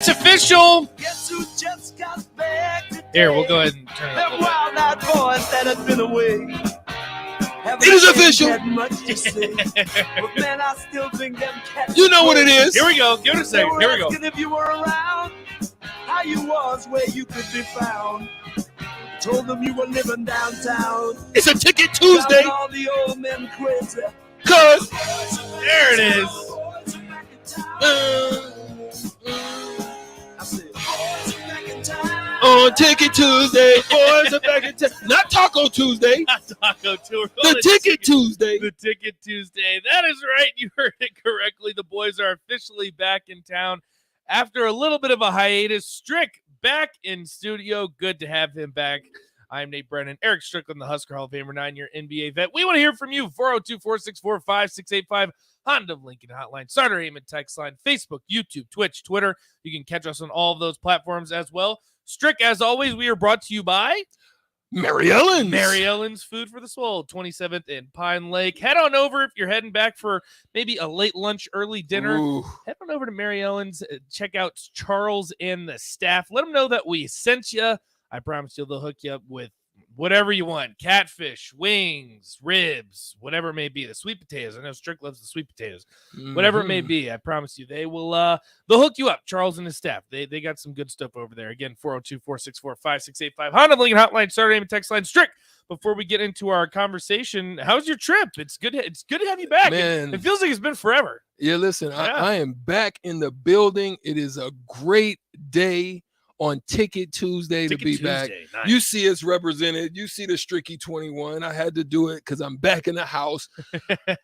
It's official. Here, we'll go ahead and turn it up a little bit. It is official. You know what it is. Here we go. Give it a second. Here we go. If you were around, how you was, where you could be found. Told them you were living downtown. It's a Ticket Tuesday. All the old men crazy. Cause there it is. On Ticket Tuesday, boys are back in town. Not Taco Tuesday. Not Taco Tuesday. The Ticket Tuesday. The Ticket Tuesday. That is right. You heard it correctly. The boys are officially back in town after a little bit of a hiatus. Strick back in studio. Good to have him back. I'm Nate Brennan. Eric Strickland, the Husker Hall of Famer, 9-year NBA vet. We want to hear from you. 402-464-5685. Honda of Lincoln Hotline. Starter Heyman text line. Facebook, YouTube, Twitch, Twitter. You can catch us on all of those platforms as well. Strick, as always, we are brought to you by Mary Ellen's. Mary Ellen's Food for the Soul, 27th and Pine Lake. Head on over if you're heading back for maybe a late lunch, early dinner. Ooh. Head on over to Mary Ellen's. Check out Charles and the staff. Let them know that we sent you. I promise you they'll hook you up with whatever you want. Catfish, wings, ribs, whatever it may be. The sweet potatoes. I know Strick loves the sweet potatoes. Mm-hmm. Whatever it may be, I promise you they will they'll hook you up. Charles and his staff. They got some good stuff over there. Again, 402-464-5685. Honda of Lincoln Hotline, starter name and text line. Strick, before we get into our conversation, how's your trip? It's good to have you back. Man, it feels like it's been forever. Yeah, listen, yeah. I am back in the building. It is a great day on Ticket Tuesday to be back. Nice. You see us represented. You see the Stricky 21. I had to do it because I'm back in the house.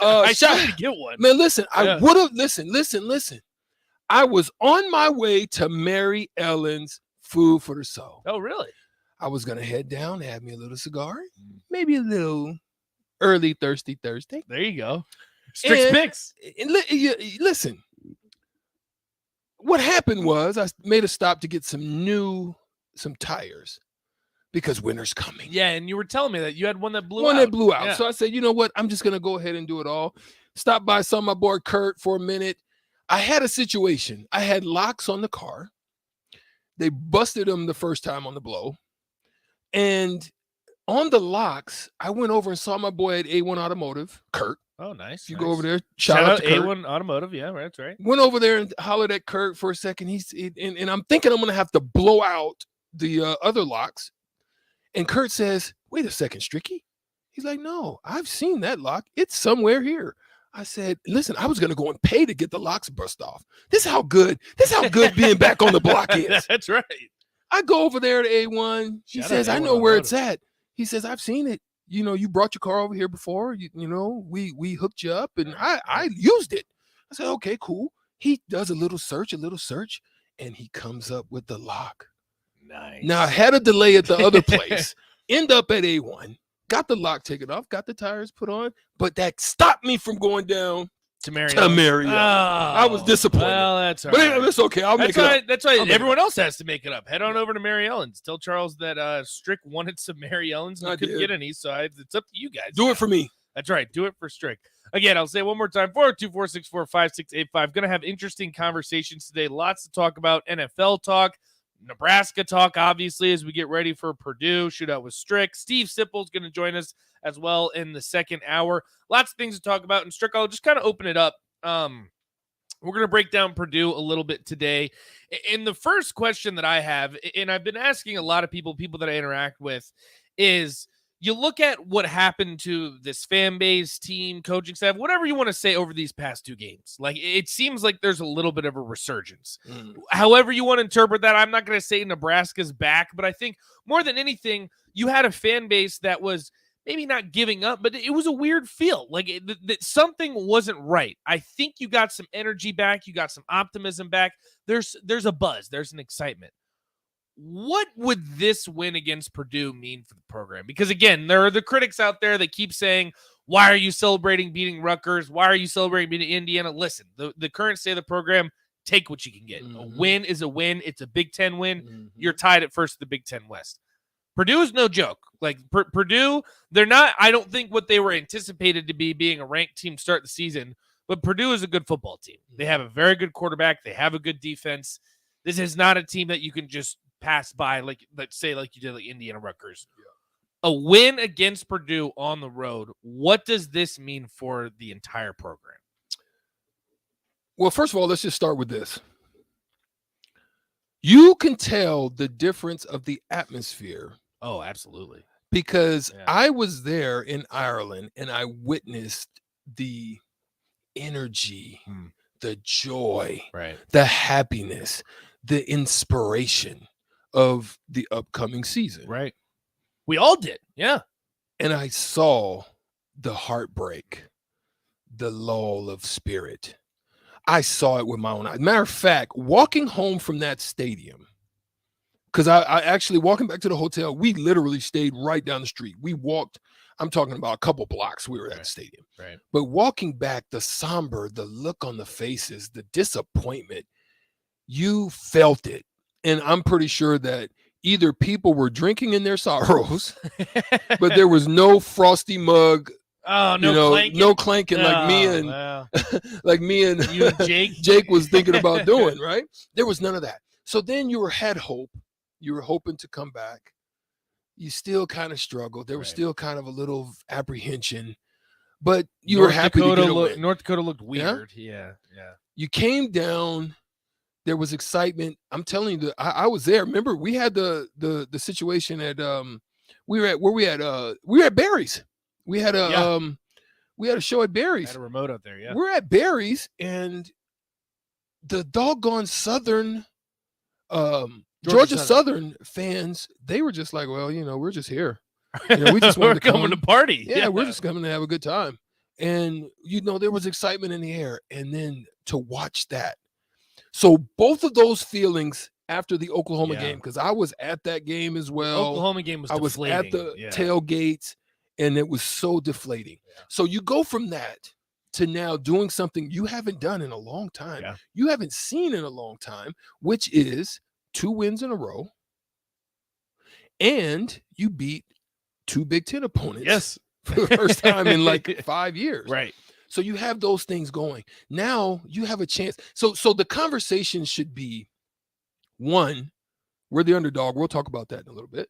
I tried to get one. Man, listen, I would have, listen. I was on my way to Mary Ellen's Food for the Soul. Oh, really? I was going to head down, have me a little cigar, maybe a little early thirsty Thursday. There you go. Strick's picks. Listen. What happened was I made a stop to get some tires because winter's coming. Yeah, and you were telling me that you had one that blew out. Yeah. So I said, you know what? I'm just going to go ahead and do it all. Stop by, saw my boy Kurt for a minute. I had a situation. I had locks on the car. They busted them the first time on the blow. And on the locks, I went over and saw my boy at A1 Automotive, Kurt. Oh, nice. You go over there. Shout out to A1 Automotive. Yeah, that's right. Went over there and hollered at Kurt for a second. And I'm thinking I'm going to have to blow out the other locks. And Kurt says, wait a second, Stricky. He's like, no, I've seen that lock. It's somewhere here. I said, listen, I was going to go and pay to get the locks bust off. This is how good being back on the block is. That's right. I go over there to A1. He says, I know where it's at. He says, I've seen it. You know, you brought your car over here before. You know, we hooked you up, and I used it. I said, okay, cool. He does a little search, and he comes up with the lock. Nice. Now, I had a delay at the other place. End up at A1. Got the lock taken off. Got the tires put on. But that stopped me from going down to Mary. Oh, I was disappointed. Well, that's all right. But it's okay. I'll make it up. That's why everyone else has to make it up. Head on over to Mary Ellen's. Tell Charles that Strick wanted some Mary Ellen's and couldn't get any, so it's up to you guys. Do it for me. That's right. Do it for Strick. Again, I'll say one more time, 402-464-5685. Going to have interesting conversations today. Lots to talk about. NFL talk. Nebraska talk, obviously, as we get ready for Purdue. Shootout with Strick. Steve Sipple's going to join us as well in the second hour. Lots of things to talk about. And Strick, I'll just kind of open it up. We're going to break down Purdue a little bit today. And the first question that I have, and I've been asking a lot of people that I interact with, is you look at what happened to this fan base, team, coaching staff, whatever you want to say over these past two games. Like, it seems like there's a little bit of a resurgence. However you want to interpret that, I'm not going to say Nebraska's back, but I think more than anything, you had a fan base that was maybe not giving up, but it was a weird feel. Like that something wasn't right. I think you got some energy back. You got some optimism back. There's a buzz. There's an excitement. What would this win against Purdue mean for the program? Because, again, there are the critics out there that keep saying, why are you celebrating beating Rutgers? Why are you celebrating beating Indiana? Listen, the current state of the program, take what you can get. A win is a win. It's a Big Ten win. You're tied at first in the Big Ten West. Purdue is no joke. Like, Purdue, they're not, I don't think, what they were anticipated to be, being a ranked team to start the season, but Purdue is a good football team. They have a very good quarterback. They have a good defense. This is not a team that you can just pass by, like let's say like you did like Indiana Rutgers. Yeah. A win against Purdue on the road. What does this mean for the entire program? Well, first of all, let's just start with this. You can tell the difference of the atmosphere. Oh, absolutely. Because I was there in Ireland and I witnessed the energy, the joy, the happiness, the inspiration of the upcoming season. Right. We all did. Yeah. And I saw the heartbreak, the lull of spirit. I saw it with my own eyes. Matter of fact, walking home from that stadium, because I actually, walking back to the hotel, we literally stayed right down the street. We walked, I'm talking about a couple blocks, we were at the stadium. Right. But walking back, the somber, the look on the faces, the disappointment, you felt it. And I'm pretty sure that either people were drinking in their sorrows, but there was no frosty mug. Oh, no clanking. No clanking like me and like me and you and Jake. Jake was thinking about doing, right? There was none of that. So then you had hope. You were hoping to come back. You still kind of struggled. There was still kind of a little apprehension, but you were happy to get a win. North Dakota looked weird. Yeah. You came down. There was excitement. I'm telling you, I was there. Remember, we had the situation at we were at Barry's. We had a show at Barry's. Had a remote out there, yeah. We're at Barry's, and the doggone Southern, Georgia Southern fans, they were just like, well, we're just here. We just wanted to come to party. Yeah, we're just coming to have a good time. And there was excitement in the air, and then to watch that. So both of those feelings after the Oklahoma game, because I was at that game as well. Oklahoma game was deflating. I was at the tailgates. And it was so deflating. Yeah. So you go from that to now doing something you haven't done in a long time. Yeah. You haven't seen in a long time, which is 2 wins in a row. And you beat 2 Big Ten opponents. Yes. For the first time in like 5 years. Right. So you have those things going. Now you have a chance. So the conversation should be, 1, we're the underdog. We'll talk about that in a little bit.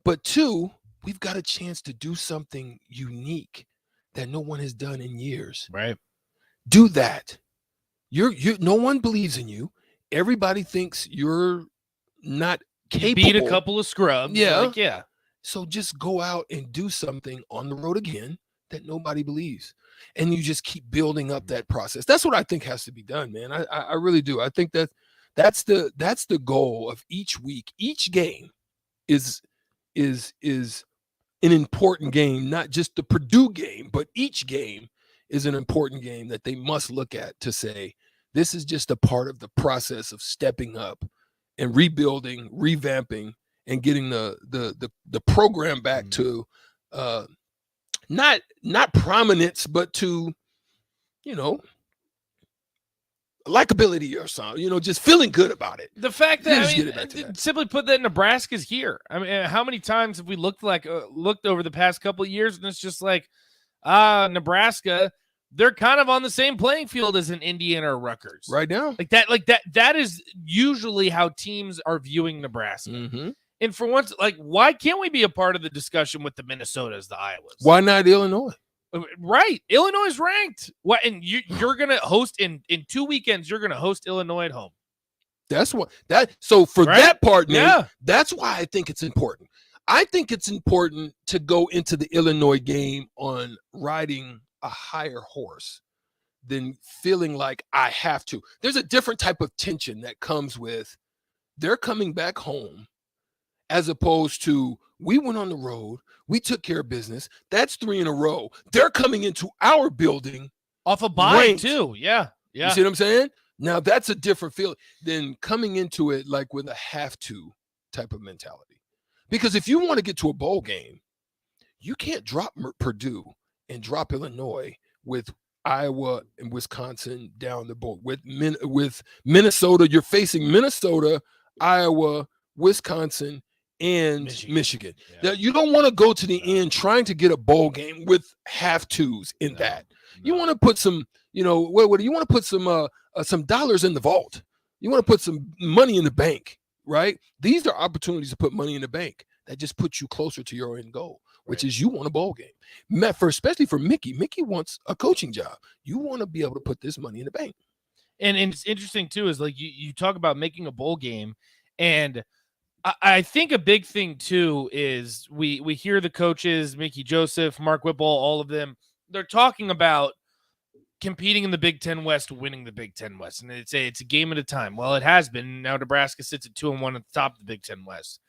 But 2, we've got a chance to do something unique that no one has done in years. Right. Do that. You're no one believes in you. Everybody thinks you're not capable. You beat a couple of scrubs. Yeah. So just go out and do something on the road again that nobody believes. And you just keep building up that process. That's what I think has to be done, man. I really do. I think that's the goal of each week. Each game is an important game, not just the Purdue game, but each game is an important game that they must look at to say, this is just a part of the process of stepping up and rebuilding, revamping, and getting the program back to not prominence, but to, likability or something, just feeling good about it. The fact that, simply put, that Nebraska's here. I mean, how many times have we looked over the past couple of years, and it's just like, Nebraska, they're kind of on the same playing field as an Indiana or Rutgers right now. That is usually how teams are viewing Nebraska. Mm-hmm. And for once, why can't we be a part of the discussion with the Minnesotas, the Iowas? Why not Illinois? Right. Illinois is ranked. What? And you're going to host in 2 weekends, you're going to host Illinois at home. So for that part, Nate, yeah, that's why I think it's important. I think it's important to go into the Illinois game on riding a higher horse than feeling like I have to. There's a different type of tension that comes with they're coming back home, as opposed to we went on the road, we took care of business. That's 3 in a row. They're coming into our building off a bye too. Yeah. You see what I'm saying? Now that's a different feeling than coming into it like with a have to type of mentality. Because if you want to get to a bowl game, you can't drop Purdue and drop Illinois with Iowa and Wisconsin down the boat. With Minnesota, you're facing Minnesota, Iowa, Wisconsin, and Michigan. Yeah. Now, you don't want to go to the end trying to get a bowl game with have-tos in that. You want to put some, what do you want to put some dollars in the vault? You want to put some money in the bank, right? These are opportunities to put money in the bank that just put you closer to your end goal, which is you want a bowl game. Especially for Mickey. Mickey wants a coaching job. You want to be able to put this money in the bank. And it's interesting too, is like you talk about making a bowl game, and I think a big thing too is we hear the coaches, Mickey Joseph, Mark Whipple, all of them, they're talking about competing in the Big Ten West, winning the Big Ten West, and it's a game at a time. Well, it has been. Now Nebraska sits at 2-1 at the top of the Big Ten West.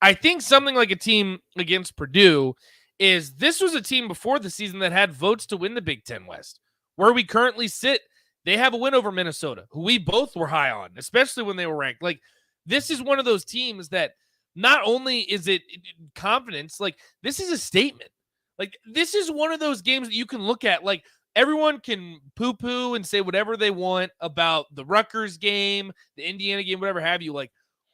I think something like a team against Purdue is this was a team before the season that had votes to win the Big Ten West. Where we currently sit, they have a win over Minnesota, who we both were high on, especially when they were ranked. Like, this is one of those teams that not only is it confidence, like, this is a statement. Like, this is one of those games that you can look at. Like, everyone can poo-poo and say whatever they want about the Rutgers game, the Indiana game, whatever have you. Like,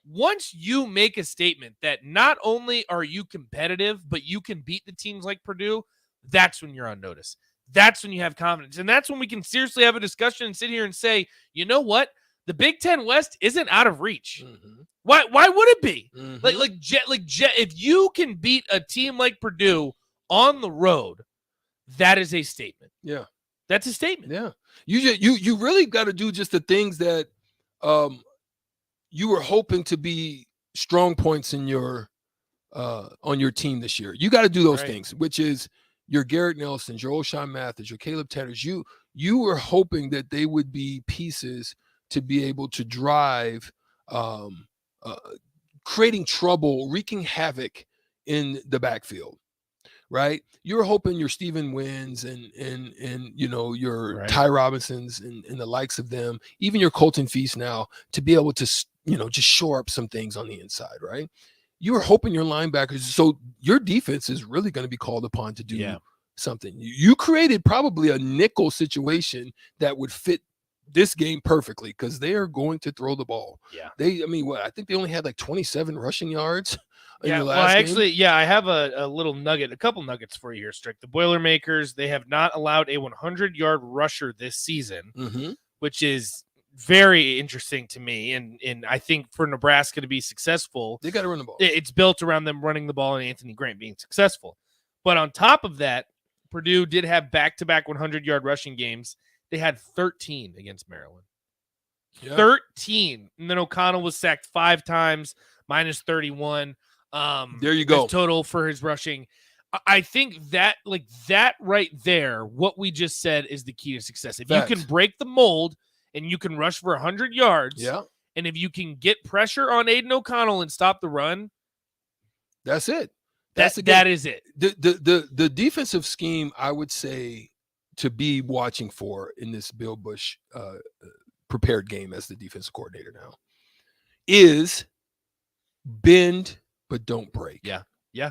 once you make a statement that not only are you competitive, but you can beat the teams like Purdue, that's when you're on notice. That's when you have confidence. And that's when we can seriously have a discussion and sit here and say, you know what? The Big Ten West isn't out of reach. Mm-hmm. Why would it be? Mm-hmm. If you can beat a team like Purdue on the road, that is a statement. Yeah. That's a statement. Yeah. You really got to do just the things that you were hoping to be strong points in your on your team this year. You got to do those things, which is your Garrett Nelsons, your O'Shawn Mathis, your Caleb Tanners. You were hoping that they would be pieces to be able to drive creating trouble, wreaking havoc in the backfield. Right, you're hoping your Stephen Wins and you know your Ty Robinsons and the likes of them, even your Colton Feast now, to be able to just shore up some things on the inside. Right, you were hoping your linebackers, so your defense is really going to be called upon to do something. You created probably a nickel situation that would fit this game perfectly because they are going to throw the ball. Yeah, I think they only had like 27 rushing yards. Yeah, well, I have a little nugget, a couple nuggets for you here, Strick. The Boilermakers, they have not allowed a 100-yard rusher this season, which is very interesting to me. And I think for Nebraska to be successful, they got to run the ball. It's built around them running the ball and Anthony Grant being successful. But on top of that, Purdue did have back-to-back 100-yard rushing games. They had 13 against Maryland. Yeah. 13. And then O'Connell was sacked 5 times, minus 31. There you go. Total for his rushing. I think that right there, what we just said is the key to success. If you can break the mold and you can rush for 100 yards, and if you can get pressure on Aiden O'Connell and stop the run, that's it. That is it. The defensive scheme, I would say, to be watching for in this Bill Busch prepared game as the defensive coordinator now is bend but don't break. Yeah.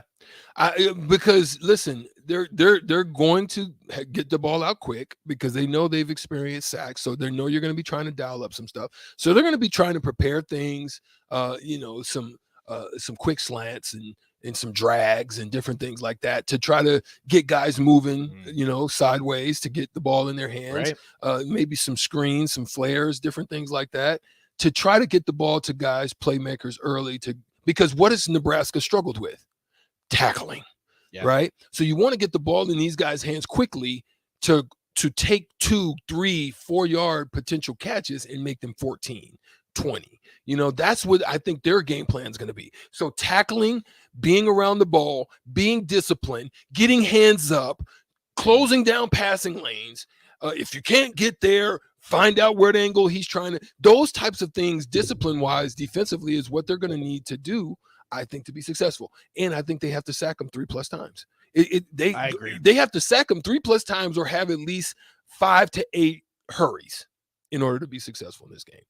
Because listen, they're going to get the ball out quick because they know they've experienced sacks, so they know you're going to be trying to dial up some stuff. So they're going to be trying to prepare things, some quick slants and some drags and different things like that to try to get guys moving, sideways to get the ball in their hands. Maybe some screens, some flares, different things like that to try to get the ball to guys, playmakers early because what has Nebraska struggled with? Tackling, right? So you want to get the ball in these guys' hands quickly to take 2, 3, 4 yard potential catches and make them 14, 20. That's what I think their game plan is going to be. So tackling, being around the ball, being disciplined, getting hands up, closing down passing lanes. If you can't get there, find out where the angle he's trying to. Those types of things, discipline-wise, defensively, is what they're going to need to do, I think, to be successful. And I think they have to sack them 3+ times. I agree. They have to sack them 3+ times or have at least 5 to 8 hurries in order to be successful in this game.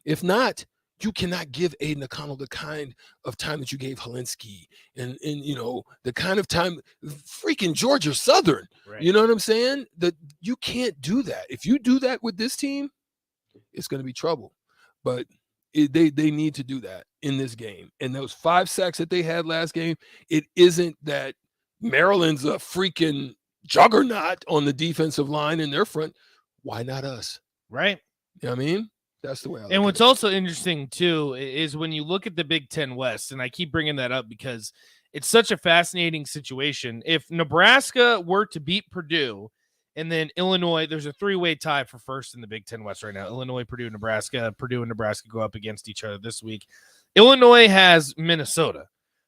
If not, you cannot give Aiden O'Connell the kind of time that you gave Helinski and the kind of time freaking Georgia Southern. Right. You know what I'm saying? That you can't do that. If you do that with this team, it's going to be trouble. But they need to do that in this game. And those 5 sacks that they had last game, it isn't that Maryland's a freaking juggernaut on the defensive line in their front. Why not us? Right. You know what I mean? That's the way I look And what's at it. also interesting, too, is when you look at the Big Ten West, and I keep bringing that up because it's such a fascinating situation. If Nebraska were to beat Purdue and then Illinois, there's a three-way tie for first in the Big Ten West right now. Illinois, Purdue, Nebraska. Purdue and Nebraska go up against each other this week. Illinois has Minnesota,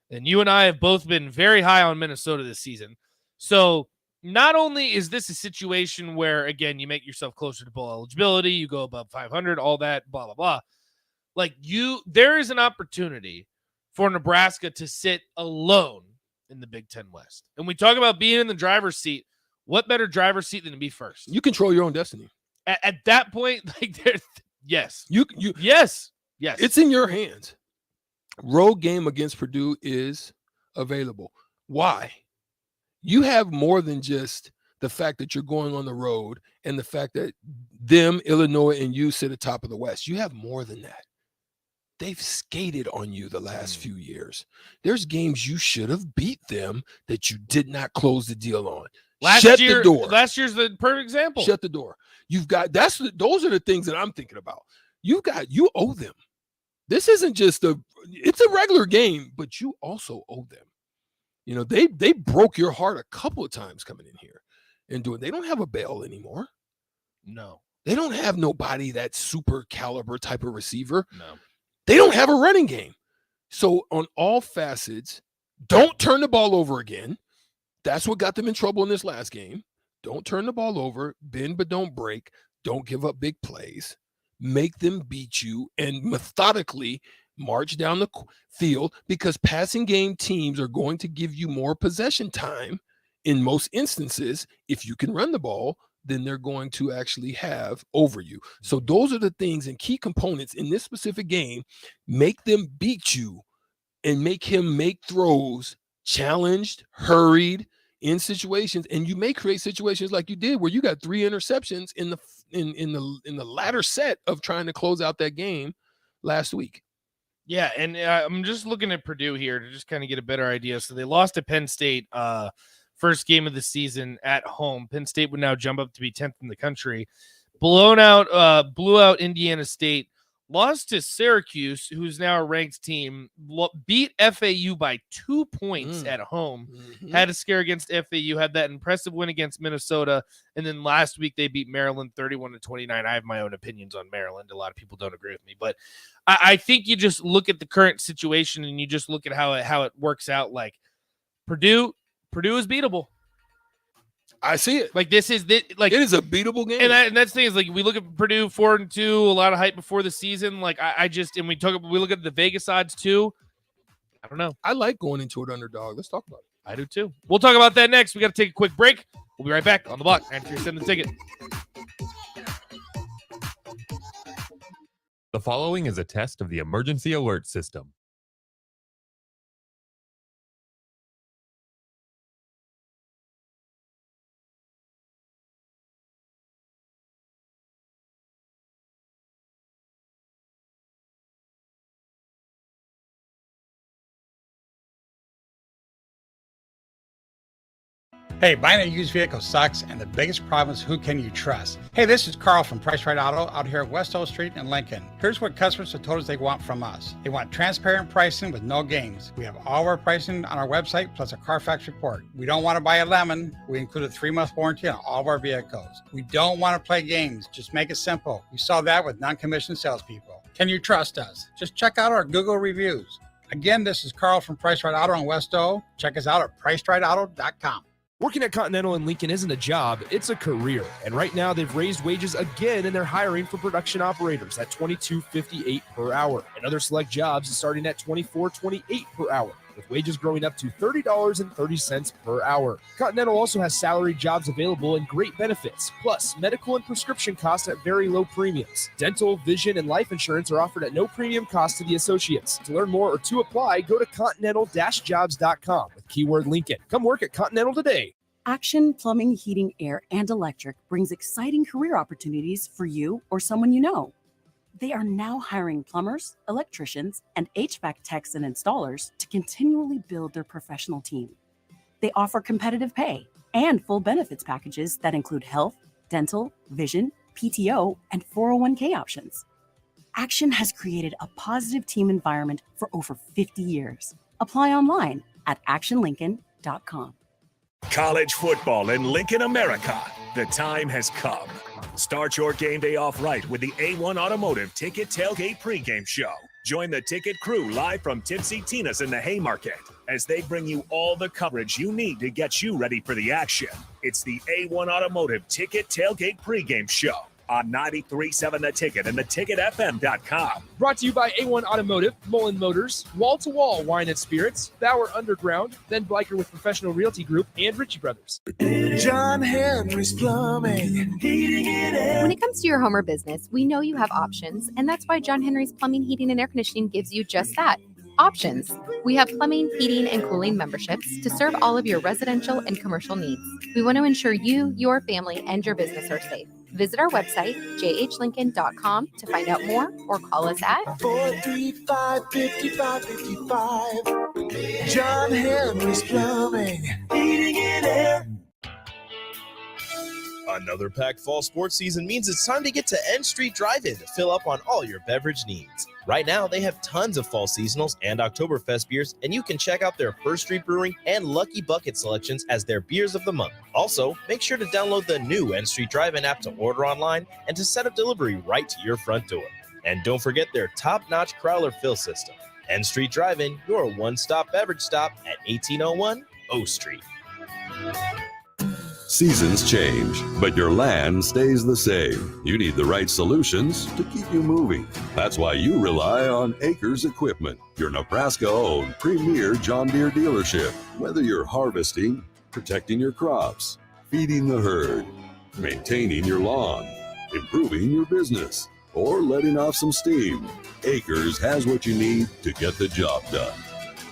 and you and I have both been very high on Minnesota this season. So not only is this a situation where, again, you make yourself closer to bowl eligibility, you go above 500, all that, blah, blah, blah. Like there is an opportunity for Nebraska to sit alone in the Big Ten West. And we talk about being in the driver's seat. What better driver's seat than to be first? You control your own destiny. At that point, like, yes. Yes. Yes. It's in your hands. Road game against Purdue is available. Why? You have more than just the fact that you're going on the road and the fact that them, Illinois, and you sit atop of the West. You have more than that. They've skated on you the last few years. There's games you should have beat them that you did not close the deal on. Shut the door. Last year's the perfect example. Shut the door. Those are the things that I'm thinking about. You owe them. This isn't just it's a regular game, but you also owe them. You know, they broke your heart a couple of times coming in here and doing. They don't have a Bell anymore. No. They don't have nobody that's super caliber type of receiver. No. They don't have a running game. So on all facets, don't turn the ball over again. That's what got them in trouble in this last game. Don't turn the ball over. Bend but don't break. Don't give up big plays. Make them beat you and methodically march down the field, because passing game teams are going to give you more possession time in most instances if you can run the ball than they're going to actually have over you. So those are the things and key components in this specific game. Make them beat you and make him make throws challenged, hurried in situations, and you may create situations like you did where you got 3 interceptions in the latter set of trying to close out that game last week. Yeah, and I'm just looking at Purdue here to just kind of get a better idea. So they lost to Penn State first game of the season at home. Penn State would now jump up to be 10th in the country. Blew out Indiana State, lost to Syracuse, who's now a ranked team, beat FAU by 2 points at home, had a scare against FAU, had that impressive win against Minnesota, and then last week they beat Maryland 31-29. I have my own opinions on Maryland. A lot of people don't agree with me, but I think you just look at the current situation and you just look at how it works out. Like Purdue is beatable. I see it. Like it is a beatable game. And that's the thing is, like, we look at Purdue 4-2, a lot of hype before the season. Like we look at the Vegas odds too. I don't know. I like going into it underdog. Let's talk about it. I do too. We'll talk about that next. We got to take a quick break. We'll be right back on the block. And you're sending the ticket. The following is a test of the emergency alert system. Hey, buying a used vehicle sucks, and the biggest problem is who can you trust? Hey, this is Carl from Price Right Auto out here at West O Street in Lincoln. Here's what customers have told us they want from us. They want transparent pricing with no games. We have all of our pricing on our website, plus a Carfax report. We don't want to buy a lemon. We include a 3-month warranty on all of our vehicles. We don't want to play games. Just make it simple. We saw that with non-commissioned salespeople. Can you trust us? Just check out our Google reviews. Again, this is Carl from Price Right Auto in West O. Check us out at PriceRightAuto.com. Working at Continental in Lincoln isn't a job, it's a career. And right now, they've raised wages again, and they're hiring for production operators at $22.58 per hour. And other select jobs is starting at $24.28 per hour, with wages growing up to $30.30 per hour. Continental also has salaried jobs available and great benefits, plus medical and prescription costs at very low premiums. Dental, vision, and life insurance are offered at no premium cost to the associates. To learn more or to apply, go to continental-jobs.com with keyword Lincoln. Come work at Continental today. Action Plumbing, Heating, Air, and Electric brings exciting career opportunities for you or someone you know. They are now hiring plumbers, electricians, and HVAC techs and installers to continually build their professional team. They offer competitive pay and full benefits packages that include health, dental, vision, PTO, and 401k options. Action has created a positive team environment for over 50 years. Apply online at actionlincoln.com. College football in Lincoln, America. The time has come. Start your game day off right with the A1 Automotive Ticket Tailgate pregame show. Join the ticket crew live from Tipsy Tina's in the Haymarket as they bring you all the coverage you need to get you ready for the action. It's the A1 Automotive Ticket Tailgate pregame show on 93.7 The Ticket and theticketfm.com. Brought to you by A1 Automotive, Mullen Motors, Wall to Wall Wine and Spirits, Bauer Underground, then Bliker with Professional Realty Group, and Ritchie Brothers. John Henry's Plumbing, heating and air. When it comes to your home or business, we know you have options, and that's why John Henry's Plumbing, Heating, and Air Conditioning gives you just that. Options. We have plumbing, heating, and cooling memberships to serve all of your residential and commercial needs. We want to ensure you, your family, and your business are safe. Visit our website, jhlincoln.com, to find out more or call us at 435-5555. John Henry's Plumbing, heating and air. Another packed fall sports season means it's time to get to N Street Drive-In to fill up on all your beverage needs. Right now, they have tons of fall seasonals and Oktoberfest beers, and you can check out their First Street Brewing and Lucky Bucket selections as their beers of the month. Also, make sure to download the new N Street Drive-In app to order online and to set up delivery right to your front door. And don't forget their top-notch Crowler fill system. N Street Drive-In, your one-stop beverage stop at 1801 O Street. Seasons change, but your land stays the same. You need the right solutions to keep you moving. That's why you rely on Acres Equipment, your Nebraska-owned premier John Deere dealership. Whether you're harvesting, protecting your crops, feeding the herd, maintaining your lawn, improving your business, or letting off some steam, Acres has what you need to get the job done.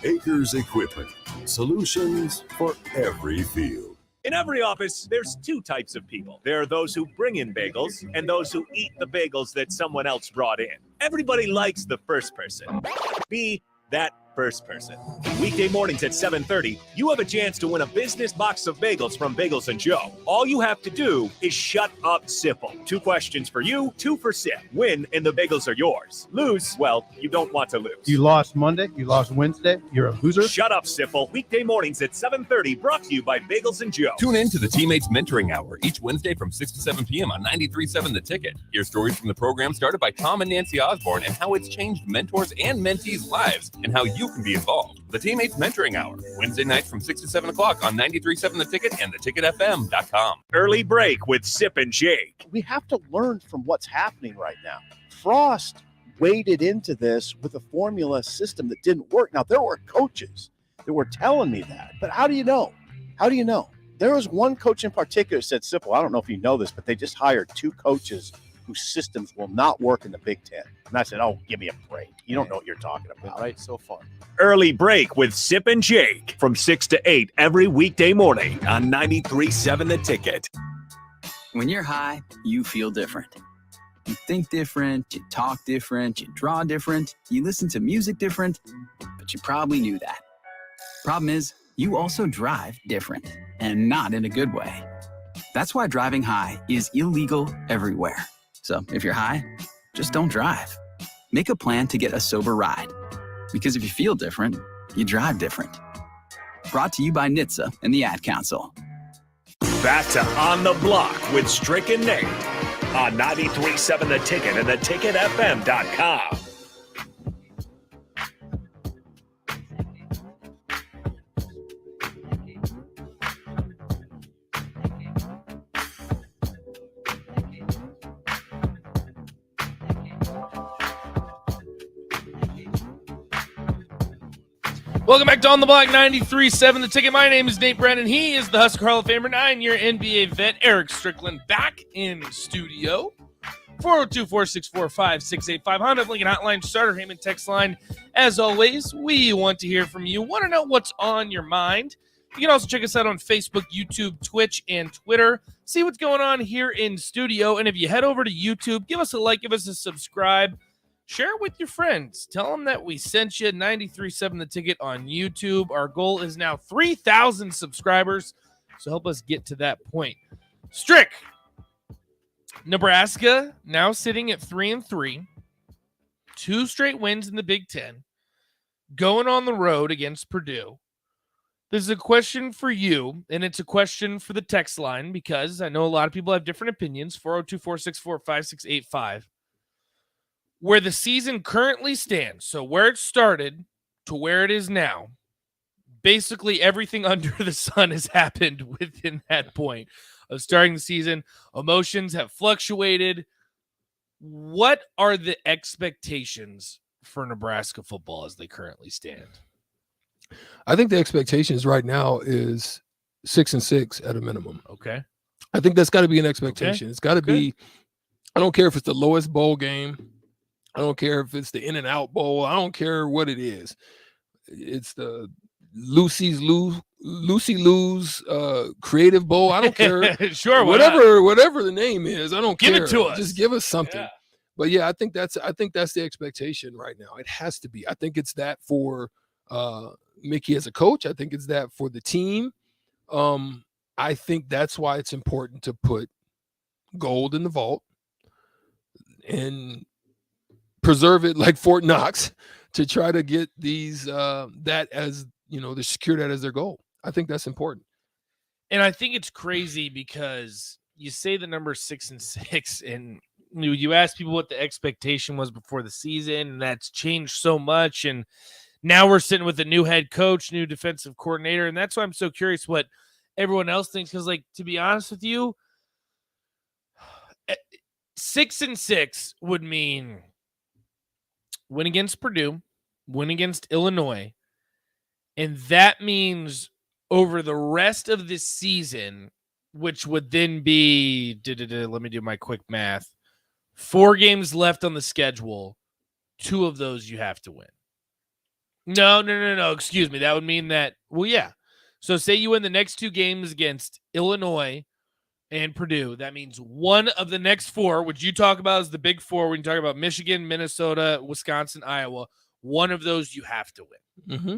Acres Equipment, solutions for every field. In every office, there's two types of people. There are those who bring in bagels and those who eat the bagels that someone else brought in. Everybody likes the first person. Be that first person. Weekday mornings at 7:30, you have a chance to win a business box of bagels from Bagels & Joe. All you have to do is shut up, Sipple. 2 questions for you, 2 for Sip. Win, and the bagels are yours. Lose, well, you don't want to lose. You lost Monday, you lost Wednesday, you're a loser. Shut up, Sipple. Weekday mornings at 7:30, brought to you by Bagels & Joe. Tune in to the Teammates Mentoring Hour each Wednesday from 6 to 7 p.m. on 93.7 The Ticket. Hear stories from the program started by Tom and Nancy Osborne and how it's changed mentors and mentees' lives and how you can be involved. The Teammates Mentoring Hour, Wednesday nights from 6 to 7 o'clock on 93.7 The Ticket and theticketfm.com. Early break with Sip and Jake. We have to learn from what's happening right now. Frost waded into this with a formula system that didn't work. Now, there were coaches that were telling me that, but how do you know? How do you know? There was one coach in particular that said, Simple, I don't know if you know this, but they just hired 2 coaches whose systems will not work in the Big Ten. And I said, oh, give me a break. You don't know what you're talking about. Right, so far. Early break with Sip and Jake from 6 to 8 every weekday morning on 93.7 The Ticket. When you're high, you feel different. You think different, you talk different, you draw different, you listen to music different, but you probably knew that. Problem is, you also drive different, and not in a good way. That's why driving high is illegal everywhere. So if you're high, just don't drive. Make a plan to get a sober ride. Because if you feel different, you drive different. Brought to you by NHTSA and the Ad Council. Back to On the Block with Strick and Nate on 93.7 The Ticket and theticketfm.com. Welcome back to On the Block 93.7 The Ticket. My name is Nate Brennan. He is the Husker Hall of Famer, 9-year NBA vet Eric Strickland, back in studio. 402-464-5685. Honda of Lincoln Hotline, Starter Heyman text line. As always, we want to hear from you. Want to know what's on your mind? You can also check us out on Facebook, YouTube, Twitch, and Twitter. See what's going on here in studio. And if you head over to YouTube, give us a like, give us a subscribe. Share it with your friends. Tell them that we sent you. 93.7 The Ticket on YouTube. Our goal is now 3,000 subscribers, so help us get to that point. Strick, Nebraska now sitting at 3-3. 2 straight wins in the Big Ten, going on the road against Purdue. This is a question for you, and it's a question for the text line because I know a lot of people have different opinions. 402-464-5685. Where the season currently stands, so where it started to where it is now, basically everything under the sun has happened within that point of starting the season. Emotions have fluctuated. What are the expectations for Nebraska football as they currently stand? I think the expectations right now is 6-6 at a minimum. Okay. I think that's got to be an expectation. Okay. It's got to be, I don't care if it's the lowest bowl game. I don't care if it's the In-N-Out Bowl. I don't care what it is. It's the Lucy Lou's Creative Bowl. I don't care. Sure. Whatever the name is, I don't care. Give it to us. Just give us something. Yeah. But yeah, I think that's the expectation right now. It has to be. I think it's that for Mickey as a coach. I think it's that for the team. I think that's why it's important to put gold in the vault and preserve it like Fort Knox to try to get these that as, to secure that as their goal. I think that's important. And I think it's crazy because you say the number 6-6, and you ask people what the expectation was before the season, and that's changed so much. And now we're sitting with a new head coach, new defensive coordinator, and that's why I'm so curious what everyone else thinks. Because, to be honest with you, 6-6 would mean win against Purdue, win against Illinois, and that means over the rest of this season, which would then be, let me do my quick math, 4 games left on the schedule, 2 of those you have to win. No, excuse me. That would mean that, So say you win the next 2 games against Illinois and Purdue. That means 1 of the next 4, which you talk about as the big 4, when you talk about Michigan, Minnesota, Wisconsin, Iowa, 1 of those you have to win. Mm-hmm.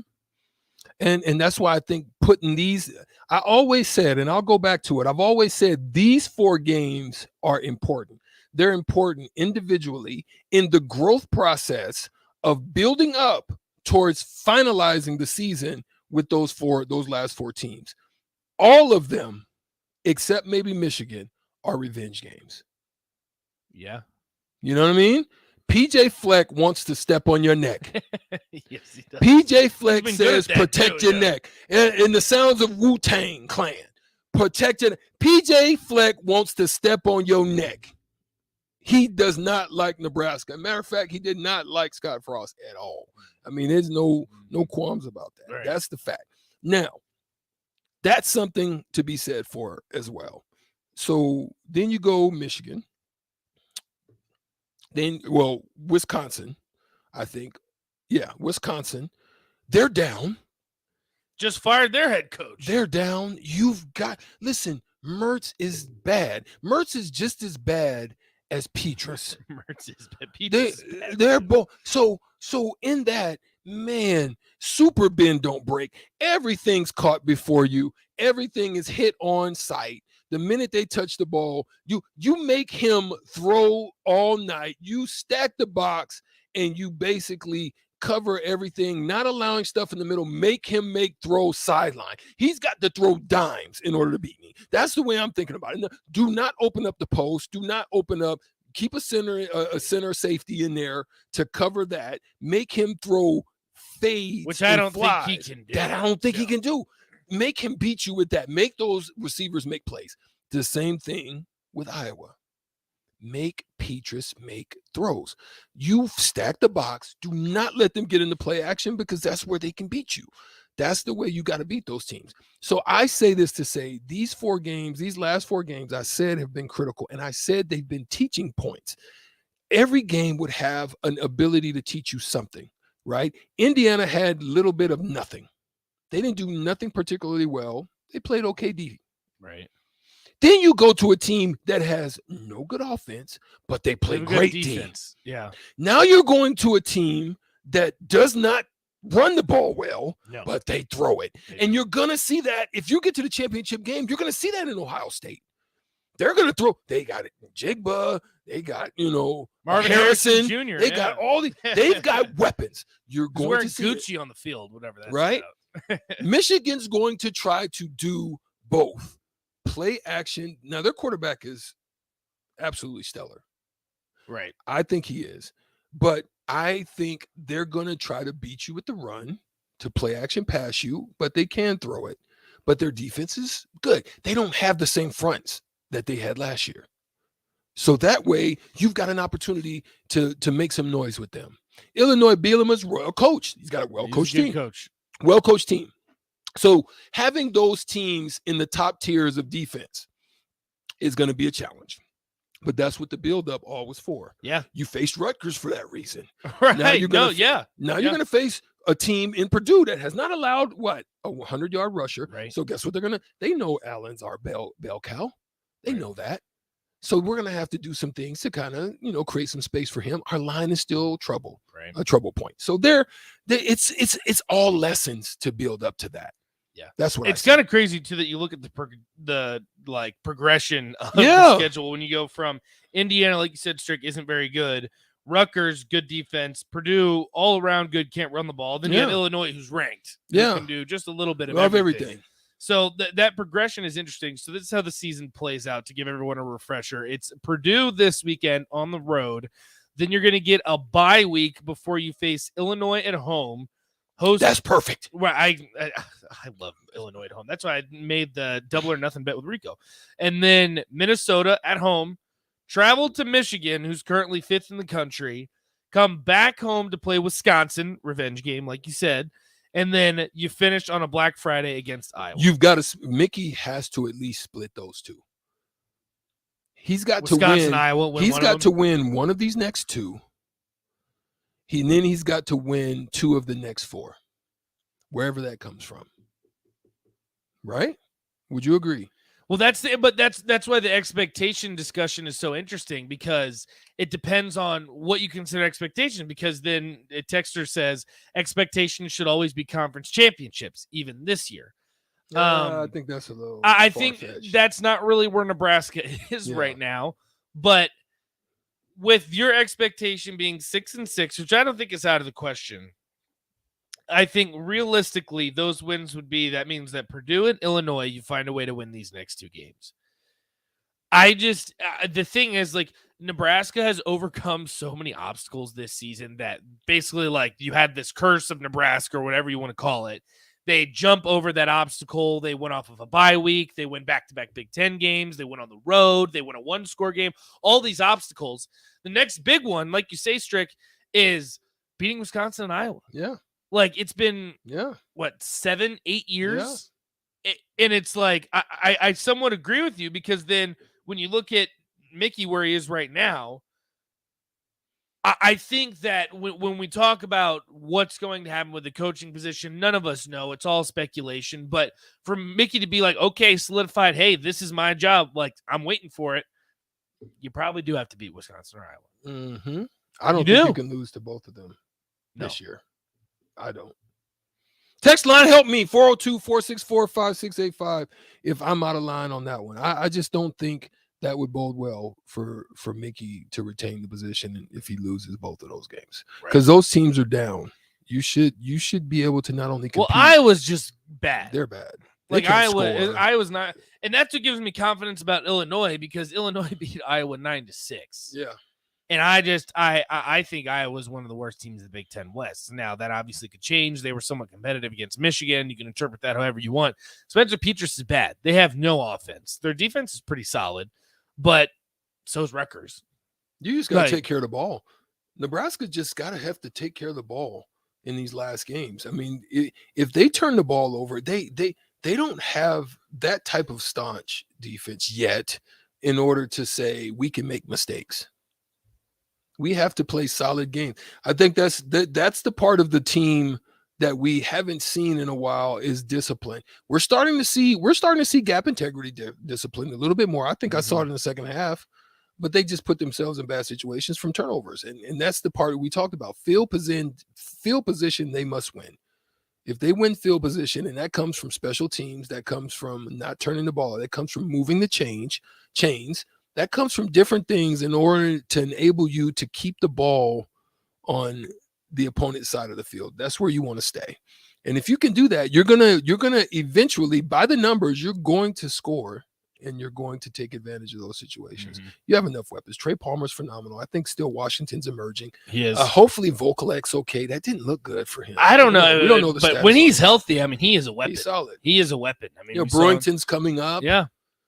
And that's why I think putting these, I always said, and I'll go back to it, I've always said these 4 games are important. They're important individually in the growth process of building up towards finalizing the season with those last 4 teams. All of them, except maybe Michigan, are revenge games. Yeah. You know what I mean? PJ Fleck wants to step on your neck. Yes, he does. PJ Fleck says protect your neck. And the sounds of Wu-Tang Clan. Protect your neck. PJ Fleck wants to step on your neck. He does not like Nebraska. Matter of fact, he did not like Scott Frost at all. I mean, there's no qualms about that. Right. That's the fact. Now, that's something to be said for as well. So then you go Michigan. Then, Wisconsin, I think. Yeah, Wisconsin. They're down. Just fired their head coach. They're down. Listen, Mertz is bad. Mertz is just as bad as Petrus. Mertz is bad. They're both. So in that, man, super bend don't break. Everything's caught before you. Everything is hit on sight. The minute they touch the ball, you make him throw all night. You stack the box and you basically cover everything, not allowing stuff in the middle. Make him make throws sideline. He's got to throw dimes in order to beat me. That's the way I'm thinking about it. Do not open up the post. Do not open up. Keep a center safety in there to cover that. Make him throw fades, which I don't think he can do. That I don't think he can do. Make him beat you with that. Make those receivers make plays. The same thing with Iowa. Make Petrus make throws. You stack the box. Do not let them get into play action because that's where they can beat you. That's the way you got to beat those teams. So I say this to say these last 4 games, I said have been critical. And I said they've been teaching points. Every game would have an ability to teach you something, right? Indiana had a little bit of nothing. They didn't do nothing particularly well. They played okay D. Right. Then you go to a team that has no good offense, but they play great defense. Yeah. Now you're going to a team that does not run the ball well, but they throw it. And you're going to see that if you get to the championship game, you're going to see that in Ohio State. They're going to throw. They got it. Jigba. They got, Marvin Harrison Jr. They got all these. They've got weapons. You're going wearing to see Gucci on the field, whatever that's right. about. Michigan's going to try to do both. Play action. Now, their quarterback is absolutely stellar. Right. I think he is. But I think they're going to try to beat you with the run, to play action pass you, but they can throw it. But their defense is good. They don't have the same fronts that they had last year. So that way, you've got an opportunity to make some noise with them. Illinois, Bielema's well coached. He's got a well-coached team. Well-coached team. So having those teams in the top tiers of defense is going to be a challenge. But that's what the build-up all was for. Yeah. You faced Rutgers for that reason. Right. Now you're gonna, Now you're going to face a team in Purdue that has not allowed, a 100-yard rusher. Right. So guess what they know Allen's our bell cow. They know that. So we're going to have to do some things to kind of, create some space for him. Our line is still a trouble point. So it's all lessons to build up to that. Yeah, that's what it's kind of crazy too that you look at the progression of the schedule when you go from Indiana, like you said, Strick isn't very good. Rutgers, good defense. Purdue, all around good, can't run the ball. Then you have Illinois, who's ranked. Who can do just a little bit of everything. So that progression is interesting. So this is how the season plays out, to give everyone a refresher. It's Purdue this weekend on the road. Then you're going to get a bye week before you face Illinois at home. That's perfect. Well, I love Illinois at home. That's why I made the double or nothing bet with Rico. And then Minnesota at home. Travel to Michigan, who's currently 5th in the country. Come back home to play Wisconsin, revenge game, like you said. And then you finish on a Black Friday against Iowa. Mickey has to at least split those two. He's got Wisconsin, to win. Iowa. He's got to win one of these next two. Then he's got to win 2 of the next 4, wherever that comes from. Right? Would you agree? Well, that's why the expectation discussion is so interesting, because it depends on what you consider expectation. Because then a texter says expectation should always be conference championships, even this year. I think that's a little. I think that's not really where Nebraska is right now. But with your expectation being 6-6, which I don't think is out of the question, I think realistically those wins that means that Purdue and Illinois, you find a way to win these next 2 games. The thing is, Nebraska has overcome so many obstacles this season that basically you had this curse of Nebraska, or whatever you want to call it. They jump over that obstacle. They went off of a bye week. They went back-to-back Big Ten games. They went on the road. They won a 1-score game. All these obstacles. The next big one, like you say, Strick, is beating Wisconsin and Iowa. Yeah. It's been 7-8 years, and it's I somewhat agree with you, because then when you look at Mickey where he is right now, I think that when we talk about what's going to happen with the coaching position, none of us know. It's all speculation. But for Mickey to be okay, solidified, hey, this is my job, I'm waiting for it, you probably do have to beat Wisconsin or Iowa. Mm-hmm. I don't think you can lose to both of them this year. I don't. Text line, help me, 402-464-5685 if I'm out of line on that one. I just don't think that would bode well for Mickey to retain the position if he loses both of those games, because those teams are down. You should be able to not only compete. Well, Iowa's just bad. They're bad. Iowa's not, and that's what gives me confidence about Illinois, because Illinois beat Iowa 9-6. Yeah. And I think Iowa's one of the worst teams in the Big Ten West. Now, that obviously could change. They were somewhat competitive against Michigan. You can interpret that however you want. Spencer Petras is bad. They have no offense. Their defense is pretty solid, but so is Rutgers. You just got to take care of the ball. Nebraska just got to have to take care of the ball in these last games. I mean, if they turn the ball over, they don't have that type of staunch defense yet in order to say we can make mistakes. We have to play solid games. I think that's the part of the team that we haven't seen in a while is discipline. We're starting to see gap integrity discipline a little bit more. I think I saw it in the second half, but they just put themselves in bad situations from turnovers. And that's the part we talked about. Field position, they must win. If they win field position, and that comes from special teams, that comes from not turning the ball, that comes from moving the chains, that comes from different things in order to enable you to keep the ball on the opponent's side of the field. That's where you want to stay. And if you can do that, you're gonna eventually, by the numbers, you're going to score and you're going to take advantage of those situations. You have enough weapons. Trey Palmer's phenomenal. I think still Washington's emerging. He is. Hopefully Vokalek's okay. That didn't look good for him. I don't know. We don't know the but stats when on he's him. healthy, I mean, he is a weapon. He's solid. He is a weapon. I mean, You know, Brewington's coming up. Yeah.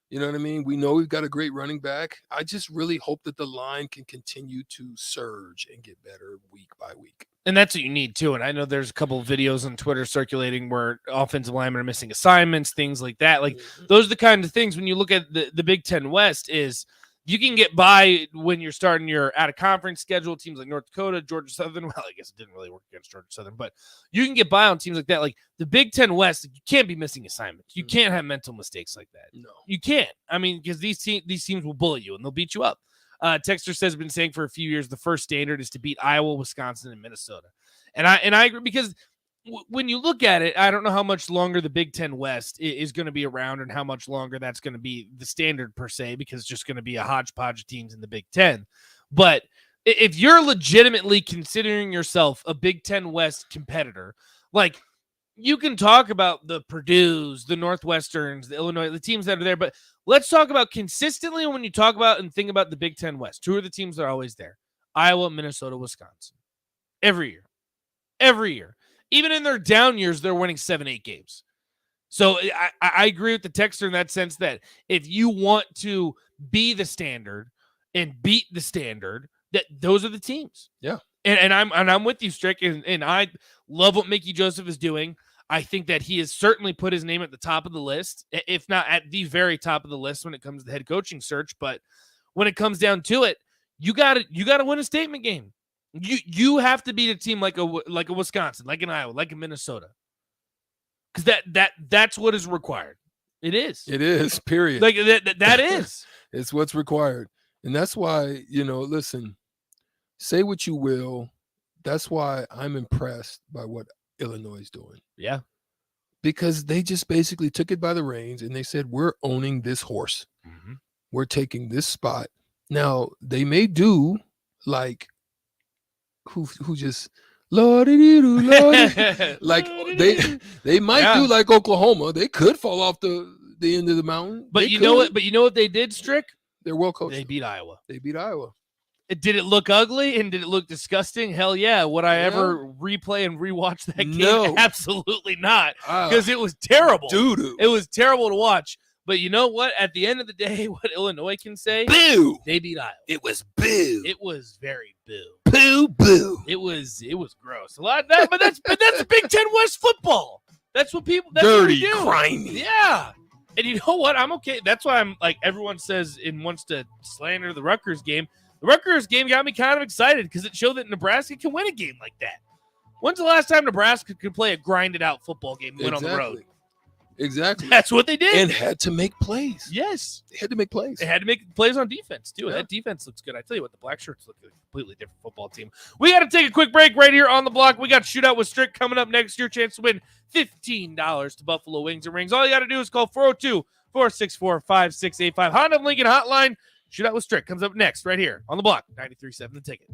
You know what I mean? We know we've got a great running back. I just really hope that the line can continue to surge and get better week by week. And that's what you need too. And I know there's a couple of videos on Twitter circulating where offensive linemen are missing assignments, things like that. Like those are the kind of things when you look at the Big Ten West is you can get by when you're starting your out of conference schedule, teams like North Dakota, Georgia Southern. Well, I guess it didn't really work against Georgia Southern, but you can get by on teams like that. Like the Big Ten West, you can't be missing assignments. You can't have mental mistakes like that. No, you can't. I mean, because these teams will bully you and they'll beat you up. Texter says been saying for a few years the first standard is to beat Iowa, Wisconsin, and Minnesota. And I agree because when you look at it, I don't know how much longer the Big Ten West is going to be around and how much longer that's going to be the standard per se, because it's just going to be a hodgepodge of teams in the Big Ten. But if you're legitimately considering yourself a Big Ten West competitor, like you can talk about the Purdue's, the Northwesterns, the Illinois, the teams that are there, but let's talk about consistently when you talk about and think about the Big Ten West. Who are the teams that are always there? Iowa, Minnesota, Wisconsin. Every year. Every year. Even in their down years, they're winning 7-8 games. So I agree with the texter in that sense that if you want to be the standard and beat the standard, that those are the teams. Yeah. And I'm with you, Strick, and I love what Mickey Joseph is doing. I think that he has certainly put his name at the top of the list, if not at the very top of the list when it comes to the head coaching search. But when it comes down to it, you got to win a statement game. You have to beat a team like a Wisconsin, like an Iowa, like a Minnesota, because that's what is required. It is. It is. Period. Like that is. It's what's required, and that's why listen. Say what you will. That's why I'm impressed by what Illinois is doing. Yeah, because they just basically took it by the reins and they said, "We're owning this horse. We're taking this spot." Now they may do like. Who just Lordy like they might do like Oklahoma. They could fall off the end of the mountain. But you know what? But you know what they did, Strick? They're well coached. They beat Iowa. Did it look ugly and did it look disgusting? Hell yeah. Would I ever replay and rewatch that game? No. Absolutely not. Because it was terrible. Doo-doo. It was terrible to watch. But you know what? At the end of the day, what Illinois can say? Boo! They beat Iowa. It was boo. It was very boo. Boo boo. It was gross. A lot of that, but that's Big Ten West football. That's what people dirty, what we do. grimy. Yeah. And you know what? I'm okay. That's why I'm like everyone says and wants to slander the Rutgers game. The Rutgers game got me kind of excited because it showed that Nebraska can win a game like that. When's the last time Nebraska could play a grinded out football game and win on the road? Exactly. That's what they did. And had to make plays. Yes. They had to make plays. They had to make plays on defense, too. Yeah. That defense looks good. I tell you what, the Black Shirts look like a completely different football team. We got to take a quick break right here on the block. We got Shootout with Strick coming up next. Your chance to win $15 to Buffalo Wings and Rings. All you got to do is call 402-464-5685. Honda of Lincoln Hotline. Shootout with Strick comes up next right here on the block. 93.7 The Ticket.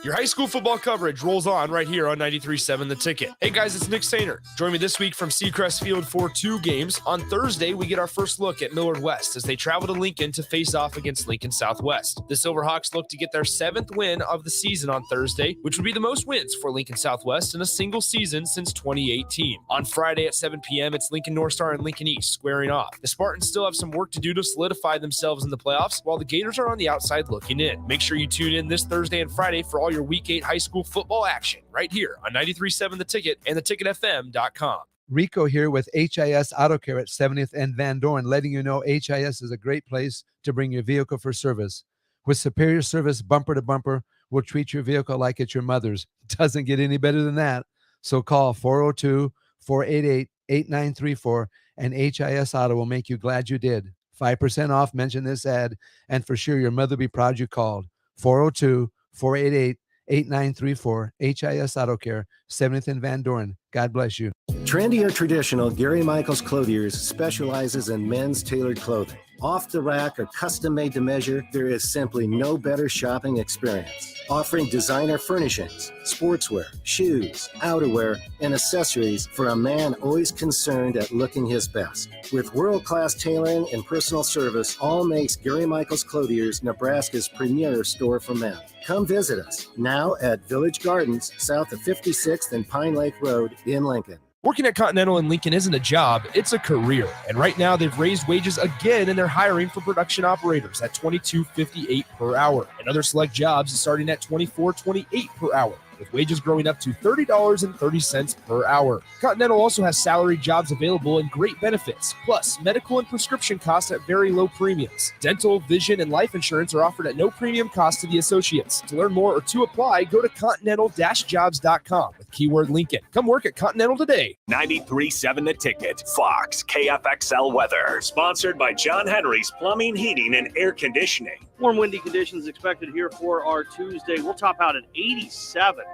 Your high school football coverage rolls on right here on 93.7 The Ticket. Hey guys, it's Nick Sainer. Join me this week from Seacrest Field for 2 games. On Thursday, we get our first look at Millard West as they travel to Lincoln to face off against Lincoln Southwest. The Silverhawks look to get their 7th win of the season on Thursday, which would be the most wins for Lincoln Southwest in a single season since 2018. On Friday at 7 p.m., it's Lincoln North Star and Lincoln East squaring off. The Spartans still have some work to do to solidify themselves in the playoffs, while the Gators are on the outside looking in. Make sure you tune in this Thursday and Friday for all your Week 8 high school football action right here on 93.7 The Ticket and theticketfm.com. Rico here with HIS Auto Care at 70th and Van Dorn, letting you know HIS is a great place to bring your vehicle for service. With superior service bumper to bumper, we'll treat your vehicle like it's your mother's. Doesn't get any better than that. So call 402-488-8934 and HIS Auto will make you glad you did. 5% off. Mention this ad, and for sure your mother will be proud you called. 402-488-8934. HIS Auto Care, 70th and Van Doren. God bless you. Trendy or traditional, Gary Michaels Clothiers specializes in men's tailored clothing. Off the rack or custom made to measure, there is simply no better shopping experience. Offering designer furnishings, sportswear, shoes, outerwear, and accessories for a man always concerned at looking his best. With world-class tailoring and personal service, all makes Gary Michaels Clothiers Nebraska's premier store for men. Come visit us now at Village Gardens, south of 56th and Pine Lake Road in Lincoln. Working at Continental in Lincoln isn't a job, it's a career. And right now they've raised wages again and they're hiring for production operators at $22.58 per hour. And other select jobs is starting at $24.28 per hour, with wages growing up to $30.30 per hour. Continental also has salary jobs available and great benefits, plus medical and prescription costs at very low premiums. Dental, vision, and life insurance are offered at no premium cost to the associates. To learn more or to apply, go to continental-jobs.com with keyword Lincoln. Come work at Continental today. 93.7 The Ticket, Fox, KFXL weather. Sponsored by John Henry's Plumbing, Heating, and Air Conditioning. Warm, windy conditions expected here for our Tuesday. We'll top out at 87.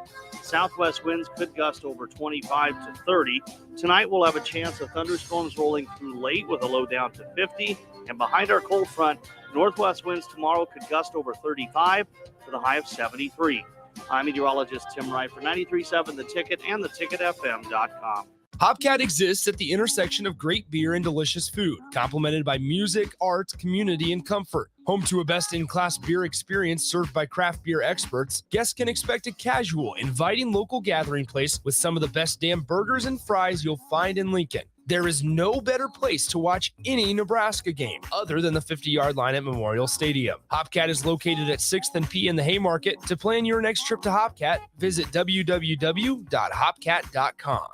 Southwest winds could gust over 25 to 30. Tonight we'll have a chance of thunderstorms rolling through late with a low down to 50. And behind our cold front, northwest winds tomorrow could gust over 35 with a high of 73. I'm meteorologist Tim Wright for 93.7 The Ticket and theticketfm.com. Hopcat exists at the intersection of great beer and delicious food, complemented by music, art, community, and comfort. Home to a best-in-class beer experience served by craft beer experts, guests can expect a casual, inviting local gathering place with some of the best damn burgers and fries you'll find in Lincoln. There is no better place to watch any Nebraska game other than the 50-yard line at Memorial Stadium. Hopcat is located at 6th and P in the Haymarket. To plan your next trip to Hopcat, visit www.hopcat.com.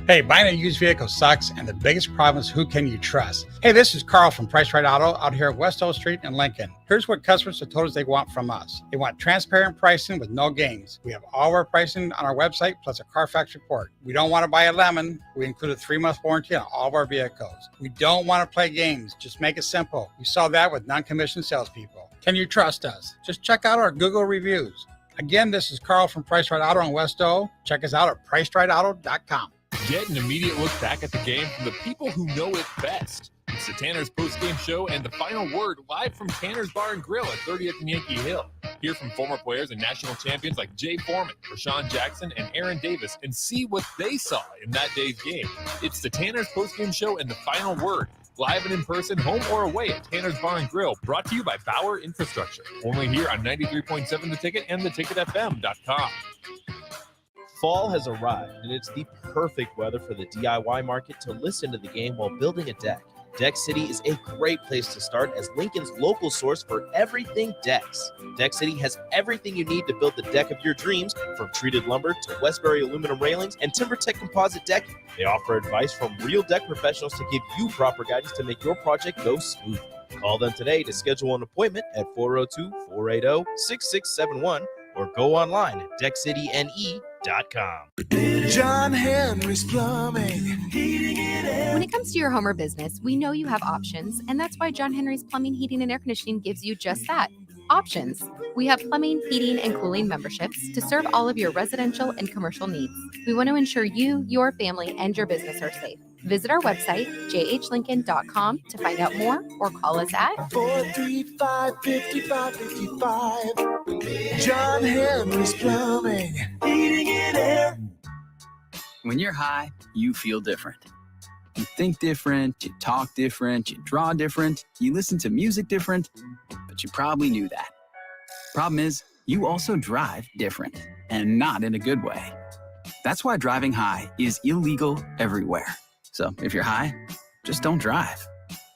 Hey, buying a used vehicle sucks, and the biggest problem is who can you trust? Hey, this is Carl from Price Right Auto out here at West O Street in Lincoln. Here's what customers have told us they want from us. They want transparent pricing with no games. We have all of our pricing on our website, plus a Carfax report. We don't want to buy a lemon. We include a 3-month warranty on all of our vehicles. We don't want to play games. Just make it simple. We saw that with non-commissioned salespeople. Can you trust us? Just check out our Google reviews. Again, this is Carl from Price Right Auto in West O. Check us out at pricerightauto.com. Get an immediate look back at the game from the people who know it best. It's the Tanner's post-game show and the final word live from Tanner's Bar and Grill at 30th and Yankee Hill. Hear from former players and national champions like Jay Foreman, Rashawn Jackson, and Aaron Davis and see what they saw in that day's game. It's the Tanner's post-game show and the final word. Live and in person, home or away at Tanner's Bar and Grill, brought to you by Bauer Infrastructure. Only here on 93.7 The Ticket and theticketfm.com. Fall has arrived, and it's the perfect weather for the DIY market to listen to the game while building a deck. Deck City is a great place to start as Lincoln's local source for everything decks. Deck City has everything you need to build the deck of your dreams, from treated lumber to Westbury aluminum railings and TimberTech composite decking. They offer advice from real deck professionals to give you proper guidance to make your project go smooth. Call them today to schedule an appointment at 402-480-6671 or go online at deckcityne.com. John Henry's Plumbing, Heating, and Air. When it comes to your home or business, we know you have options, and that's why John Henry's Plumbing, Heating, and Air Conditioning gives you just that. Options. We have plumbing, heating, and cooling memberships to serve all of your residential and commercial needs. We want to ensure you, your family, and your business are safe. Visit our website, jhlincoln.com, to find out more or call us at 435-5555. John Henry's Plumbing, Heating, and Air. When you're high, you feel different. You think different, you talk different, you draw different, you listen to music different, but you probably knew that. Problem is, you also drive different, and not in a good way. That's why driving high is illegal everywhere. So if you're high, just don't drive.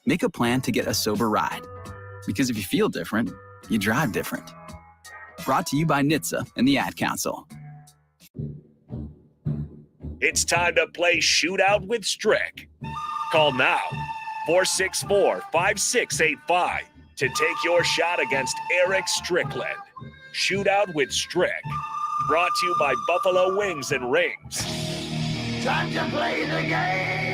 Make a plan to get a sober ride. Because if you feel different, you drive different. Brought to you by NHTSA and the Ad Council. It's time to play Shootout with Strick. Call now, 464-5685, to take your shot against Eric Strickland. Shootout with Strick. Brought to you by Buffalo Wings and Rings. Time to play the game.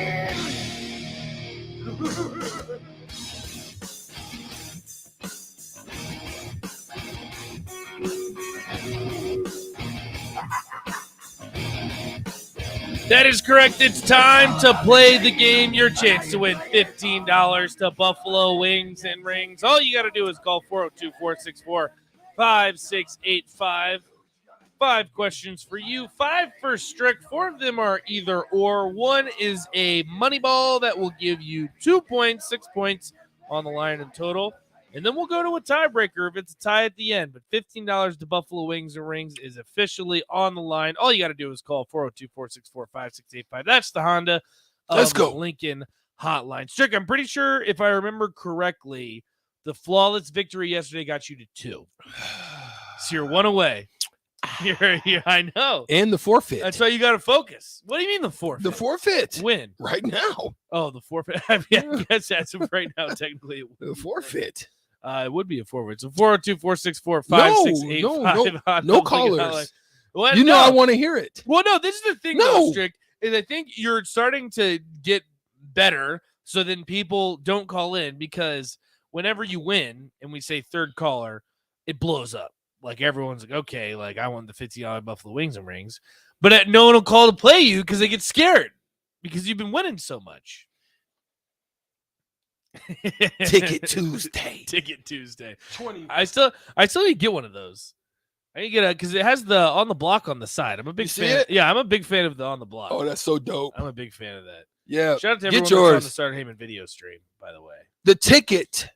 That is correct. It's time to play the game. Your chance to win $15 to Buffalo Wings and Rings. All you got to do is call 402-464-5685. 5 questions for you, 5 for Strick. 4 of them are either or. 1 is a money ball that will give you 2 points, 6 points on the line in total. And then we'll go to a tiebreaker if it's a tie at the end. But $15 to Buffalo Wings and Rings is officially on the line. All you got to do is call 402-464-5685. That's the Honda Let's go. Lincoln hotline. Strick, I'm pretty sure if I remember correctly, the flawless victory yesterday got you to 2. So you're 1 away. I know. And the forfeit. That's why you got to focus. What do you mean the forfeit? The forfeit. Win. Right now. Oh, the forfeit. I guess that's right now, technically. The forfeit. It would be a forward. So 402-464-5685. No callers. What? You know I want to hear it. Well, no, this is the thing, though, Strick, is I think you're starting to get better so then people don't call in because whenever you win and we say third caller, it blows up. Like everyone's like, okay, like I want the $50 Buffalo Wings and Rings. But no one will call to play you because they get scared because you've been winning so much. Ticket Tuesday. Ticket Tuesday. 20. I still need to get one of those. I need to get because it has the on the block on the side. I'm a big fan. It? Yeah, I'm a big fan of the on the block. Oh, that's so dope. I'm a big fan of that. Yeah. Shout out to Get everyone yours. that's on the Starter Heyman video stream, by the way. The ticket.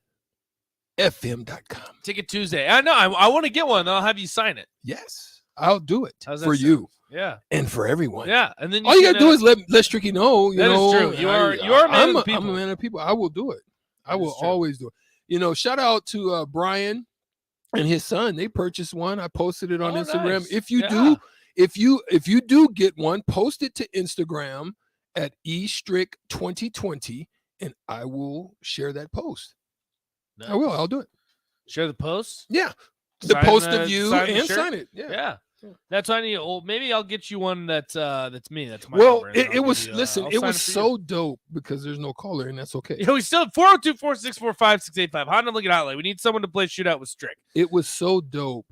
FM.com. Ticket Tuesday. I know. I want to get one. I'll have you sign it. Yes. I'll do it How's that for sound? you. Yeah. And for everyone. Yeah. And then all you gotta do is let Stricky know. You that know, is true. You are a man of the people. I'm a man of people. I will do it. I will true. always do it. You know, shout out to Brian and his son. They purchased one. I posted it on Instagram. Nice. If you do get one, post it to Instagram at estrick2020 and I will share that post. Nice. I will. I'll do it. Share the post? Yeah. The Sign post of you sign the and shirt? sign it. Yeah. That's what I need. Oh, maybe I'll get you one that's me. That's my Well, number, and it I'll was give you, listen, I'll it sign was for you. so dope because there's no caller and that's okay. Yeah, we still 402-464-5685. Honda Lincoln Hotline. We need someone to play shootout with Strick. It was so dope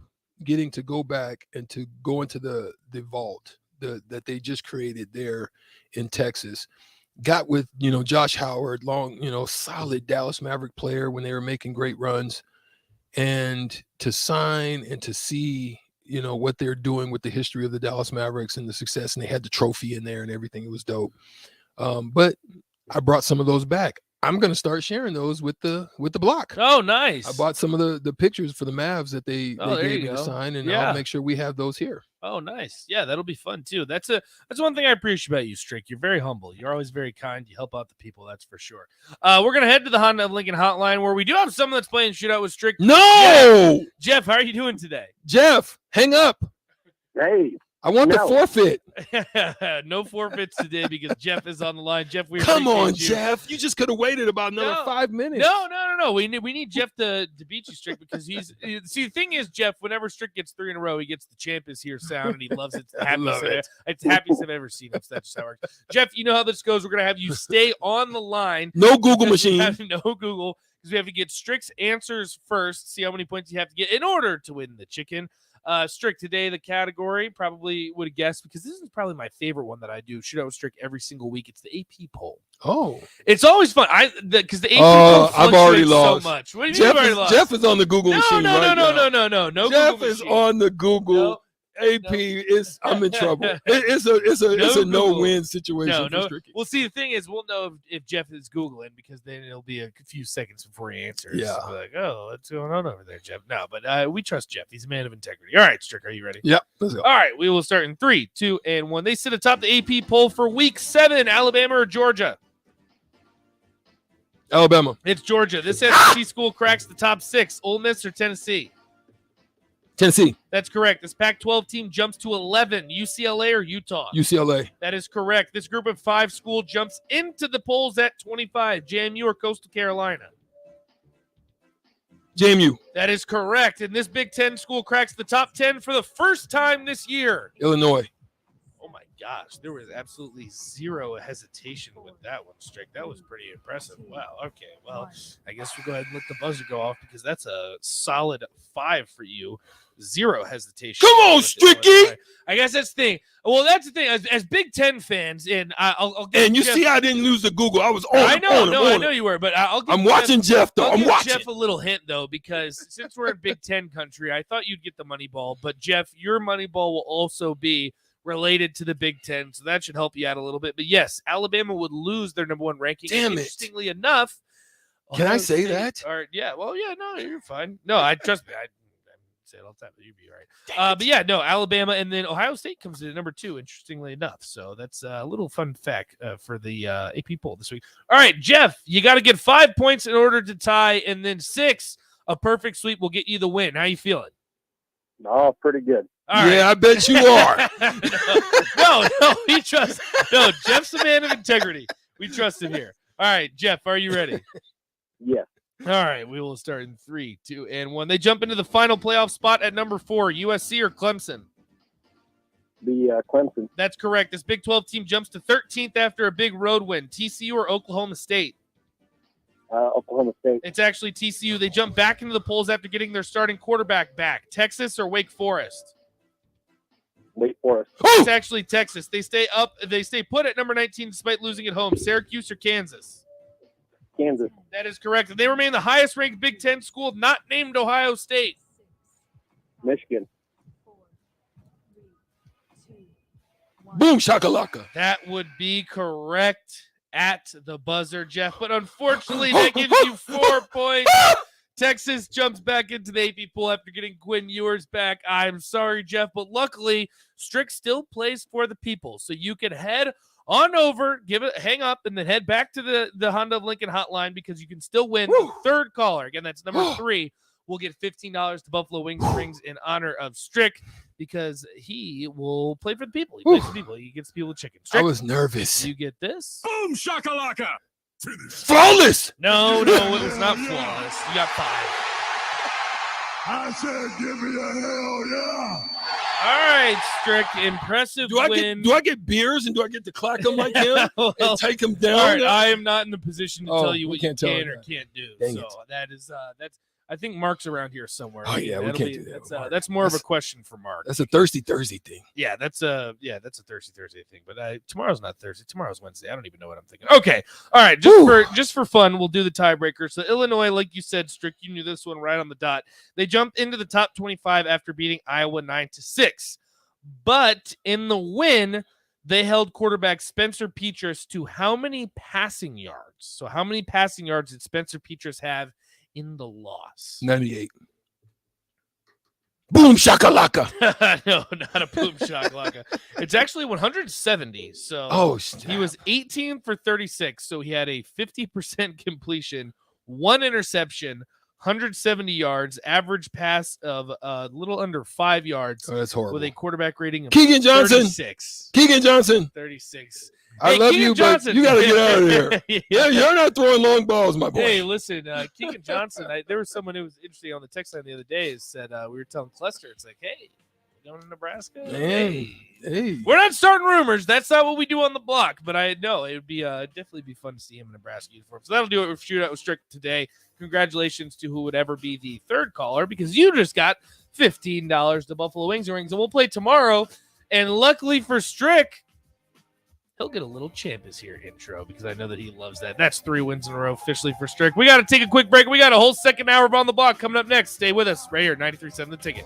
getting to go back and to go into the vault that they just created there in Texas. Got with, Josh Howard, long, solid Dallas Maverick player when they were making great runs. And to sign and to see, what they're doing with the history of the Dallas Mavericks and the success, and they had the trophy in there and everything. It was dope. But I brought some of those back. I'm going to start sharing those with the block. Oh, nice. I bought some of the pictures for the Mavs that they gave me to sign, and Yeah. I'll make sure we have those here. Oh, nice. Yeah, that'll be fun too. That's one thing I appreciate about you, Strick. You're very humble. You're always very kind. You help out the people. That's for sure. We're gonna head to the Honda of Lincoln Hotline where we do have someone that's playing shootout with Strick. No, Jeff, how are you doing today? Jeff, hang up. Hey, I want the forfeit. No forfeits today because Jeff is on the line. Jeff, we Come on, appreciate you. Jeff. You just could have waited about another 5 minutes. No. We need Jeff to beat you, Strick, because he's see. The thing is, Jeff, whenever Strick gets 3 in a row, he gets the champ is here sound, and he loves it. It's the happiest, it's the happiest I've ever seen him. That's just how it works. Jeff, you know how this goes. We're gonna have you stay on the line. No Google machine. No Google, because we have to get Strick's answers first. See how many points you have to get in order to win the chicken. Strick, today the category probably would have guessed because this is probably my favorite one that I do. Shootout with Strick every single week. It's the AP poll. Oh, it's always fun. Because the AP poll I've already fluctuates lost so much. What do you mean you've already lost? Jeff is on the Google machine. No. Jeff Google is machine. on the Google. AP is. I'm in trouble. It's a no-win situation for Stricky. Well, see, the thing is, we'll know if Jeff is Googling because then it'll be a few seconds before he answers. Yeah. We're like, oh, what's going on over there, Jeff? No, but we trust Jeff. He's a man of integrity. All right, Strick, are you ready? Yep. Let's go. All right, we will start in 3, 2, and 1. They sit atop the AP poll for Week 7. Alabama or Georgia? Alabama. It's Georgia. This SEC school cracks the top 6. Ole Miss or Tennessee? Tennessee. That's correct. This Pac-12 team jumps to 11. UCLA or Utah? UCLA. That is correct. This group of 5 school jumps into the polls at 25. JMU or Coastal Carolina? JMU. That is correct. And this Big Ten school cracks the top 10 for the first time this year. Illinois. Oh, my gosh, there was absolutely zero hesitation with that one, Strick. That was pretty impressive. Wow. Okay. Well, I guess we'll go ahead and let the buzzer go off because that's a solid 5 for you. Zero hesitation. Come on, Stricky. I guess that's the thing. Well, that's the thing. As Big Ten fans, and I'll give And you Jeff, see, I didn't lose the Google. I was on. I know, I I know you were, but I'm watching Jeff, though. I'll I'm give watching. Jeff a little hint, though, because since we're in Big Ten country, I thought you'd get the money ball. But, Jeff, your money ball will also be related to the Big Ten, so that should help you out a little bit. But, yes, Alabama would lose their number 1 ranking. Damn it. Interestingly enough. Can I say that? No, you're fine. No, I trust me. I say it all the time, but you'd be right. But, yeah, no, Alabama, and then Ohio State comes in at number 2, interestingly enough. So that's a little fun fact for the AP poll this week. All right, Jeff, you got to get 5 points in order to tie, and then 6, a perfect sweep will get you the win. How you feeling? Oh, pretty good. All right. I bet you are. No, we trust. No, Jeff's a man of integrity. We trust him here. All right, Jeff, are you ready? Yes. All right, we will start in 3, 2, and 1. They jump into the final playoff spot at number 4, USC or Clemson? The Clemson. That's correct. This Big 12 team jumps to 13th after a big road win. TCU or Oklahoma State? Oklahoma State. It's actually TCU. They jump back into the polls after getting their starting quarterback back. Texas or Wake Forest? Wake Forest. It's actually Texas. They stay up. They stay put at number 19 despite losing at home. Syracuse or Kansas? Kansas. That is correct. They remain the highest ranked Big Ten school not named Ohio State. Michigan. Boom shakalaka. That would be correct at the buzzer, Jeff. But unfortunately, that gives you 4 points. Texas jumps back into the AP pool after getting Quinn Ewers back. I'm sorry, Jeff, but luckily, Strick still plays for the people. So you can head on over, hang up, and then head back to the Honda of Lincoln hotline because you can still win the third caller. Again, that's number 3. We'll get $15 to Buffalo Wings Rings in honor of Strick because he will play for the people. He plays for the people. He gets people chicken. Strick, I was nervous. you get this. Boom shakalaka. Flawless. No, it was not flawless. You got 5. I said, give me a hell yeah. All right, Strick, impressive win. Do I get beers and do I get to clack them like him and take them down? All right, I am not in the position to tell you what you can't can or can't do. Dang so it. that's. I think Mark's around here somewhere. Oh yeah, we That'll can't be- do that. That's more of a question for Mark. That's a thirsty Thursday thing. Yeah, that's a Thursday thing. But tomorrow's not Thursday. Tomorrow's Wednesday. I don't even know what I'm thinking. Okay, all right. Just for fun, we'll do the tiebreaker. So Illinois, like you said, Strick, you knew this one right on the dot. They jumped into the top 25 after beating Iowa 9-6, but in the win, they held quarterback Spencer Petras to how many passing yards? So how many passing yards did Spencer Petras have in the loss? 98. Boom shakalaka. No, not a boom shakalaka. It's actually 170. So he was 18 for 36. So he had a 50% completion, 1 interception, 170 yards, average pass of a little under 5 yards. Oh, that's horrible. With a quarterback rating of Keegan Johnson. 36. Keegan Johnson. 36. I love you, but you got to get out of here. Yeah, you're not throwing long balls, my boy. Hey, listen, Keegan Johnson, there was someone who was interesting on the text line the other day. Said we were telling Cluster, it's like, hey, we're going to Nebraska? Man, hey. We're not starting rumors. That's not what we do on the block. But I know it would be definitely be fun to see him in Nebraska uniform. So that'll do it with Shootout with Strick today. Congratulations to who would ever be the third caller because you just got $15 to Buffalo Wings and Rings. And we'll play tomorrow. And luckily for Strick, he'll get a little champ is here intro because I know that he loves that. That's 3 wins in a row officially for Strick. We got to take a quick break. We got a whole second hour of On the Block coming up next. Stay with us right here, 93.7 The Ticket.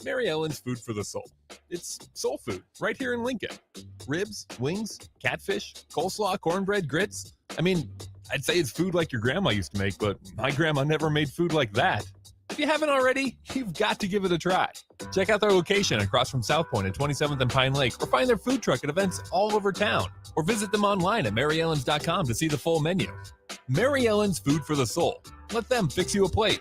Mary Ellen's Food for the Soul. It's soul food right here in Lincoln. Ribs, wings, catfish, coleslaw, cornbread, grits. I mean, I'd say it's food like your grandma used to make, but my grandma never made food like that. If you haven't already, you've got to give it a try. Check out their location across from South Point at 27th and Pine Lake, or find their food truck at events all over town, or visit them online at maryellens.com to see the full menu. Mary Ellen's Food for the Soul. Let them fix you a plate.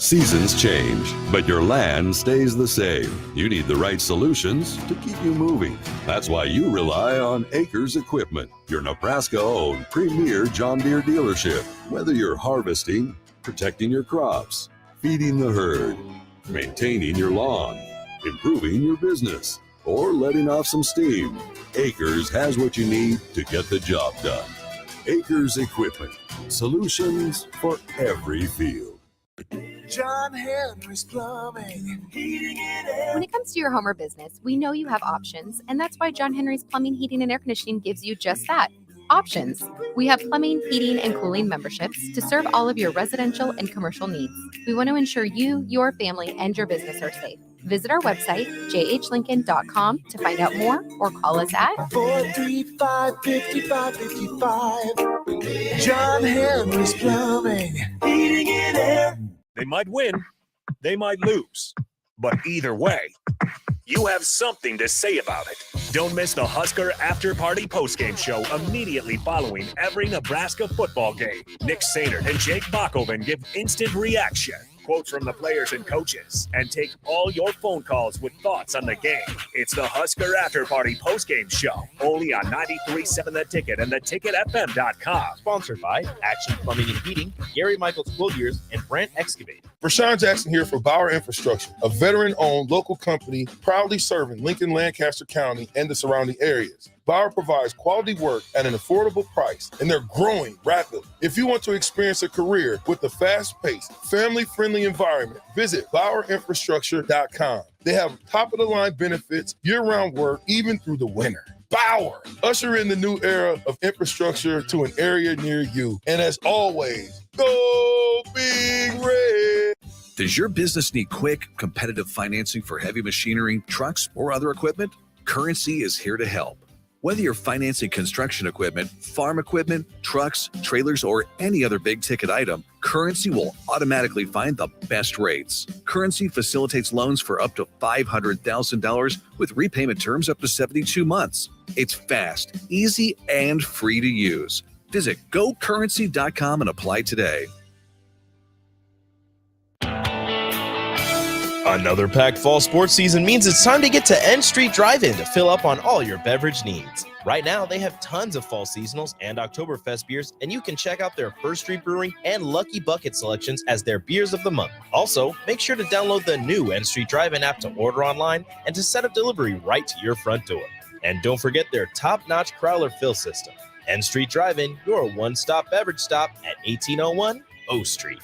Seasons change, but your land stays the same. You need the right solutions to keep you moving. That's why you rely on Acres Equipment, your Nebraska-owned premier John Deere dealership. Whether you're harvesting, protecting your crops, feeding the herd, maintaining your lawn, improving your business, or letting off some steam, Acres has what you need to get the job done. Acres Equipment, solutions for every field. John Henry's Plumbing, Heating and Air. When it comes to your home or business, we know you have options, and that's why John Henry's Plumbing, Heating, and Air Conditioning gives you just that. Options. We have plumbing, heating, and cooling memberships to serve all of your residential and commercial needs. We want to ensure you, your family, and your business are safe. Visit our website, jhlincoln.com, to find out more or call us at 435-5555. John Henry's Plumbing, Heating and Air. They might win, they might lose, but either way, you have something to say about it. Don't miss the Husker After Party postgame show immediately following every Nebraska football game. Nick Sainert and Jake Bachhoven give instant reaction, quotes from the players and coaches, and take all your phone calls with thoughts on the game. It's the Husker After Party postgame show, only on 93.7 The Ticket and theticketfm.com. Sponsored by Action Plumbing and Heating, Gary Michaels Clothiers, and Brent Excavating. Rashawn Jackson here for Bauer Infrastructure, a veteran-owned local company proudly serving Lincoln, Lancaster County, and the surrounding areas. Bauer provides quality work at an affordable price, and they're growing rapidly. If you want to experience a career with a fast-paced, family-friendly environment, visit BauerInfrastructure.com. They have top-of-the-line benefits, year-round work, even through the winter. Bauer, usher in the new era of infrastructure to an area near you. And as always, go Big Red! Does your business need quick, competitive financing for heavy machinery, trucks, or other equipment? Currency is here to help. Whether you're financing construction equipment, farm equipment, trucks, trailers, or any other big-ticket item, Currency will automatically find the best rates. Currency facilitates loans for up to $500,000 with repayment terms up to 72 months. It's fast, easy, and free to use. Visit gocurrency.com and apply today. Another packed fall sports season means it's time to get to N Street Drive-In to fill up on all your beverage needs. Right now, they have tons of fall seasonals and Oktoberfest beers, and you can check out their First Street Brewing and Lucky Bucket selections as their beers of the month. Also, make sure to download the new N Street Drive-In app to order online and to set up delivery right to your front door. And don't forget their top-notch Crowler fill system. N Street Drive-In, your one-stop beverage stop at 1801 O Street.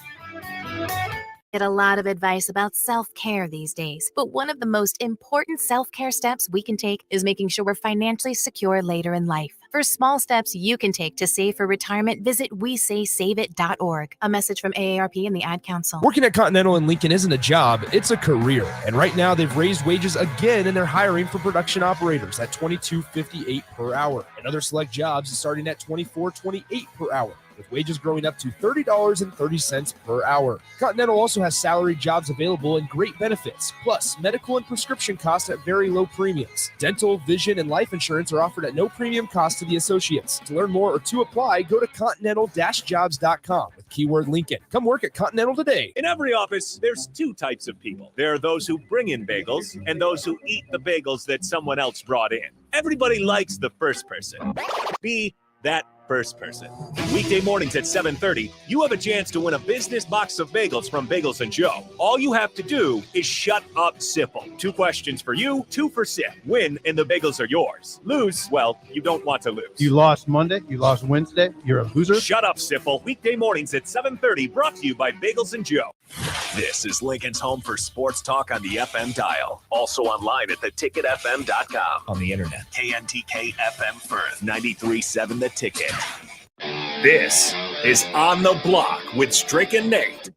Get a lot of advice about self-care these days, but one of the most important self-care steps we can take is making sure we're financially secure later in life. For small steps you can take to save for retirement, visit WeSaySaveIt.org. A message from AARP and the Ad Council. Working at Continental in Lincoln isn't a job, it's a career. And right now they've raised wages again and they're hiring for production operators at $22.58 per hour. And other select jobs is starting at $24.28 per hour, with wages growing up to $30.30 per hour. Continental also has salaried jobs available and great benefits, plus medical and prescription costs at very low premiums. Dental, vision, and life insurance are offered at no premium cost to the associates. To learn more or to apply, go to continental-jobs.com with keyword Lincoln. Come work at Continental today. In every office, there's two types of people. There are those who bring in bagels and those who eat the bagels that someone else brought in. Everybody likes the first person. Be that first person. Weekday mornings at 7:30, you have a chance to win a business box of bagels from Bagels & Joe. All you have to do is shut up, Sipple. 2 questions for you, 2 for Sip. Win, and the bagels are yours. Lose, well, you don't want to lose. You lost Monday, you lost Wednesday, you're a loser. Shut up, Sipple. Weekday mornings at 7:30, brought to you by Bagels & Joe. This is Lincoln's home for sports talk on the FM dial. Also online at theticketfm.com. On the internet. KNTK FM Firth, 93.7 The Ticket. This is On the Block with Strick and Nate.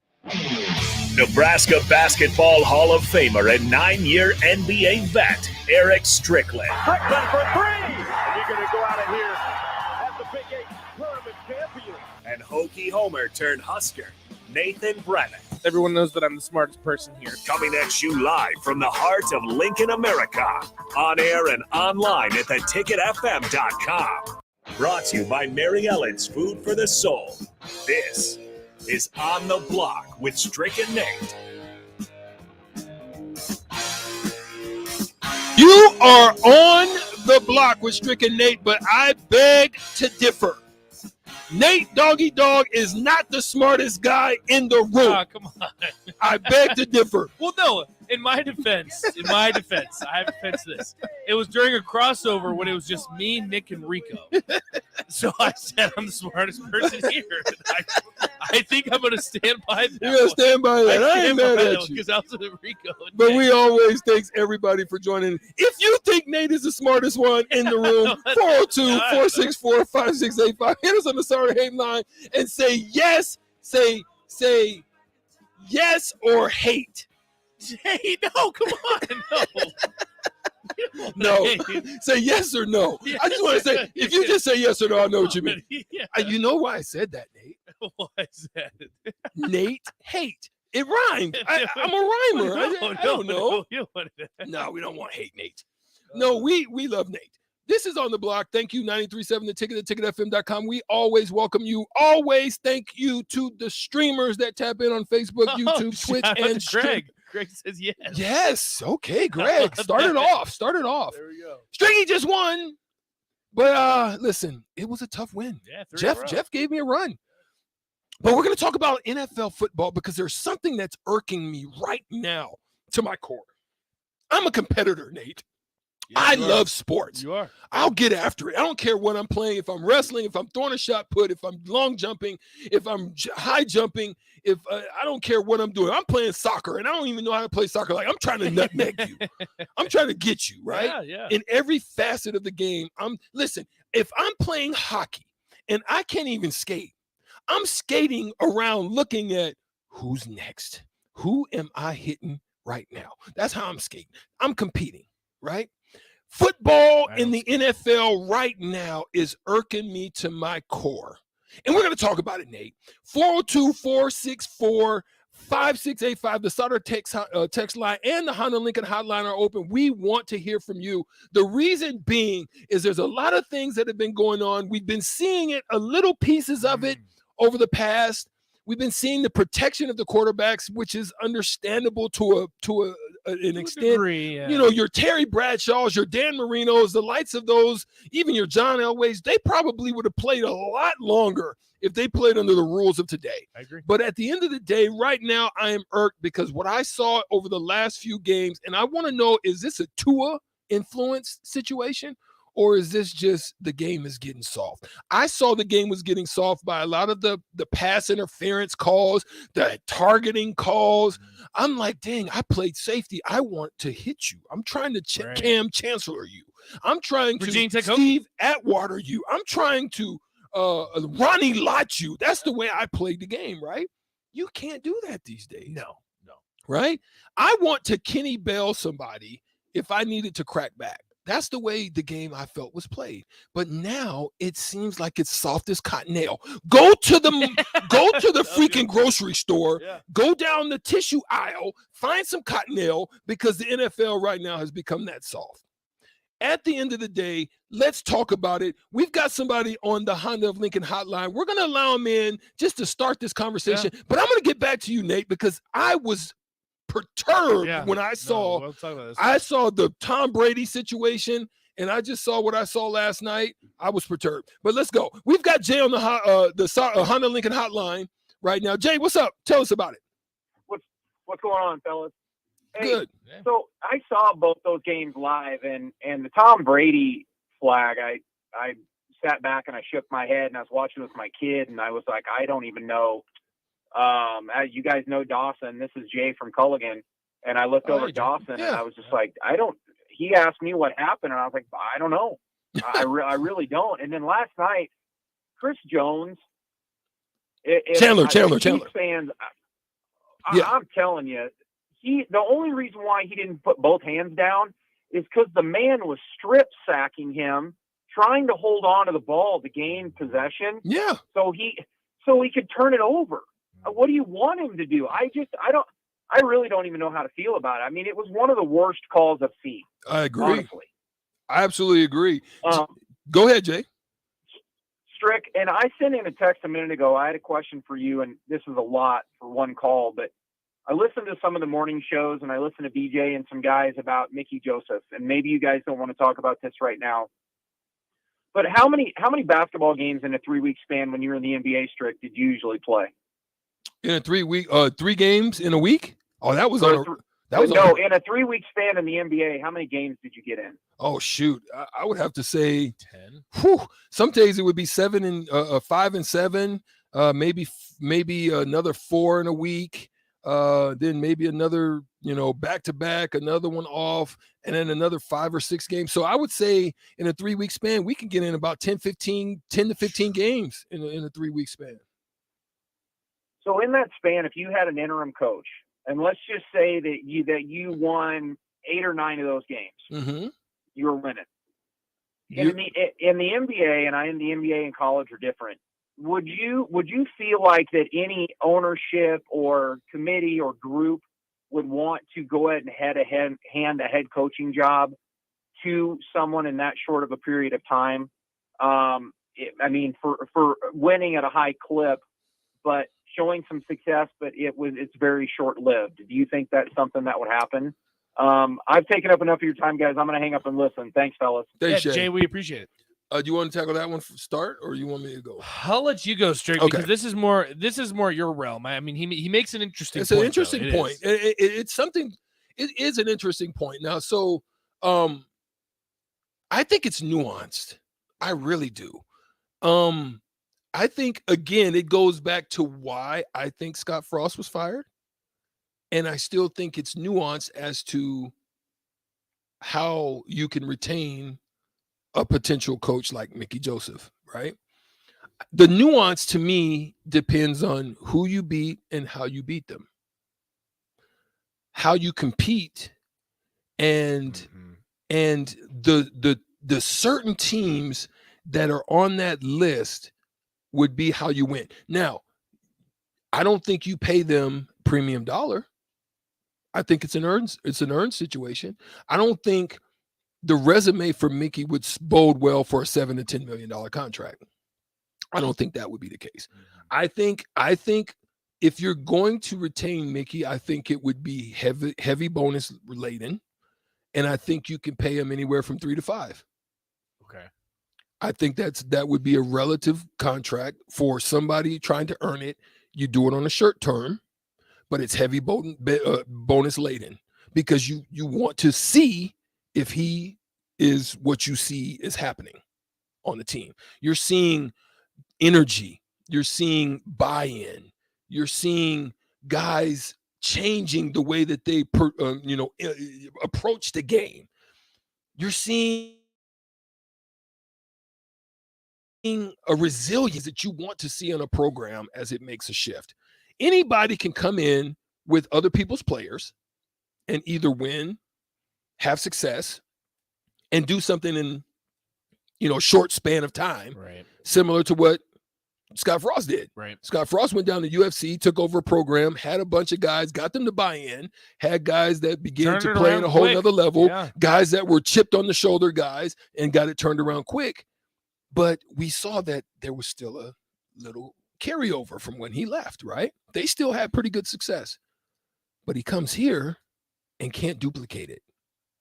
Nebraska Basketball Hall of Famer and 9-year NBA vet, Eric Strickland. Strickland for 3! And you're going to go out of here as the Big 8 tournament champion. And Hokie Homer turned Husker, Nathan Brennan. Everyone knows that I'm the smartest person here. Coming at you live from the heart of Lincoln, America. On air and online at theticketfm.com. Brought to you by Mary Ellen's Food for the Soul. This is On the Block with Strick and Nate. You are on the block with Strick and Nate, but I beg to differ. Nate Doggy Dog is not the smartest guy in the room. Come on. I beg to differ. Well, no, in my defense, I have defense this. It was during a crossover when it was just me, Nick, and Rico. So I said I'm the smartest person here. I think I'm going to stand by that. You're going to stand by that. I ain't mad at you. Because I was with Rico. But we always thanks everybody for joining. If you think Nate is the smartest one in the room, 402-464-5685. Hit us on the Sorry Hate line and say yes. Say yes or hate. Hey, no, come on, no. Say yes or no. Yes. I just want to say, if you just say yes or no, I know what you mean. Yeah. You know why I said that, Nate? Why is that? Nate hate. It rhymed. I'm a rhymer. I don't know. No, we don't want hate Nate. No, we love Nate. This is On the Block. Thank you, 93.7 The Ticket, theticketfm.com. We always welcome you. Always thank you to the streamers that tap in on Facebook, YouTube, Twitch, and Greg. Greg says yes. Yes. Okay, Greg. Start it off. There we go. Stringy just won. But listen, it was a tough win. Yeah, Jeff gave me a run. But we're going to talk about NFL football because there's something that's irking me right now to my core. I'm a competitor, Nate. Yeah, I love sports. You are. I'll get after it. I don't care what I'm playing. If I'm wrestling, if I'm throwing a shot put, if I'm long jumping, if I'm high jumping, if I don't care what I'm doing. I'm playing soccer, and I don't even know how to play soccer. Like, I'm trying to nutmeg you. I'm trying to get you, right? Yeah. In every facet of the game. Listen, if I'm playing hockey and I can't even skate, I'm skating around looking at who's next. Who am I hitting right now? That's how I'm skating. I'm competing, right? Football in the NFL right now is irking me to my core. And we're going to talk about it, Nate. 402-464-5685. The Sutter text line and the Honda Lincoln hotline are open. We want to hear from you. The reason being is there's a lot of things that have been going on. We've been seeing it, a little pieces of it over the past. We've been seeing the protection of the quarterbacks, which is understandable to an extent. Degree, yeah. You know, your Terry Bradshaws, your Dan Marinos, the likes of those, even your John Elways, they probably would have played a lot longer if they played under the rules of today. I agree. But at the end of the day, right now, I am irked because what I saw over the last few games, and I want to know, is this a Tua influence situation? Or is this just the game is getting soft? I saw the game was getting soft by a lot of the pass interference calls, the targeting calls. I'm like, dang, I played safety. I want to hit you. I'm trying to Cam Chancellor you. I'm trying to Steve Atwater you. I'm trying to Ronnie Lott you. That's the way I played the game, right? You can't do that these days. No. Right? I want to Kenny Bell somebody if I needed to crack back. That's the way the game I felt was played. But now it seems like it's soft as cottonelle. Go to the freaking grocery store, go down the tissue aisle, find some cottonelle because the NFL right now has become that soft. At the end of the day, let's talk about it. We've got somebody on the Honda of Lincoln hotline. We're going to allow him in just to start this conversation. But I'm going to get back to you, Nate, because I was perturbed when I saw the Tom Brady situation, and I just saw what I saw last night. I was perturbed. But let's go. We've got Jay on the Honda Lincoln hotline right now. Jay, what's up? Tell us about it. What's going on, fellas? Hey, good. So I saw both those games live, and the Tom Brady flag, I sat back and I shook my head, and I was watching with my kid, and I was like, I don't even know. You guys know Dawson. This is Jay from Culligan. And I looked over at Dawson and I was just like, he asked me what happened. And I was like, I don't know. I really don't. And then last night, Chris Jones. Chandler. Fans, I'm telling you, the only reason why he didn't put both hands down is because the man was strip sacking him, trying to hold on to the ball to gain possession. Yeah. So he could turn it over. What do you want him to do? I really don't even know how to feel about it. I mean, it was one of the worst calls I've seen. I agree. Honestly. I absolutely agree. Go ahead, Jay. Strick, and I sent in a text a minute ago. I had a question for you, and this is a lot for one call, but I listened to some of the morning shows, and I listened to BJ and some guys about Mickey Joseph, and maybe you guys don't want to talk about this right now. But how many basketball games in a 3-week span when you were in the NBA, Strick, did you usually play? In a 3 games in a week? Oh, that was on a in a 3-week span in the NBA, how many games did you get in? Oh shoot, I would have to say 10. Some days it would be 5 and 7, maybe another 4 in a week, then maybe another back to back, another one off, and then another 5 or 6 games. So I would say in a 3-week span we can get in about 10 to 15 games in a 3-week span. So in that span, if you had an interim coach, and let's just say that you won 8 or 9 of those games. Mm-hmm. You were winning. In the NBA, and the NBA and college are different. Would you feel like that any ownership or committee or group would want to go ahead and hand a head coaching job to someone in that short of a period of time? For winning at a high clip, but showing some success, but it's very short lived. Do you think that's something that would happen? I've taken up enough of your time, guys. I'm going to hang up and listen. Thanks, fellas. Thanks, Jay, we appreciate it. Do you want to tackle that one for start, or you want me to go? I'll let you go straight because this is more your realm. I mean, he makes an interesting. It's point, an interesting though. point. It's something. It is an interesting point. Now, so I think it's nuanced. I really do. I think again, it goes back to why I think Scott Frost was fired. And I still think it's nuanced as to how you can retain a potential coach like Mickey Joseph, right? The nuance to me depends on who you beat and how you beat them, how you compete, and the certain teams that are on that list would be how you win. Now, I don't think you pay them premium dollar. I think it's an earned situation. I don't think the resume for Mickey would bode well for a $7 to $10 million contract. I don't think that would be the case. I think if you're going to retain Mickey, I think it would be heavy bonus laden, and I think you can pay him anywhere from 3 to 5. Okay. I think that would be a relative contract for somebody trying to earn it. You do it on a short term, but it's heavy bonus laden because you want to see if he is what you see is happening on the team. You're seeing energy. You're seeing buy-in. You're seeing guys changing the way that they approach the game. You're seeing a resilience that you want to see in a program as it makes a shift. Anybody can come in with other people's players and either win, have success, and do something in a short span of time, right? Similar to what Scott Frost did. Right. Scott Frost went down to UFC, took over a program, had a bunch of guys, got them to buy in, had guys that began to play at a whole nother level, guys that were chipped on the shoulder guys, and got it turned around quick. But we saw that there was still a little carryover from when he left, right? They still had pretty good success. But he comes here and can't duplicate it,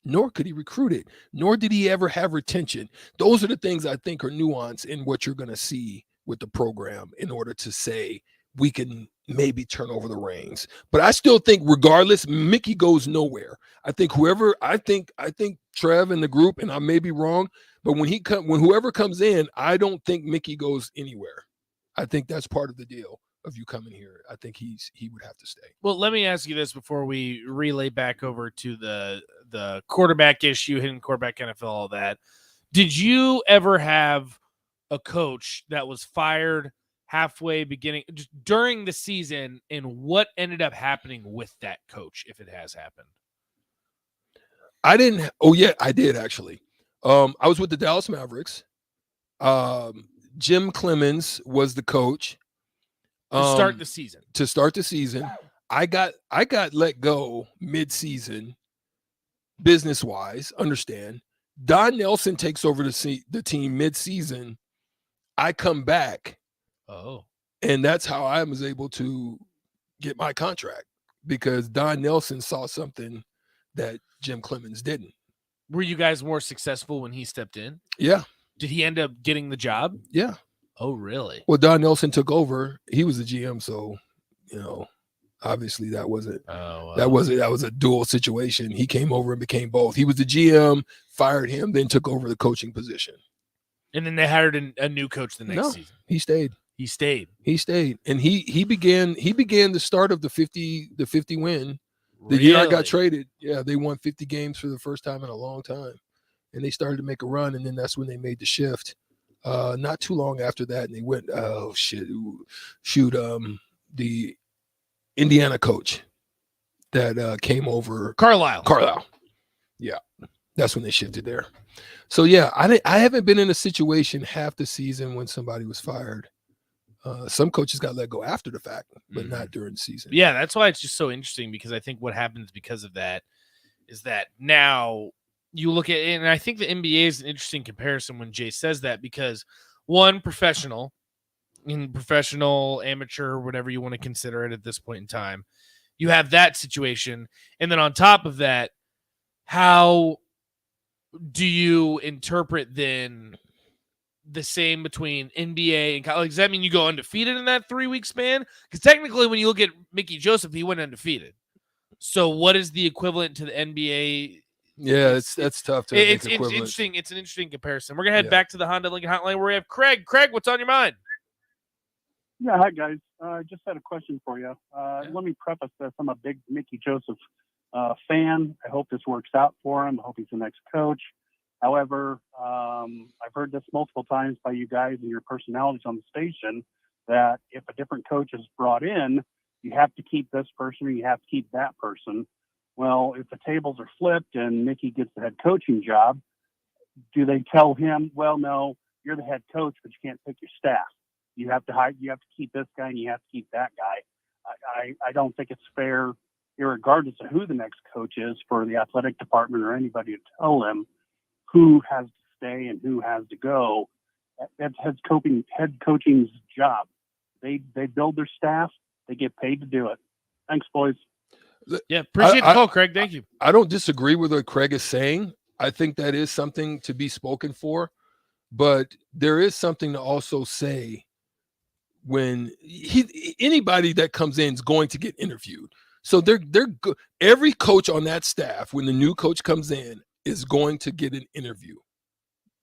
nor could he recruit it, nor did he ever have retention. Those are the things I think are nuanced in what you're going to see with the program in order to say we can maybe turn over the reins. But I still think regardless, Mickey goes nowhere. I think Trev and the group, and I may be wrong, but when whoever comes in, I don't think Mickey goes anywhere. I think that's part of the deal of you coming here. I think he would have to stay. Well, let me ask you this before we relay back over to the quarterback issue, hidden quarterback NFL, all that. Did you ever have a coach that was fired halfway just during the season, and what ended up happening with that coach, if it has happened? I didn't. Oh yeah, I did actually. I was with the Dallas Mavericks. Jim Clemens was the coach. To start the season. I got let go mid-season, business-wise. Understand? Don Nelson takes over the team mid-season. I come back. Oh. And that's how I was able to get my contract, because Don Nelson saw something that Jim Clemens didn't. Were you guys more successful when he stepped in? Yeah. Did he end up getting the job? Yeah. Oh, really? Well, Don Nelson took over. He was the GM, so obviously that wasn't. That was a dual situation. He came over and became both. He was the GM, fired him, then took over the coaching position. And then they hired a new coach the next season. He stayed. He stayed. He stayed, and he began the start of the 50 win. The year I got traded, they won 50 games for the first time in a long time, and they started to make a run, and then that's when they made the shift. Not too long after that, and they went, the Indiana coach that came over, Carlisle. Yeah, that's when they shifted there. So yeah, I haven't been in a situation half the season when somebody was fired. Some coaches got let go after the fact, but not during the season. Yeah, that's why it's just so interesting, because I think what happens because of that is that now you look at it, and I think the NBA is an interesting comparison when Jay says that, because one, professional, amateur, whatever you want to consider it at this point in time, you have that situation. And then on top of that, how do you interpret then the same between NBA and college? Does that mean you go undefeated in that 3-week span? Because technically, when you look at Mickey Joseph, he went undefeated. So what is the equivalent to the NBA? Yeah, that's tough to It's interesting. It's an interesting comparison. We're gonna head back to the Honda Lincoln Hotline where we have Craig. Craig, what's on your mind? Yeah, hi guys. I just had a question for you. Let me preface this: I'm a big Mickey Joseph fan. I hope this works out for him. I hope he's the next coach. However, I've heard this multiple times by you guys and your personalities on the station, that if a different coach is brought in, you have to keep this person or you have to keep that person. Well, if the tables are flipped and Mickey gets the head coaching job, do they tell him, well, no, you're the head coach, but you can't pick your staff. You have to keep this guy and you have to keep that guy. I don't think it's fair, irregardless of who the next coach is, for the athletic department or anybody to tell them who has to stay and who has to go. That's head coaching's job. They build their staff. They get paid to do it. Thanks, boys. Yeah, appreciate the call, Craig. Thank you. I don't disagree with what Craig is saying. I think that is something to be spoken for, but there is something to also say when anybody that comes in is going to get interviewed. So they're good. Every coach on that staff, when the new coach comes in, is going to get an interview.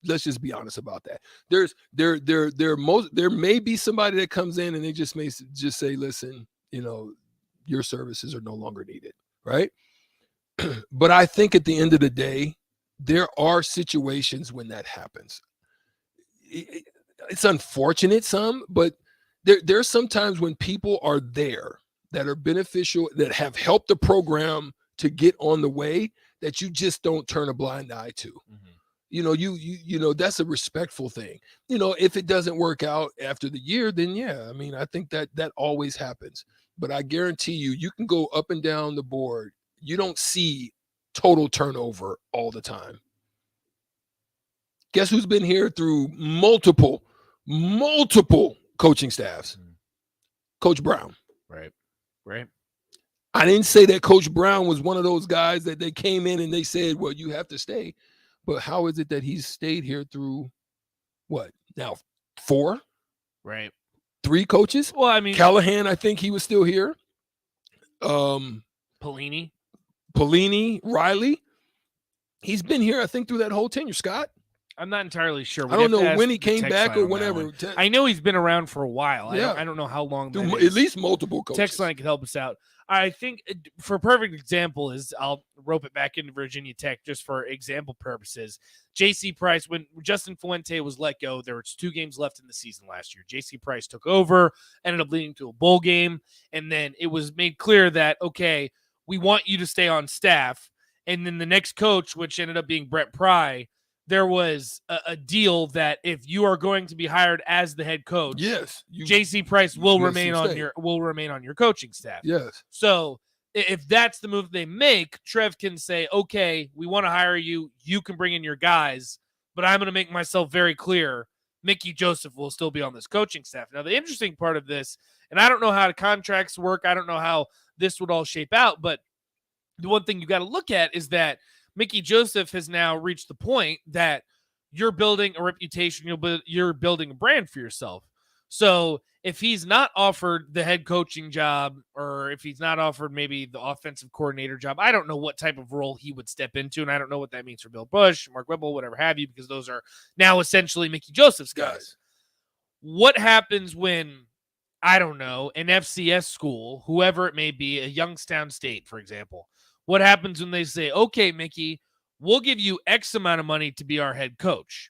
Let's just be honest about that. There may be somebody that comes in and they just may just say, listen, your services are no longer needed, right? But I think at the end of the day, there are situations when that happens. It's unfortunate but there's sometimes when people are there that are beneficial, that have helped the program to get on the way, that you just don't turn a blind eye to. You that's a respectful thing. If it doesn't work out after the year, then yeah, I think that always happens. But I guarantee you can go up and down the board. You don't see total turnover all the time. Guess who's been here through multiple coaching staffs? Coach Brown. Right. I didn't say that Coach Brown was one of those guys that they came in and they said, well, you have to stay. But how is it that he's stayed here through what now? 4? Right. 3 coaches? Well, Callahan, I think he was still here. Pelini, Riley. He's been here, I think, through that whole tenure, Scott. I'm not entirely sure. I don't know when he came back or whenever. I know he's been around for a while. Yeah. I don't know how long. At least multiple coaches. Text line could help us out. I think for a perfect example is, I'll rope it back into Virginia Tech just for example purposes. J.C. Price, when Justin Fuente was let go, there were 2 games left in the season last year. J.C. Price took over, ended up leading to a bowl game, and then it was made clear that, okay, we want you to stay on staff. And then the next coach, which ended up being Brett Pry, there was a deal that if you are going to be hired as the head coach, yes, J.C. Price will remain on your coaching staff. Yes. So if that's the move they make, Trev can say, okay, we want to hire you. You can bring in your guys, but I'm going to make myself very clear Mickey Joseph will still be on this coaching staff. Now, the interesting part of this, and I don't know how the contracts work, I don't know how this would all shape out, but the one thing you got to look at is that Mickey Joseph has now reached the point that you're building a reputation, you're building a brand for yourself. So if he's not offered the head coaching job, or if he's not offered maybe the offensive coordinator job, I don't know what type of role he would step into, and I don't know what that means for Bill Bush, Mark Whipple, whatever have you, because those are now essentially Mickey Joseph's guys. What happens when, I don't know, an FCS school, whoever it may be, a Youngstown State, for example, what happens when they say, okay, Mickey, we'll give you X amount of money to be our head coach?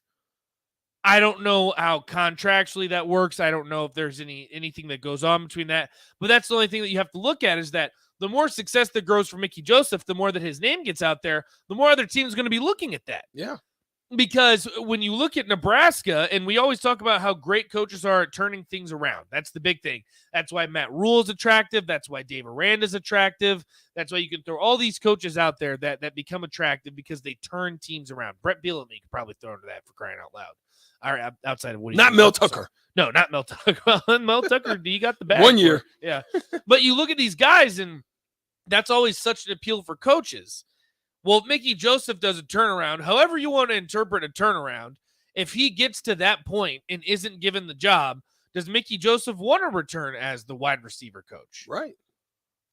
I don't know how contractually that works. I don't know if there's anything that goes on between that. But that's the only thing that you have to look at, is that the more success that grows for Mickey Joseph, the more that his name gets out there, the more other teams are going to be looking at that. Yeah. Because when you look at Nebraska, and we always talk about how great coaches are at turning things around. That's the big thing. That's why Matt Rule is attractive. That's why Dave Aranda is attractive. That's why you can throw all these coaches out there that become attractive because they turn teams around. Brett Bielema could probably throw into that, for crying out loud. All right, outside of Woody. Not Mel Tucker. No, not Mel Tucker. Well, Mel Tucker, you got the bag. 1 year. Yeah. But you look at these guys, and that's always such an appeal for coaches. Well, if Mickey Joseph does a turnaround, however you want to interpret a turnaround, if he gets to that point and isn't given the job, does Mickey Joseph want to return as the wide receiver coach? Right.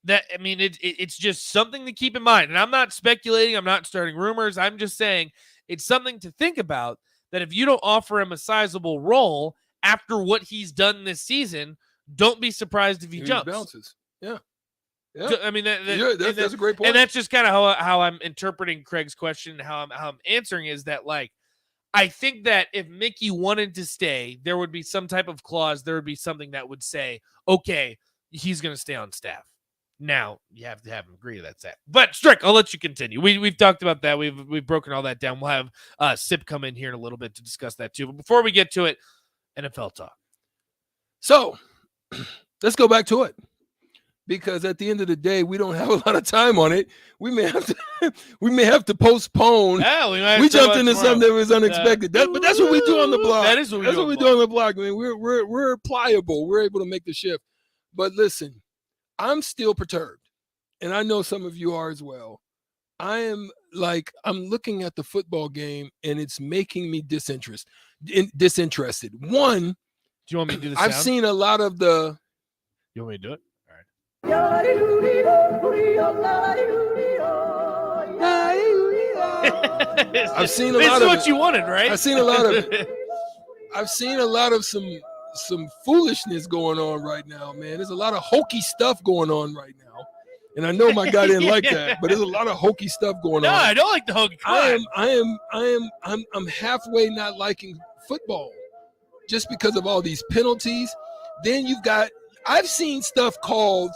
It's just something to keep in mind. And I'm not speculating. I'm not starting rumors. I'm just saying it's something to think about, that if you don't offer him a sizable role after what he's done this season, don't be surprised if he jumps. Bounces. Yeah. Yeah. I mean, that's a great point. And that's just kind of how I'm interpreting Craig's question, how I'm answering, is that, like, I think that if Mickey wanted to stay, there would be some type of clause. There would be something that would say, okay, he's going to stay on staff. Now you have to have him agree to that. But Strick, I'll let you continue. We've talked about that. We've broken all that down. We'll have Sip come in here in a little bit to discuss that too. But before we get to it, NFL talk. So let's go back to it, because at the end of the day, we don't have a lot of time on it. We may have to postpone. Yeah, we jumped into something that was unexpected. But that's what we do on the block. That is what we do on the block. I mean, we're pliable. We're able to make the shift. But listen, I'm still perturbed, and I know some of you are as well. I'm looking at the football game, and it's making me disinterested. One, do you want me to do the sound? I've seen a lot of the. You want me to do it? All right. I've seen a this lot is of what it. you wanted, right? I've seen a lot of it. I've seen a lot of some foolishness going on right now, man. There's a lot of hokey stuff going on right now. And I know my guy didn't like that, but there's a lot of hokey stuff going on. No, I don't like the hokey. I'm halfway not liking football just because of all these penalties. Then I've seen stuff called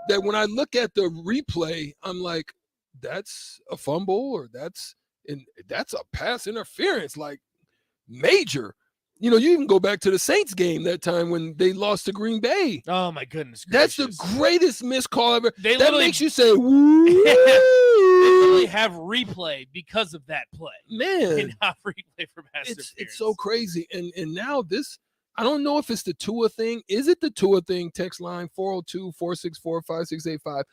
that when I look at the replay, I'm like, that's a fumble, or that's a pass interference, like major. You know, you even go back to the Saints game that time when they lost to Green Bay. Oh, my goodness gracious. That's the greatest missed call ever. That makes you say, woo. They literally have replay because of that play. Man. They not replay for pass interference. It's so crazy. And now this, I don't know if it's the Tua thing. Is it the Tua thing? Text line 402-464-5685.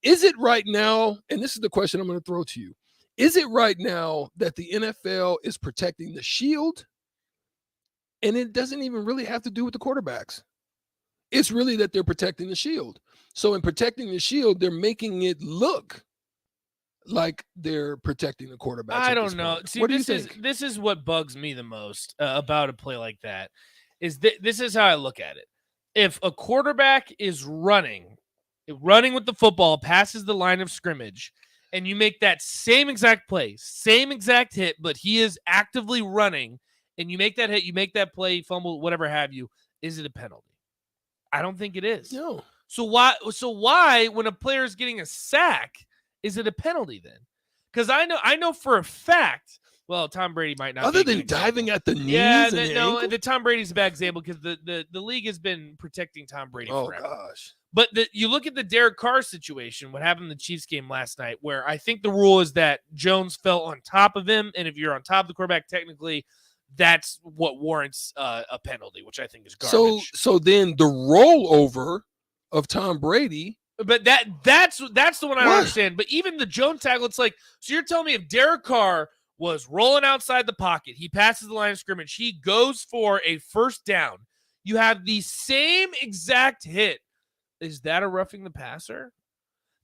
Is it right now, and this is the question I'm going to throw to you, is it right now that the NFL is protecting the shield? And it doesn't even really have to do with the quarterbacks. It's really that they're protecting the shield. So in protecting the shield, they're making it look like they're protecting the quarterbacks. I don't know. Point. See, what do you think? This is what bugs me the most about a play like that. This is how I look at it. If a quarterback is running with the football, passes the line of scrimmage, and you make that same exact play, same exact hit, but he is actively running, and you make that hit, you make that play, fumble, whatever have you, is it a penalty? I don't think it is. No. So why when a player is getting a sack, is it a penalty then? Because I know for a fact, well, Tom Brady might not. Other than diving at the knees. Yeah, and the ankle? the Tom Brady's a bad example because the league has been protecting Tom Brady forever. Oh gosh. But you look at the Derek Carr situation, what happened in the Chiefs game last night, where I think the rule is that Jones fell on top of him, and if you're on top of the quarterback, technically that's what warrants a penalty, which I think is garbage. So then the rollover of Tom Brady. But that's the one I don't understand. But even the Jones tackle, it's like, so you're telling me if Derek Carr was rolling outside the pocket, he passes the line of scrimmage, he goes for a first down, you have the same exact hit. Is that a roughing the passer?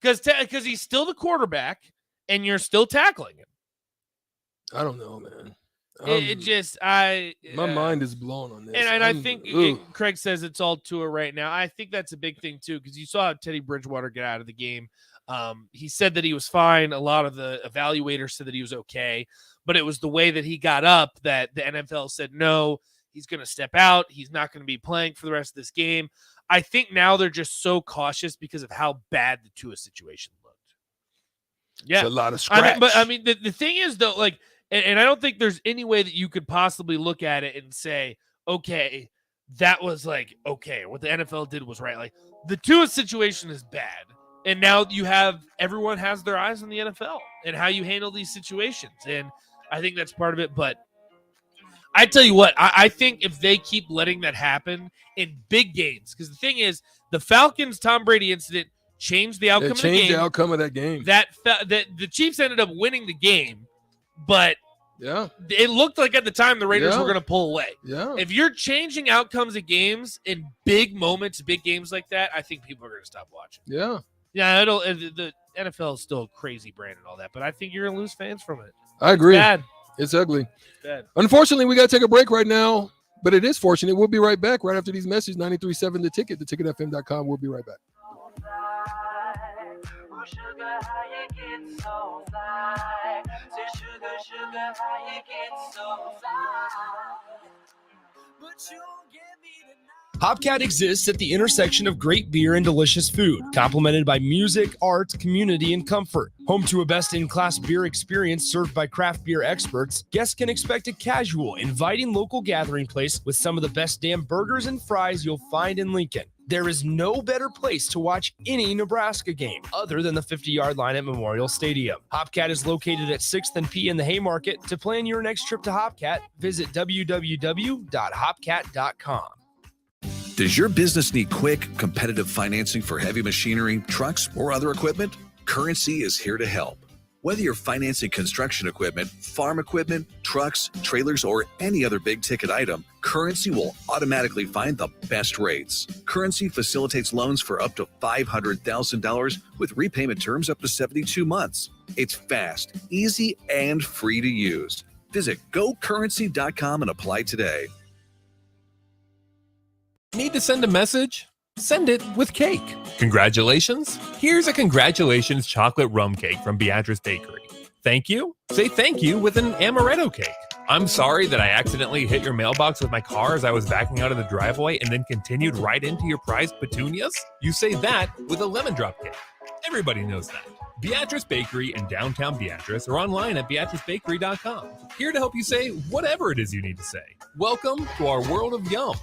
Because he's still the quarterback and you're still tackling him. I don't know, man. My mind is blown on this. And I think Craig says it's all Tua right now. I think that's a big thing too, because you saw how Teddy Bridgewater get out of the game. He said that he was fine. A lot of the evaluators said that he was okay, but it was the way that he got up that the NFL said, no, he's going to step out. He's not going to be playing for the rest of this game. I think now they're just so cautious because of how bad the Tua situation looked. Yeah. It's a lot of scratch. The thing is though, like, and I don't think there's any way that you could possibly look at it and say, okay, that was like, okay, what the NFL did was right. Like, the Tua situation is bad. And now everyone has their eyes on the NFL and how you handle these situations. And I think that's part of it. But I tell you what, I think if they keep letting that happen in big games, because the thing is, the Falcons Tom Brady incident changed the outcome of the game. Changed the outcome of that game. That the Chiefs ended up winning the game, but it looked like at the time the Raiders were going to pull away. Yeah. If you're changing outcomes of games in big moments, big games like that, I think people are going to stop watching. Yeah. Yeah, the NFL is still a crazy brand and all that, but I think you're going to lose fans from it. I agree. It's bad. It's ugly. It's bad. Unfortunately, we got to take a break right now, but it is fortunate. We'll be right back right after these messages. 93.7 The Ticket, theticketfm.com. We'll be right back. Hopcat exists at the intersection of great beer and delicious food, complemented by music, art, community, and comfort. Home to a best-in-class beer experience served by craft beer experts, guests can expect a casual, inviting local gathering place with some of the best damn burgers and fries you'll find in Lincoln. There is no better place to watch any Nebraska game other than the 50-yard line at Memorial Stadium. Hopcat is located at 6th and P in the Haymarket. To plan your next trip to Hopcat, visit www.hopcat.com. Does your business need quick, competitive financing for heavy machinery, trucks, or other equipment? Currency is here to help. Whether you're financing construction equipment, farm equipment, trucks, trailers, or any other big-ticket item, Currency will automatically find the best rates. Currency facilitates loans for up to $500,000 with repayment terms up to 72 months. It's fast, easy, and free to use. Visit gocurrency.com and apply today. Need to send a message? Send it with cake. Congratulations. Here's a congratulations chocolate rum cake from Beatrice Bakery. Thank you. Say thank you with an amaretto cake. I'm sorry that I accidentally hit your mailbox with my car as I was backing out of the driveway and then continued right into your prized petunias. You say that with a lemon drop cake. Everybody knows that. Beatrice Bakery in downtown Beatrice or online at beatricebakery.com. Here to help you say whatever it is you need to say. Welcome to our world of yum.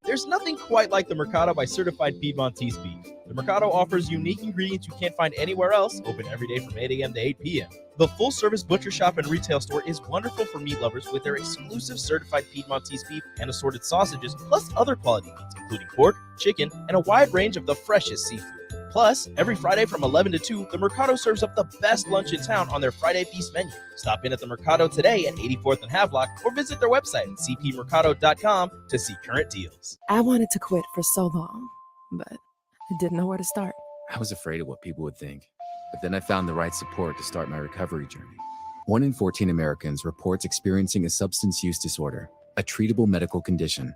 There's nothing quite like the Mercado by Certified Piedmontese Beef. The Mercado offers unique ingredients you can't find anywhere else, open every day from 8 a.m. to 8 p.m. The full-service butcher shop and retail store is wonderful for meat lovers with their exclusive certified Piedmontese beef and assorted sausages, plus other quality meats, including pork, chicken, and a wide range of the freshest seafood. Plus, every Friday from 11 to 2, the Mercado serves up the best lunch in town on their Friday Feast menu. Stop in at the Mercado today at 84th and Havelock or visit their website at cpmercado.com to see current deals. I wanted to quit for so long, but I didn't know where to start. I was afraid of what people would think, but then I found the right support to start my recovery journey. 1 in 14 Americans reports experiencing a substance use disorder, a treatable medical condition.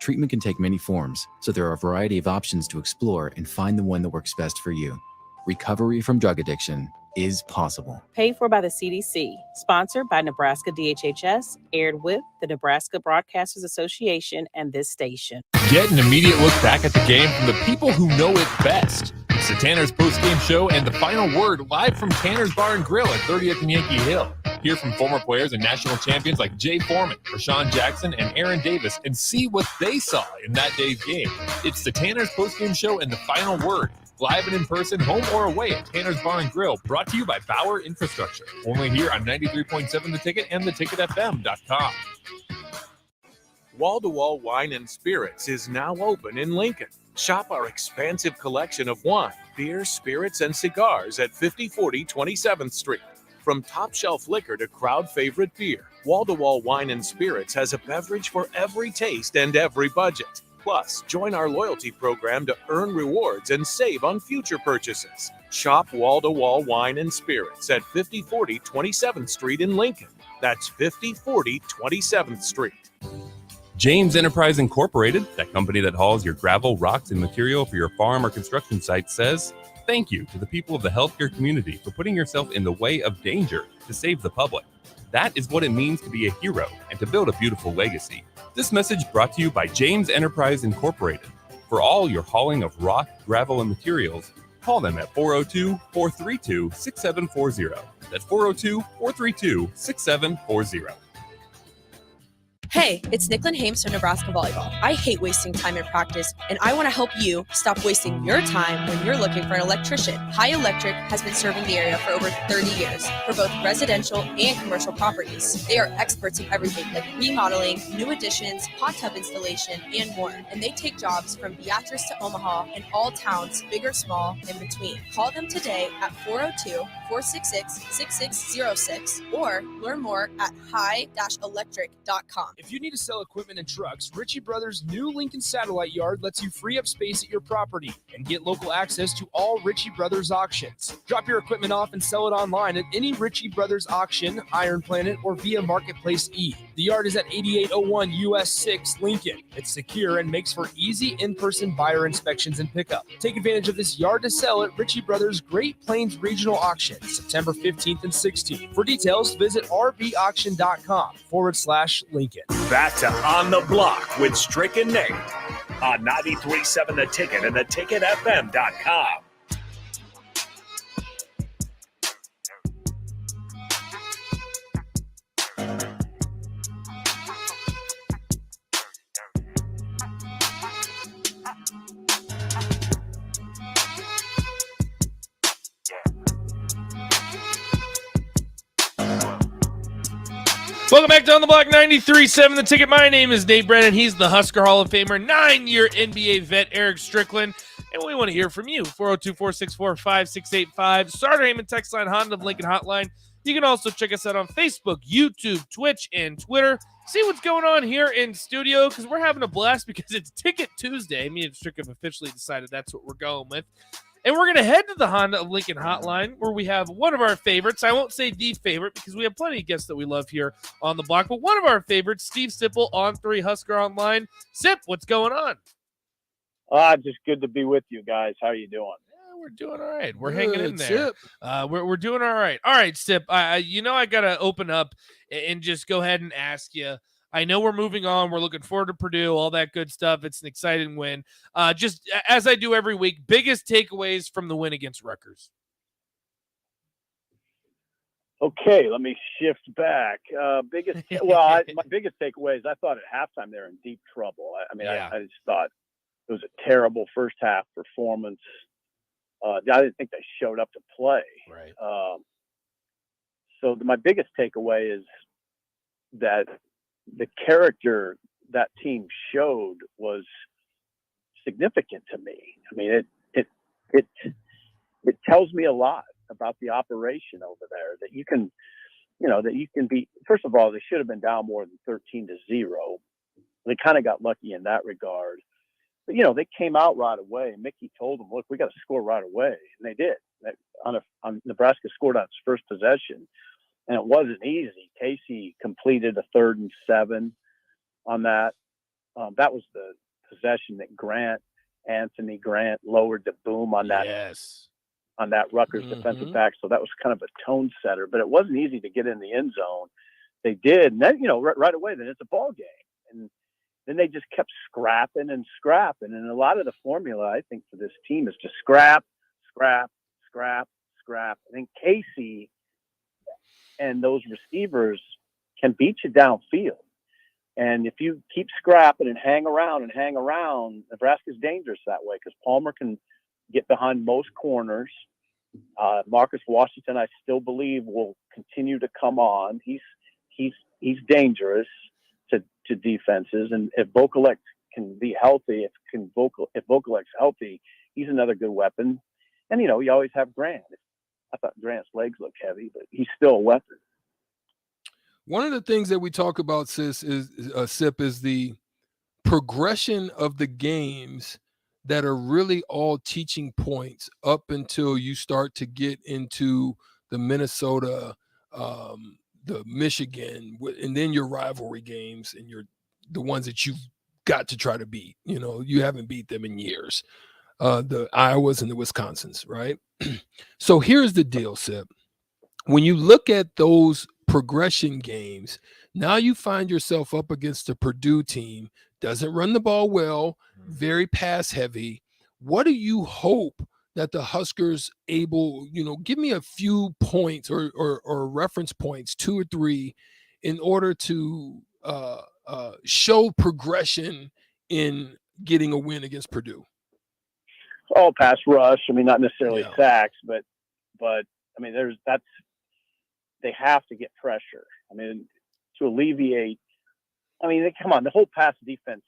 Treatment can take many forms, so there are a variety of options to explore and find the one that works best for you. Recovery from drug addiction is possible. Paid for by the CDC, sponsored by Nebraska DHHS, aired with the Nebraska Broadcasters Association and this station. Get an immediate look back at the game from the people who know it best. It's the Tanner's post-game show and the final word live from Tanner's Bar and Grill at 30th and Yankee Hill. Hear from former players and national champions like Jay Foreman, Rashawn Jackson, and Aaron Davis and see what they saw in that day's game. It's the Tanner's post-game show and the final word. Live and in person, home or away at Tanner's Bar and Grill, brought to you by Bauer Infrastructure. Only here on 93.7 The Ticket and theticketfm.com. Wall-to-Wall Wine and Spirits is now open in Lincoln. Shop our expansive collection of wine, beer, spirits, and cigars at 5040 27th Street. From top-shelf liquor to crowd-favorite beer, Wall-to-Wall Wine and Spirits has a beverage for every taste and every budget. Plus, join our loyalty program to earn rewards and save on future purchases. Shop Wall-to-Wall Wine and Spirits at 5040 27th Street in Lincoln. That's 5040 27th Street. James Enterprise Incorporated, that company that hauls your gravel, rocks, and material for your farm or construction site, says, thank you to the people of the healthcare community for putting yourself in the way of danger to save the public. That is what it means to be a hero and to build a beautiful legacy. This message brought to you by James Enterprise Incorporated. For all your hauling of rock, gravel, and materials, call them at 402-432-6740. That's 402-432-6740. Hey, it's Nicklin Hames from Nebraska Volleyball. I hate wasting time in practice, and I want to help you stop wasting your time when you're looking for an electrician. High Electric has been serving the area for over 30 years for both residential and commercial properties. They are experts in everything like remodeling, new additions, hot tub installation, and more. And they take jobs from Beatrice to Omaha and all towns, big or small, in between. Call them today at 402-466-6606 or learn more at high-electric.com. If you need to sell equipment and trucks, Ritchie Brothers' new Lincoln Satellite Yard lets you free up space at your property and get local access to all Ritchie Brothers auctions. Drop your equipment off and sell it online at any Ritchie Brothers auction, Iron Planet, or via Marketplace E. The yard is at 8801 US 6, Lincoln. It's secure and makes for easy in-person buyer inspections and pickup. Take advantage of this yard to sell at Ritchie Brothers' Great Plains Regional Auction, September 15th and 16th. For details, visit rbauction.com/Lincoln. Back to On the Block with Strick and Nate on 93.7 The Ticket and theticketfm.com. Welcome back to On the Block 93.7 The Ticket. My name is Nate Brennan. He's the Husker Hall of Famer, 9-year NBA vet Eric Strickland. And we want to hear from you. 402-464-5685. Starter Heyman text line, Honda of Lincoln hotline. You can also check us out on Facebook, YouTube, Twitch, and Twitter. See what's going on here in studio because we're having a blast because it's Ticket Tuesday. Me and Strick have officially decided that's what we're going with. And we're going to head to the Honda of Lincoln hotline where we have one of our favorites. I won't say the favorite because we have plenty of guests that we love here on the block. But one of our favorites, Steve Sipple, on 3 Husker Online. Sip, what's going on? Just good to be with you guys. How are you doing? Yeah, we're doing all right. We're hanging in there. We're doing all right. All right, Sip. I got to open up and just go ahead and ask you. I know we're moving on. We're looking forward to Purdue, all that good stuff. It's an exciting win. Just as I do every week, biggest takeaways from the win against Rutgers. Okay, let me shift back. My biggest takeaway is I thought at halftime they were in deep trouble. I just thought it was a terrible first half performance. I didn't think they showed up to play. Right. So my biggest takeaway is that the character that team showed was significant to me. I mean, it tells me a lot about the operation over there that you can be. First of all, they should have been down more than 13-0. They kind of got lucky in that regard. But they came out right away. Mickey told them, "Look, we got to score right away," and they did. Nebraska scored on its first possession. And it wasn't easy. Casey completed a 3rd and 7 on that. That was the possession that Anthony Grant lowered the boom on that. Yes. On that Rutgers defensive back. So that was kind of a tone setter, but it wasn't easy to get in the end zone. They did. And then, right away, then it's a ball game. And then they just kept scrapping. And a lot of the formula, I think, for this team is to scrap. I think Casey and those receivers can beat you downfield. And if you keep scrapping and hang around, Nebraska's dangerous that way because Palmer can get behind most corners. Marcus Washington, I still believe, will continue to come on. He's dangerous to defenses. And if Vokalek can be healthy, if Vokalek's healthy, he's another good weapon. And, you always have Grant. I thought Grant's legs look heavy, but he's still a weapon. One of the things that we talk about, Sip, is the progression of the games that are really all teaching points up until you start to get into the Minnesota, the Michigan, and then your rivalry games and the ones that you've got to try to beat. You haven't beat them in years, the Iowas and the Wisconsins, right? So here's the deal, Sip. When you look at those progression games, now you find yourself up against a Purdue team, doesn't run the ball well, very pass heavy. What do you hope that the Huskers give me a few points or reference points, 2 or 3, in order to show progression in getting a win against Purdue? Oh, pass rush. I mean, not necessarily sacks, but I mean, they have to get pressure. I mean, to alleviate. I mean, come on, the whole pass defense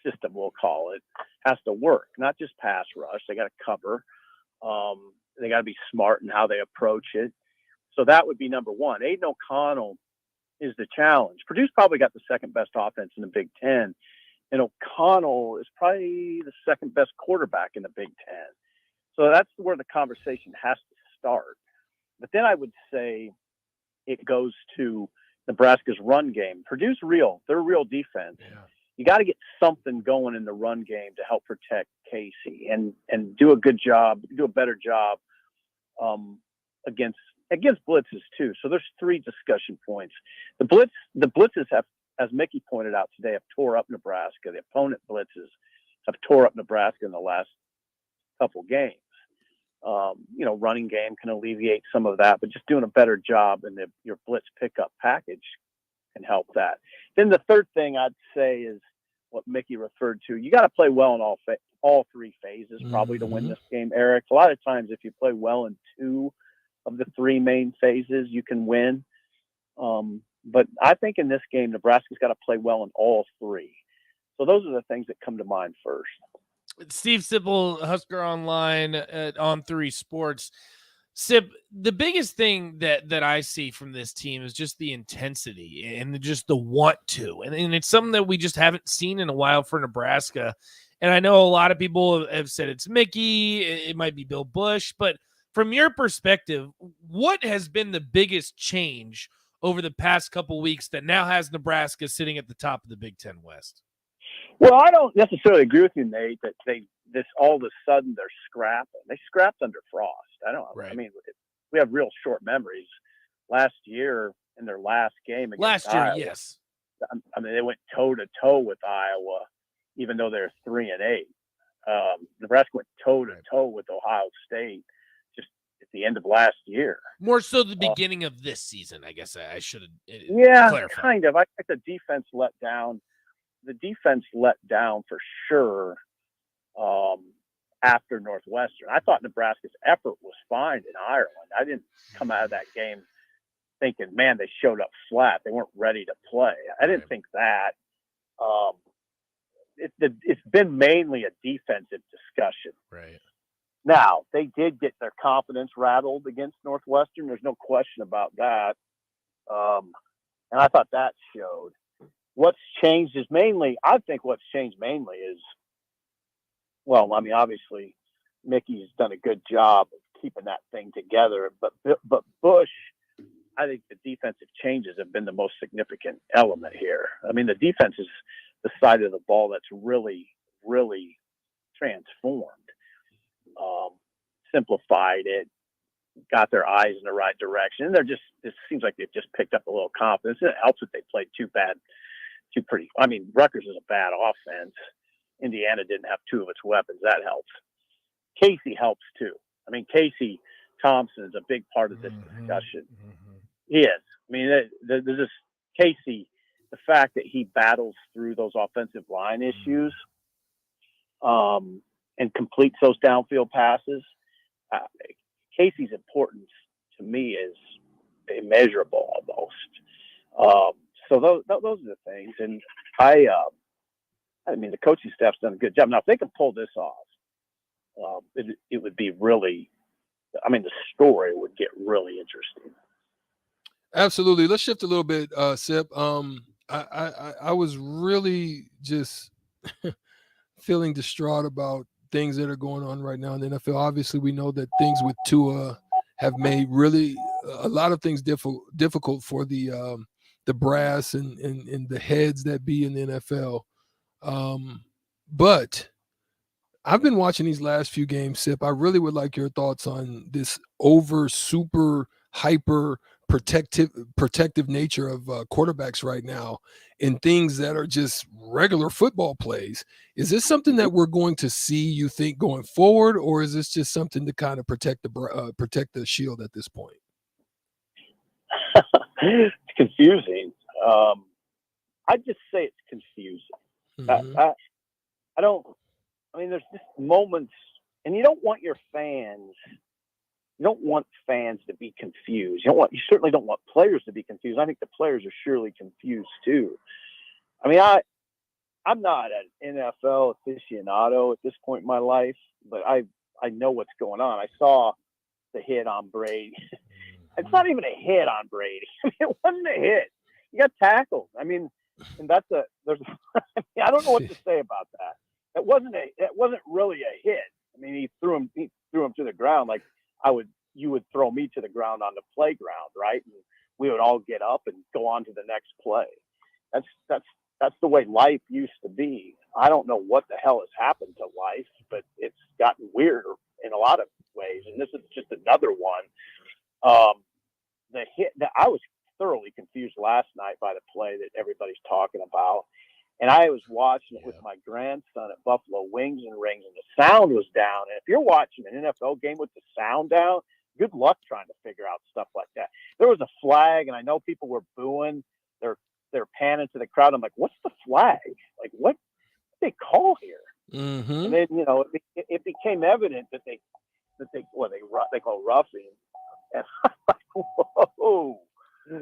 system, we'll call it, has to work. Not just pass rush. They got to cover. They got to be smart in how they approach it. So that would be number one. Aiden O'Connell is the challenge. Purdue's probably got the second best offense in the Big Ten, and O'Connell is probably the second best quarterback in the Big Ten. So that's where the conversation has to start. But then I would say it goes to Nebraska's run game. Purdue's real. They're a real defense. Yeah. You got to get something going in the run game to help protect Casey and do a better job against blitzes too. So there's 3 discussion points. The blitzes have, as Mickey pointed out today, have tore up Nebraska. The opponent blitzes have tore up Nebraska in the last couple games. Running game can alleviate some of that, but just doing a better job in your blitz pickup package can help that. Then the third thing I'd say is what Mickey referred to. You got to play well in all 3 phases probably to win this game, Eric. A lot of times if you play well in 2 of the 3 main phases, you can win. But I think in this game, Nebraska's got to play well in all 3. So those are the things that come to mind first. Steve Sipple, Husker Online at On3 Sports. Sip, the biggest thing that I see from this team is just the intensity and just the want to. And it's something that we just haven't seen in a while for Nebraska. And I know a lot of people have said it's Mickey, it might be Bill Bush, but from your perspective, what has been the biggest change over the past couple weeks that now has Nebraska sitting at the top of the Big Ten West? Well, I don't necessarily agree with you, Nate, that all of a sudden they're scrapping. They scrapped under Frost. I mean, we have real short memories. Last year in their last game against Iowa, yes. I mean, they went toe to toe with Iowa, even though they're 3-8. Nebraska went toe to toe with Ohio State just at the end of last year. More so the beginning of this season, I guess I should have. Yeah, kind of. I think the defense let down. The defense let down for sure after Northwestern. I thought Nebraska's effort was fine in Ireland. I didn't come out of that game thinking, man, they showed up flat. They weren't ready to play. I didn't think that. It's been mainly a defensive discussion. Right. Now, they did get their confidence rattled against Northwestern. There's no question about that. And I thought that showed. What's changed is well, I mean, obviously Mickey's done a good job of keeping that thing together, but Bush, I think the defensive changes have been the most significant element here. I mean, the defense is the side of the ball that's really, really transformed, simplified it, got their eyes in the right direction. And it seems like they've just picked up a little confidence. It helps that they played Rutgers is a bad offense. Indiana didn't have 2 of its weapons. That helps. Casey helps too. I mean, Casey Thompson is a big part of this discussion. He is. I mean, there's this Casey, the fact that he battles through those offensive line issues and completes those downfield passes. Casey's importance to me is immeasurable almost. So those are the things. And mean, the coaching staff's done a good job. Now, if they can pull this off, it would be really. I mean, the story would get really interesting. Absolutely. Let's shift a little bit, Sip. I was really just feeling distraught about things that are going on right now in the NFL. Obviously, we know that things with Tua have made really a lot of things difficult for the brass and the heads that be in the NFL. But I've been watching these last few games, Sip. I really would like your thoughts on this super hyper protective nature of quarterbacks right now and things that are just regular football plays. Is this something that we're going to see, you think, going forward, or is this just something to kind of protect the shield at this point? It's confusing. I'd just say it's confusing. Mm-hmm. I don't. I mean, there's just moments, and you don't want your fans. You don't want fans to be confused. You certainly don't want players to be confused. I think the players are surely confused too. I mean, I'm not an NFL aficionado at this point in my life, but I know what's going on. I saw the hit on Brady. It's not even a hit on Brady. I mean, it wasn't a hit. He got tackled. I mean, and I don't know what to say about that. It wasn't really a hit. I mean, he threw him to the ground like you would throw me to the ground on the playground, right? And we would all get up and go on to the next play. That's the way life used to be. I don't know what the hell has happened to life, but it's gotten weirder in a lot of ways. And this is just another one. The hit that I was thoroughly confused last night by the play that everybody's talking about. And I was watching it with my grandson at Buffalo Wings and Rings, and the sound was down. And if you're watching an NFL game with the sound down, good luck trying to figure out stuff like that. There was a flag, and I know people were booing. They're panning to the crowd. I'm like, what's the flag? Like, what did they call here? Mm-hmm. And then, it became evident that they call roughing. And I'm like, whoa.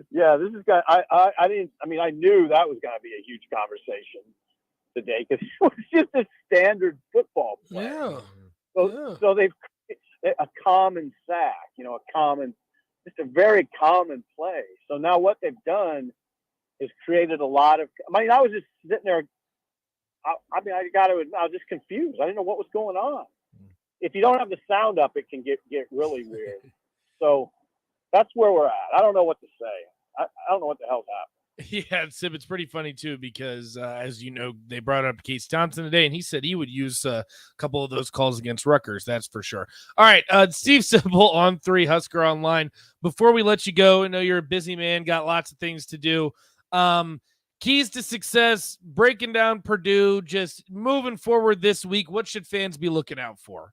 Yeah, this is I knew that was going to be a huge conversation today because it was just a standard football play. Yeah. So they've a common sack, just a very common play. So now what they've done is created a lot of. I mean, I was just sitting there. I was just confused. I didn't know what was going on. If you don't have the sound up, it can get really weird. So that's where we're at. I don't know what to say. I don't know what the hell's happening. Yeah, Sib, it's pretty funny too because as you know, they brought up Case Thompson today, and he said he would use a couple of those calls against Rutgers. That's for sure. All right, Steve Simple on 3 Husker Online. Before we let you go, I know you're a busy man, got lots of things to do. Keys to success, breaking down Purdue, just moving forward this week. What should fans be looking out for?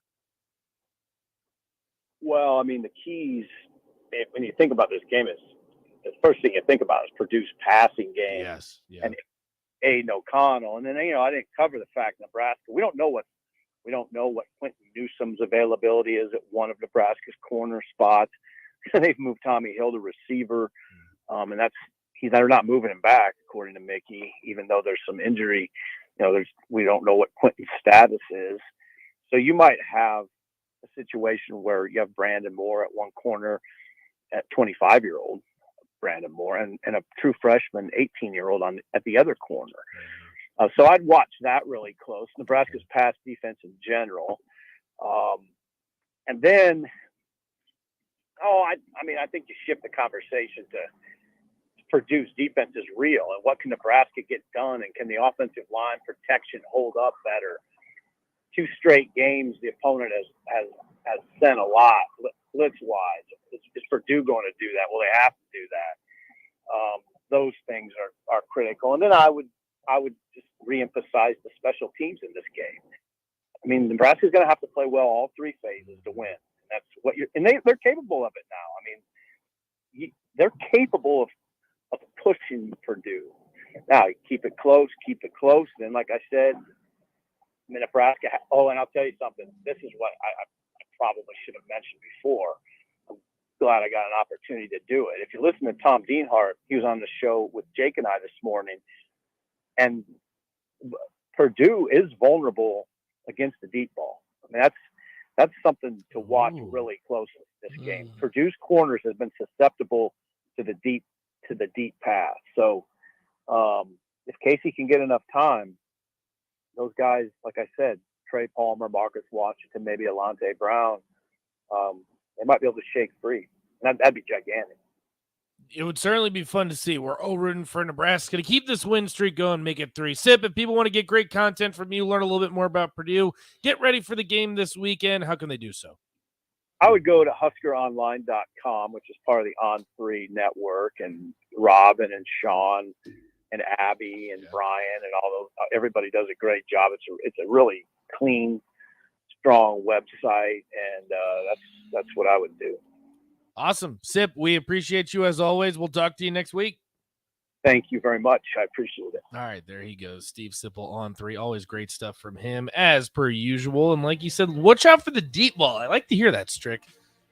Well, I mean, the keys, when you think about this game, is the first thing you think about is Purdue's passing game. Yes. Yeah. And Aiden O'Connell. And then, I didn't cover the fact Nebraska. We don't know what Quentin Newsom's availability is at one of Nebraska's corner spots. They've moved Tommy Hill to receiver. And they're not moving him back, according to Mickey, even though there's some injury. We don't know what Quentin's status is. So you might have a situation where you have Brandon Moore at one corner at 25-year-old Brandon Moore and a true freshman 18-year-old at the other corner. So I'd watch that really close. Nebraska's pass defense in general. And then, I think you shift the conversation to Purdue's defense is real and what can Nebraska get done and can the offensive line protection hold up better? 2 straight games, the opponent has sent a lot blitz-wise. Is Purdue going to do that? Well, they have to do that. Those things are critical. And then I would just reemphasize the special teams in this game. I mean, Nebraska's going to have to play well all 3 phases to win. And that's what they're capable of it now. I mean, they're capable of pushing Purdue. Now, keep it close. Then, like I said, Nebraska. And I'll tell you something. This is what I probably should have mentioned before. I'm glad I got an opportunity to do it. If you listen to Tom Dienhart, he was on the show with Jake and I this morning. And Purdue is vulnerable against the deep ball. I mean, that's something to watch really closely this game. Purdue's corners have been susceptible to the deep pass. So if Casey can get enough time, those guys, like I said, Trey Palmer, Marcus Washington, maybe Alante Brown, they might be able to shake free. And that'd be gigantic. It would certainly be fun to see. We're all rooting for Nebraska to keep this win streak going, make it 3. Sip, if people want to get great content from you, learn a little bit more about Purdue, get ready for the game this weekend, how can they do so? I would go to huskeronline.com, which is part of the On3 network, and Robin and Sean and Abby and Brian and all those. Everybody does a great job. It's a really clean, strong website, and that's what I would do. Awesome. Sip, we appreciate you as always. We'll talk to you next week. Thank you very much. I appreciate it. All right, there he goes. Steve Sipple on 3. Always great stuff from him as per usual. And like you said, watch out for the deep ball. I like to hear that, Strick.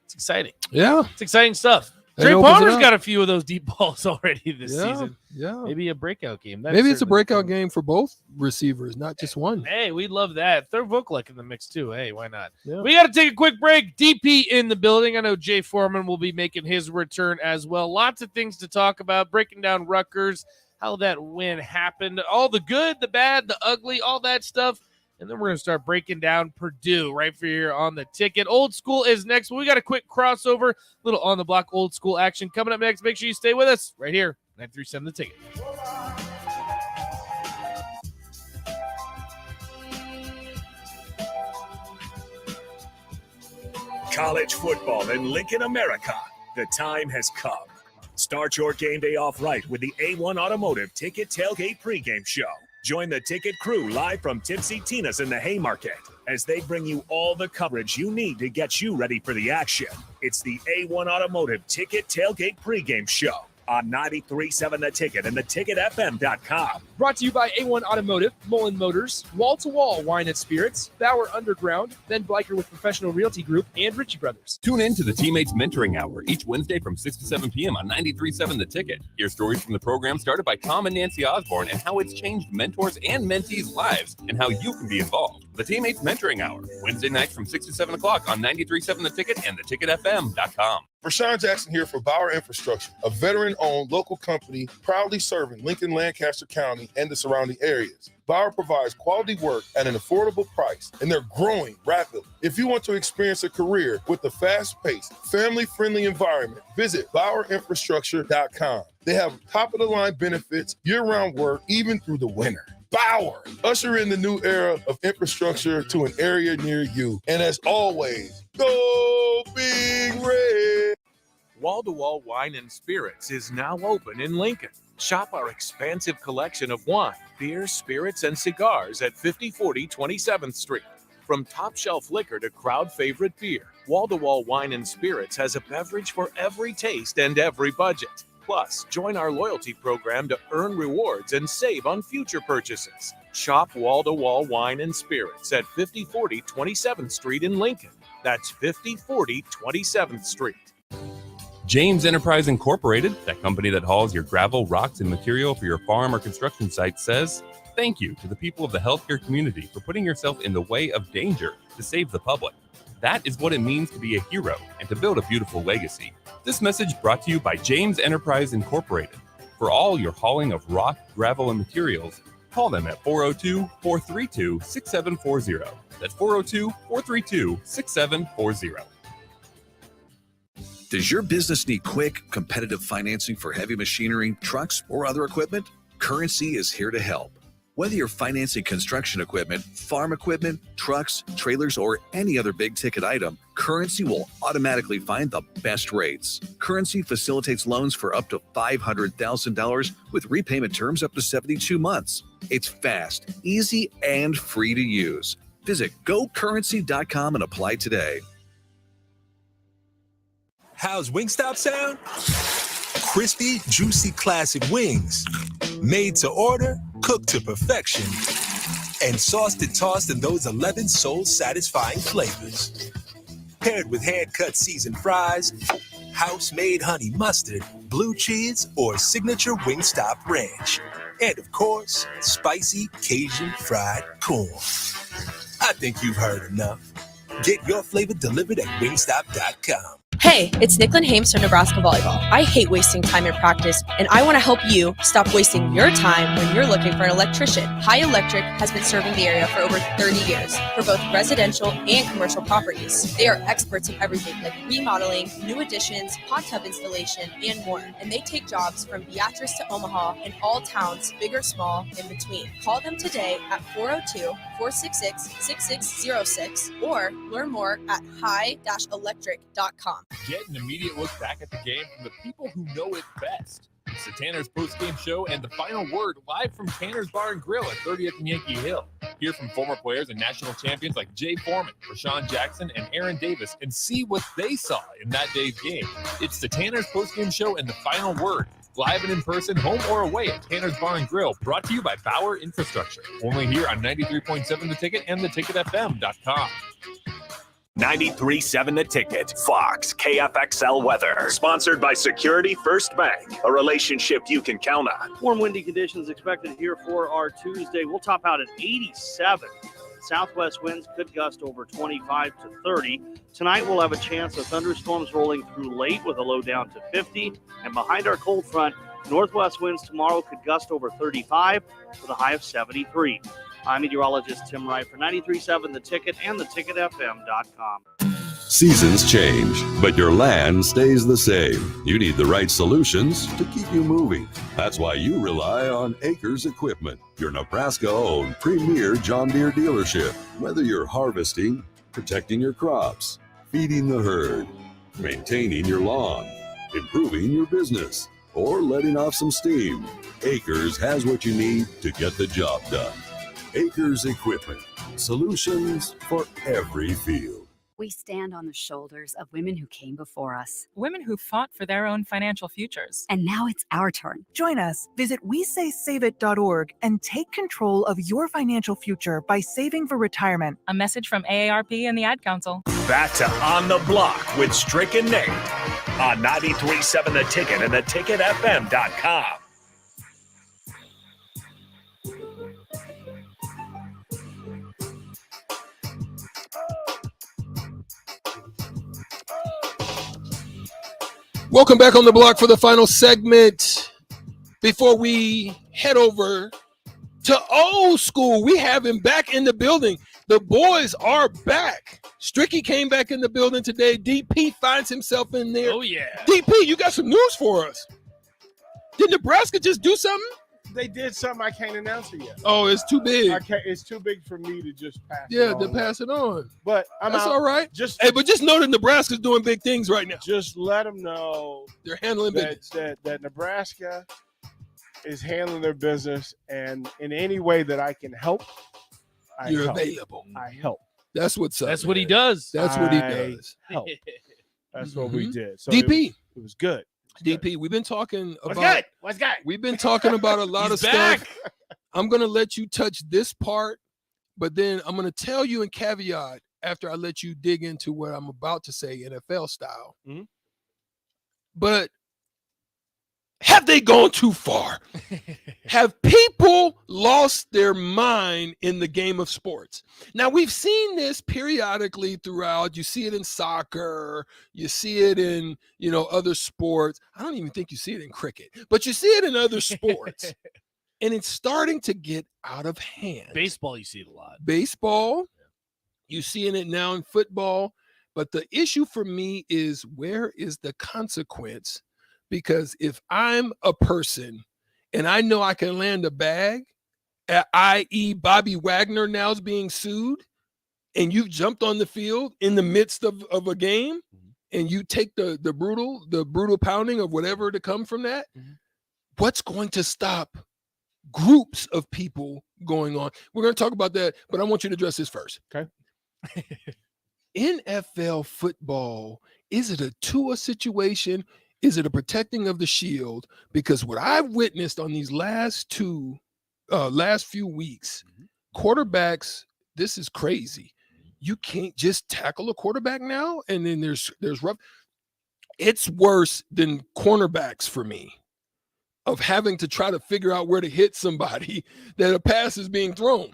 It's exciting. Yeah. It's exciting stuff. Trey Palmer's got a few of those deep balls already this season. Yeah. Maybe a breakout game. Maybe it's a breakout game for both receivers, not just one. Hey, we love that. Throw Vokalek in the mix too. Hey, why not? Yeah. We got to take a quick break. DP in the building. I know Jay Foreman will be making his return as well. Lots of things to talk about. Breaking down Rutgers, how that win happened, all the good, the bad, the ugly, all that stuff. And then we're going to start breaking down Purdue right for here on the ticket. Old School is next. But we got a quick crossover, little on the block old school action coming up next. Make sure you stay with us right here. 937 The Ticket. College football in Lincoln, America. The time has come. Start your game day off right with the A1 Automotive Ticket Tailgate pregame show. Join the ticket crew live from Tipsy Tina's in the Haymarket as they bring you all the coverage you need to get you ready for the action. It's the A1 Automotive Ticket Tailgate pregame show on 93.7 The Ticket and theticketfm.com. Brought to you by A1 Automotive, Mullen Motors, Wall to Wall Wine and Spirits, Bauer Underground, Ben Bleicher with Professional Realty Group, and Ritchie Brothers. Tune in to the Teammates Mentoring Hour each Wednesday from 6 to 7 p.m. on 93.7 The Ticket. Hear stories from the program started by Tom and Nancy Osborne and how it's changed mentors and mentees' lives and how you can be involved. The Teammates Mentoring Hour, Wednesday nights from 6 to 7 o'clock on 93.7 The Ticket and theticketfm.com. Rashawn Jackson here for Bauer Infrastructure, a veteran-owned local company proudly serving Lincoln, Lancaster County, and the surrounding areas. Bauer provides quality work at an affordable price, and they're growing rapidly. If you want to experience a career with a fast-paced, family-friendly environment, visit BauerInfrastructure.com. They have top-of-the-line benefits, year-round work, even through the winter. Bauer, usher in the new era of infrastructure to an area near you. And as always, go Big Red! Wall-to-Wall Wine and Spirits is now open in Lincoln. Shop our expansive collection of wine, beer, spirits, and cigars at 5040 27th Street. From top shelf liquor to crowd favorite beer, Wall-to-Wall Wine and Spirits has a beverage for every taste and every budget. Plus, join our loyalty program to earn rewards and save on future purchases. Shop Wall-to-Wall Wine and Spirits at 5040 27th Street in Lincoln. That's 5040 27th Street. James Enterprise Incorporated, that company that hauls your gravel, rocks, and material for your farm or construction site, says thank you to the people of the healthcare community for putting yourself in the way of danger to save the public. That is what it means to be a hero and to build a beautiful legacy. This message brought to you by James Enterprise Incorporated. For all your hauling of rock, gravel, and materials, call them at 402-432-6740. That's 402-432-6740. Does your business need quick, competitive financing for heavy machinery, trucks, or other equipment? Currency is here to help. Whether you're financing construction equipment, farm equipment, trucks, trailers, or any other big-ticket item, Currency will automatically find the best rates. Currency facilitates loans for up to $500,000 with repayment terms up to 72 months. It's fast, easy, and free to use. Visit gocurrency.com and apply today. How's Wingstop sound? Crispy, juicy, classic wings. Made to order, cooked to perfection. And sauced and tossed in those 11 soul-satisfying flavors. Paired with hand-cut seasoned fries, house-made honey mustard, blue cheese, or signature Wingstop ranch. And of course, spicy Cajun fried corn. I think you've heard enough. Get your flavor delivered at wingstop.com. Hey, it's Nicklin Hames from Nebraska Volleyball. I hate wasting time in practice, and I want to help you stop wasting your time when you're looking for an electrician. High Electric has been serving the area for over 30 years for both residential and commercial properties. They are experts in everything like remodeling, new additions, hot tub installation, and more. And they take jobs from Beatrice to Omaha and all towns, big or small, in between. Call them today at 402-466-6606 or learn more at high-electric.com. Get an immediate look back at the game from the people who know it best. It's the Tanner's post-game show and the final word live from Tanner's Bar and Grill at 30th and Yankee Hill. Hear from former players and national champions like Jay Foreman, Rashawn Jackson, and Aaron Davis and see what they saw in that day's game. It's the Tanner's post-game show and the final word. Live and in person, home or away at Tanner's Bar and Grill. Brought to you by Bauer Infrastructure. Only here on 93.7 The Ticket and theticketfm.com. 93.7 The Ticket, Fox, KFXL weather. Sponsored by Security First Bank, a relationship you can count on. Warm, windy conditions expected here for our Tuesday. We'll top out at 87. Southwest winds could gust over 25 to 30. Tonight we'll have a chance of thunderstorms rolling through late with a low down to 50. And behind our cold front, northwest winds tomorrow could gust over 35 with a high of 73. I'm meteorologist Tim Wright for 93.7 The Ticket and theticketfm.com. Seasons change, but your land stays the same. You need the right solutions to keep you moving. That's why you rely on Acres Equipment, your Nebraska-owned premier John Deere dealership. Whether you're harvesting, protecting your crops, feeding the herd, maintaining your lawn, improving your business, or letting off some steam, Acres has what you need to get the job done. Acres Equipment, solutions for every field. We stand on the shoulders of women who came before us. Women who fought for their own financial futures. And now it's our turn. Join us. Visit WeSaySaveIt.org and take control of your financial future by saving for retirement. A message from AARP and the Ad Council. Back to On the Block with Strick and Nate on 93.7 The Ticket and theticketfm.com. Welcome back on the block for the final segment. Before we head over to old school, we have him back in the building. The boys are back. Stricky came back in the building today. DP finds himself in there. Oh, yeah. DP, you got some news for us. Did Nebraska just do something? They did something I can't announce it yet. Oh, it's too big. It's too big for me to just pass. Yeah, to pass it on. But that's out. all right. But just know that Nebraska's doing big things right now. Just let them know they're handling business. That Nebraska is handling their business, and in any way that I can help, You're help. available. I help. That's what's up. That's what he does. That's what he does. Help. That's what we did. So DP. It was good. DP, we've been talking What's about good? What's good? We've been talking about a lot of stuff. I'm gonna let you touch this part, but then I'm gonna tell you in caveat after I let you dig into what I'm about to say, NFL style. Mm-hmm. But have they gone too far? Have people lost their mind in the game of sports? Now, we've seen this periodically throughout. You see it in soccer. You see it in, other sports. I don't even think you see it in cricket, but you see it in other sports. And it's starting to get out of hand. Baseball, you see it a lot. Baseball, you seeing it now in football. But the issue for me is, where is the consequence? Because if I'm a person and I know I can land a bag, i.e. Bobby Wagner now is being sued, and you've jumped on the field in the midst of a game, and you take the brutal pounding of whatever to come from that, what's going to stop groups of people going on? We're going to talk about that, but I want you to address this first. Okay. NFL football, is it a Tua situation? Is it a protecting of the shield? Because what I've witnessed on these last few weeks, quarterbacks, this is crazy. You can't just tackle a quarterback now, and then there's rough. it's worse than cornerbacks for me, of having to try to figure out where to hit somebody that a pass is being thrown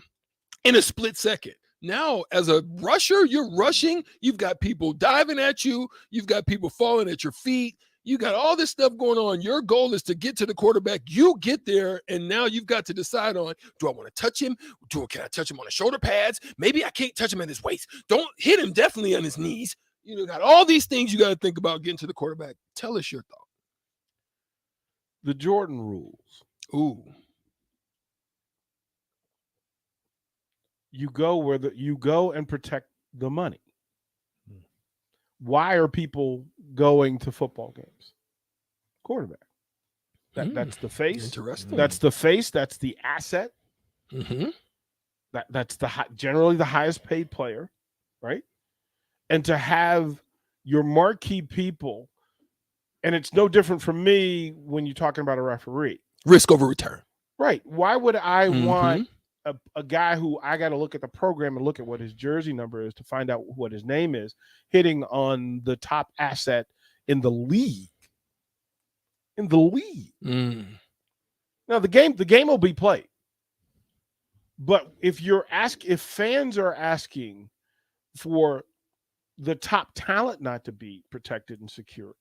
in a split second. Now, as a rusher, you're rushing. You've got people diving at you. You've got people falling at your feet. You got all this stuff going on. Your goal is to get to the quarterback. You get there, and now you've got to decide on, do I want to touch him? Can I touch him on the shoulder pads? Maybe I can't touch him at his waist. Don't hit him definitely on his knees. You got all these things you got to think about getting to the quarterback. Tell us your thought. The Jordan rules. Ooh. You go and protect the money. Why are people going to football games? Quarterback. That's the face. Interesting. That's the face. That's the asset. Mm-hmm. That's generally the highest paid player, right? And to have your marquee people, and it's no different from me when you're talking about a referee. Risk over return. Right. Why would I want a guy who I got to look at the program and look at what his jersey number is to find out what his name is, hitting on the top asset in the league? In the league. Now the game will be played. But if fans are asking for the top talent not to be protected and secure,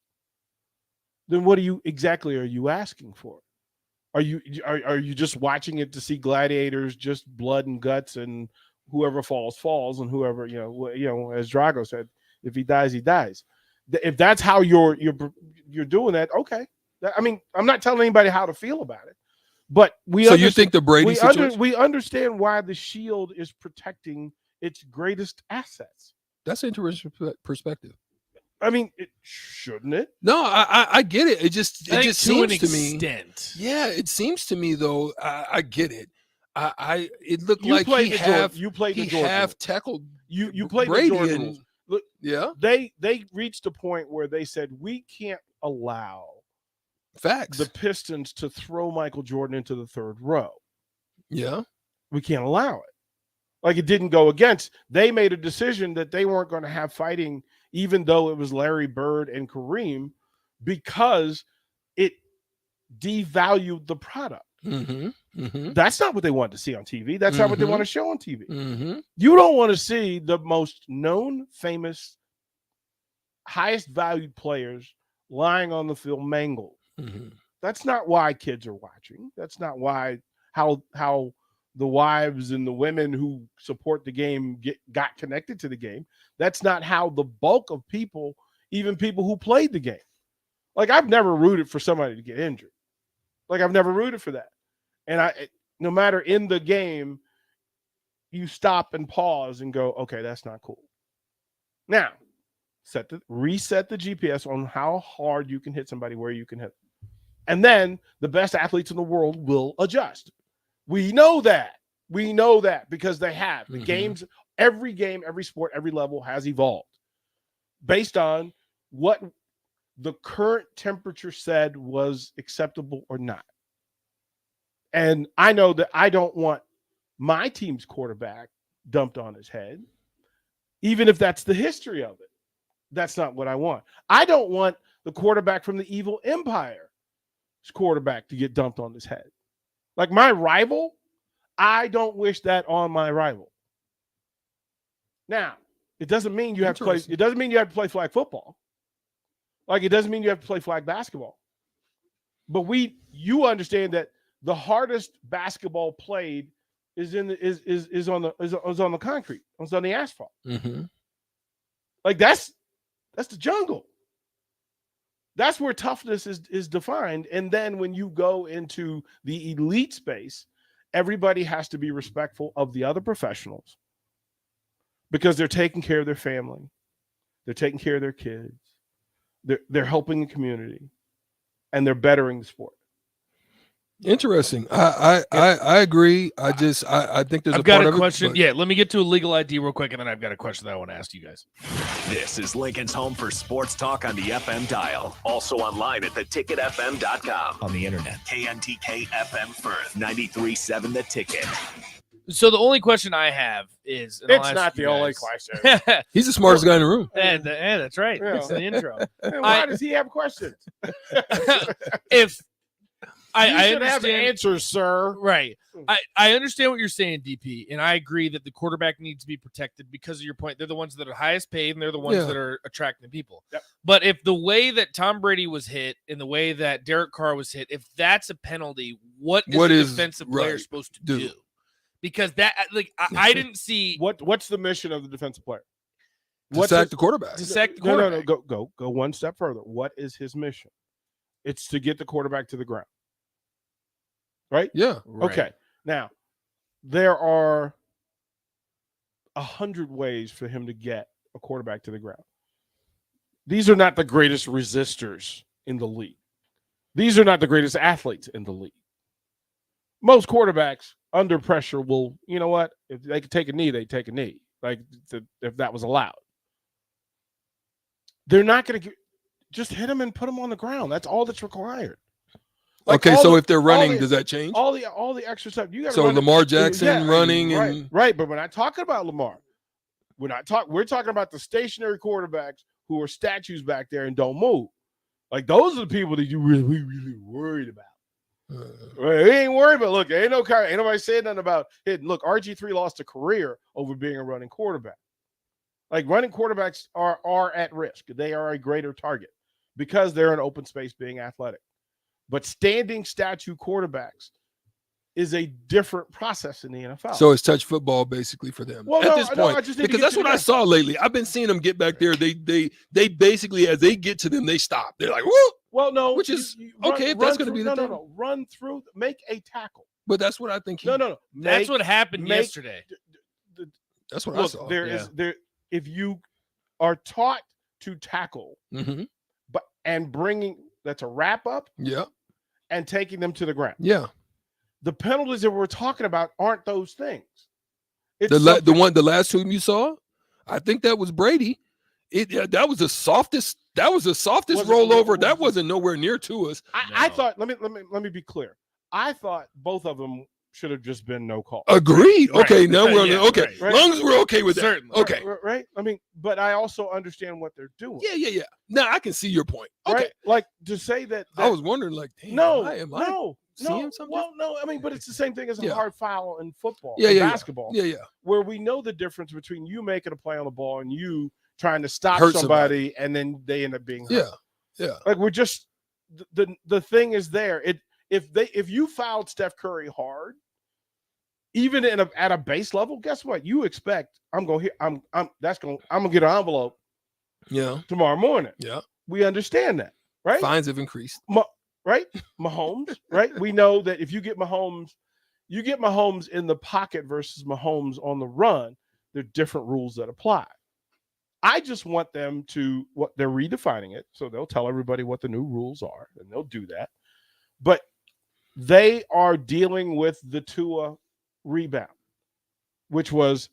then what are you asking for? Are you just watching it to see gladiators, just blood and guts, and whoever falls, and whoever, as Drago said, if he dies, he dies. If that's how you're doing that, okay. I mean, I'm not telling anybody how to feel about it, but you think the Brady situation? We understand why the Shield is protecting its greatest assets. That's an interesting perspective. I mean, shouldn't it? No, I get it. It just seems to me. Extent. Yeah, it seems to me though. I get it. It looked You like played he half tackled. You played Brady the Jordan rules. Look, yeah, they reached a point where they said we can't allow the Pistons to throw Michael Jordan into the third row. Yeah, we can't allow it. Like, it didn't go against. They made a decision that they weren't going to have fighting, even though it was Larry Bird and Kareem, because it devalued the product. That's not what they want to see on TV. That's not what they want to show on TV. You don't want to see the most known, famous, highest valued players lying on the field mangled. That's not why kids are watching. That's not why how the wives and the women who support the game got connected to the game. That's not how the bulk of people, even people who played the game. Like, I've never rooted for somebody to get injured. Like, I've never rooted for that. And no matter in the game, you stop and pause and go, okay, that's not cool. Now, reset the GPS on how hard you can hit somebody, where you can hit them. And then the best athletes in the world will adjust. We know that. We know that because they have. The games, every game, every sport, every level has evolved based on what the current temperature said was acceptable or not. And I know that I don't want my team's quarterback dumped on his head, even if that's the history of it. That's not what I want. I don't want the quarterback from the evil empire's quarterback to get dumped on his head. Like, my rival, I don't wish that on my rival. Now, it doesn't mean you have to play. It doesn't mean you have to play flag football. Like, it doesn't mean you have to play flag basketball. But you understand that the hardest basketball played is on the concrete. It's on the asphalt. Like, that's the jungle. That's where toughness is defined. And then when you go into the elite space, everybody has to be respectful of the other professionals because they're taking care of their family. They're taking care of their kids. They're helping the community, and they're bettering the sport. Interesting. I agree. I think there's I've got a question. Yeah, let me get to a legal ID real quick, and then I've got a question that I want to ask you guys. This is Lincoln's home for sports talk on the FM dial. Also online at theticketfm.com. On the internet. KNTK FM Firth, 93.7 The Ticket. So the only question I have is, and I'll It's ask not you the only guys. question. He's the smartest guy in the room. And that's right. Yeah. It's the intro. And why does he have questions? If You I should have understand answers, sir. Right. I understand what you're saying, DP, and I agree that the quarterback needs to be protected because of your point. They're the ones that are highest paid, and they're the ones Yeah. that are attracting people. Yep. But if the way that Tom Brady was hit and the way that Derek Carr was hit, if that's a penalty, what is What the is defensive player right, supposed to do? do? Because that, I didn't see What's the mission of the defensive player? To sack the quarterback. to sack the No, quarterback. go one step further. What is his mission? It's to get the quarterback to the ground. Right? Yeah. Okay. Now, there are 100 ways for him to get a quarterback to the ground. These are not the greatest resistors in the league. These are not the greatest athletes in the league. Most quarterbacks under pressure will, you know what? If they could take a knee, they take a knee. Like if that was allowed. They're not going to just hit him and put him on the ground. That's all that's required. Like Okay, all so the- if they're all running, the- does that change? all the extra stuff you got? So Lamar Jackson running right, and right, but we're not talking about Lamar. We're talking about the stationary quarterbacks who are statues back there and don't move. Like those are the people that you really worried about. Right, we ain't worried about. Look, ain't nobody saying nothing about it. Look, RG3 lost a career over being a running quarterback. Like running quarterbacks are at risk. They are a greater target because they're in open space being athletic. But standing statue quarterbacks is a different process in the NFL. so it's touch football basically for them Well, at no, this no, point. I just need to Because get that's to what the I guy. saw lately. I've been seeing them get back there. They basically, as they get to them, they stop. They're like, whoa. Well, no, Which is run- okay if that's run going to be through- the no, thing. no, run through, make a tackle. But that's what I think. No. That's what happened yesterday. That's what I Look, saw. there. If you are taught to tackle, Mm-hmm. but and bringing that's a wrap up, Yeah. and taking them to the ground. Yeah. The penalties that we're talking about aren't those things. It's The something- last two you saw, I think that was Brady. That was the softest. That was the softest Was it- rollover. That wasn't nowhere near to us. I thought. Let me be clear. I thought both of them should have just been no call. Agreed. Right. Okay, now we're Yeah, okay. right. As long as we're okay with that. Certainly. Okay. Right. I mean, but I also understand what they're doing. Yeah. Now I can see your point. Okay. Right? Like to say that. I was wondering, like, damn, No, am I no, seeing something? Well, no. I mean, but it's the same thing as a Yeah. hard foul in football, Yeah, in yeah, yeah. basketball. Yeah. Where we know the difference between you making a play on the ball and you trying to stop Hurt somebody, and then they end up being hurt. Yeah. Like we're just the thing is there. If you fouled Steph Curry hard, even at a base level, guess what? You expect I'm gonna get an envelope Yeah. tomorrow morning. Yeah. We understand that, right? Fines have increased. Right? Mahomes, right? We know that if you get Mahomes in the pocket versus Mahomes on the run, there are different rules that apply. I just want them to what they're redefining it, so they'll tell everybody what the new rules are, and they'll do that. But they are dealing with the Tua rebound, which was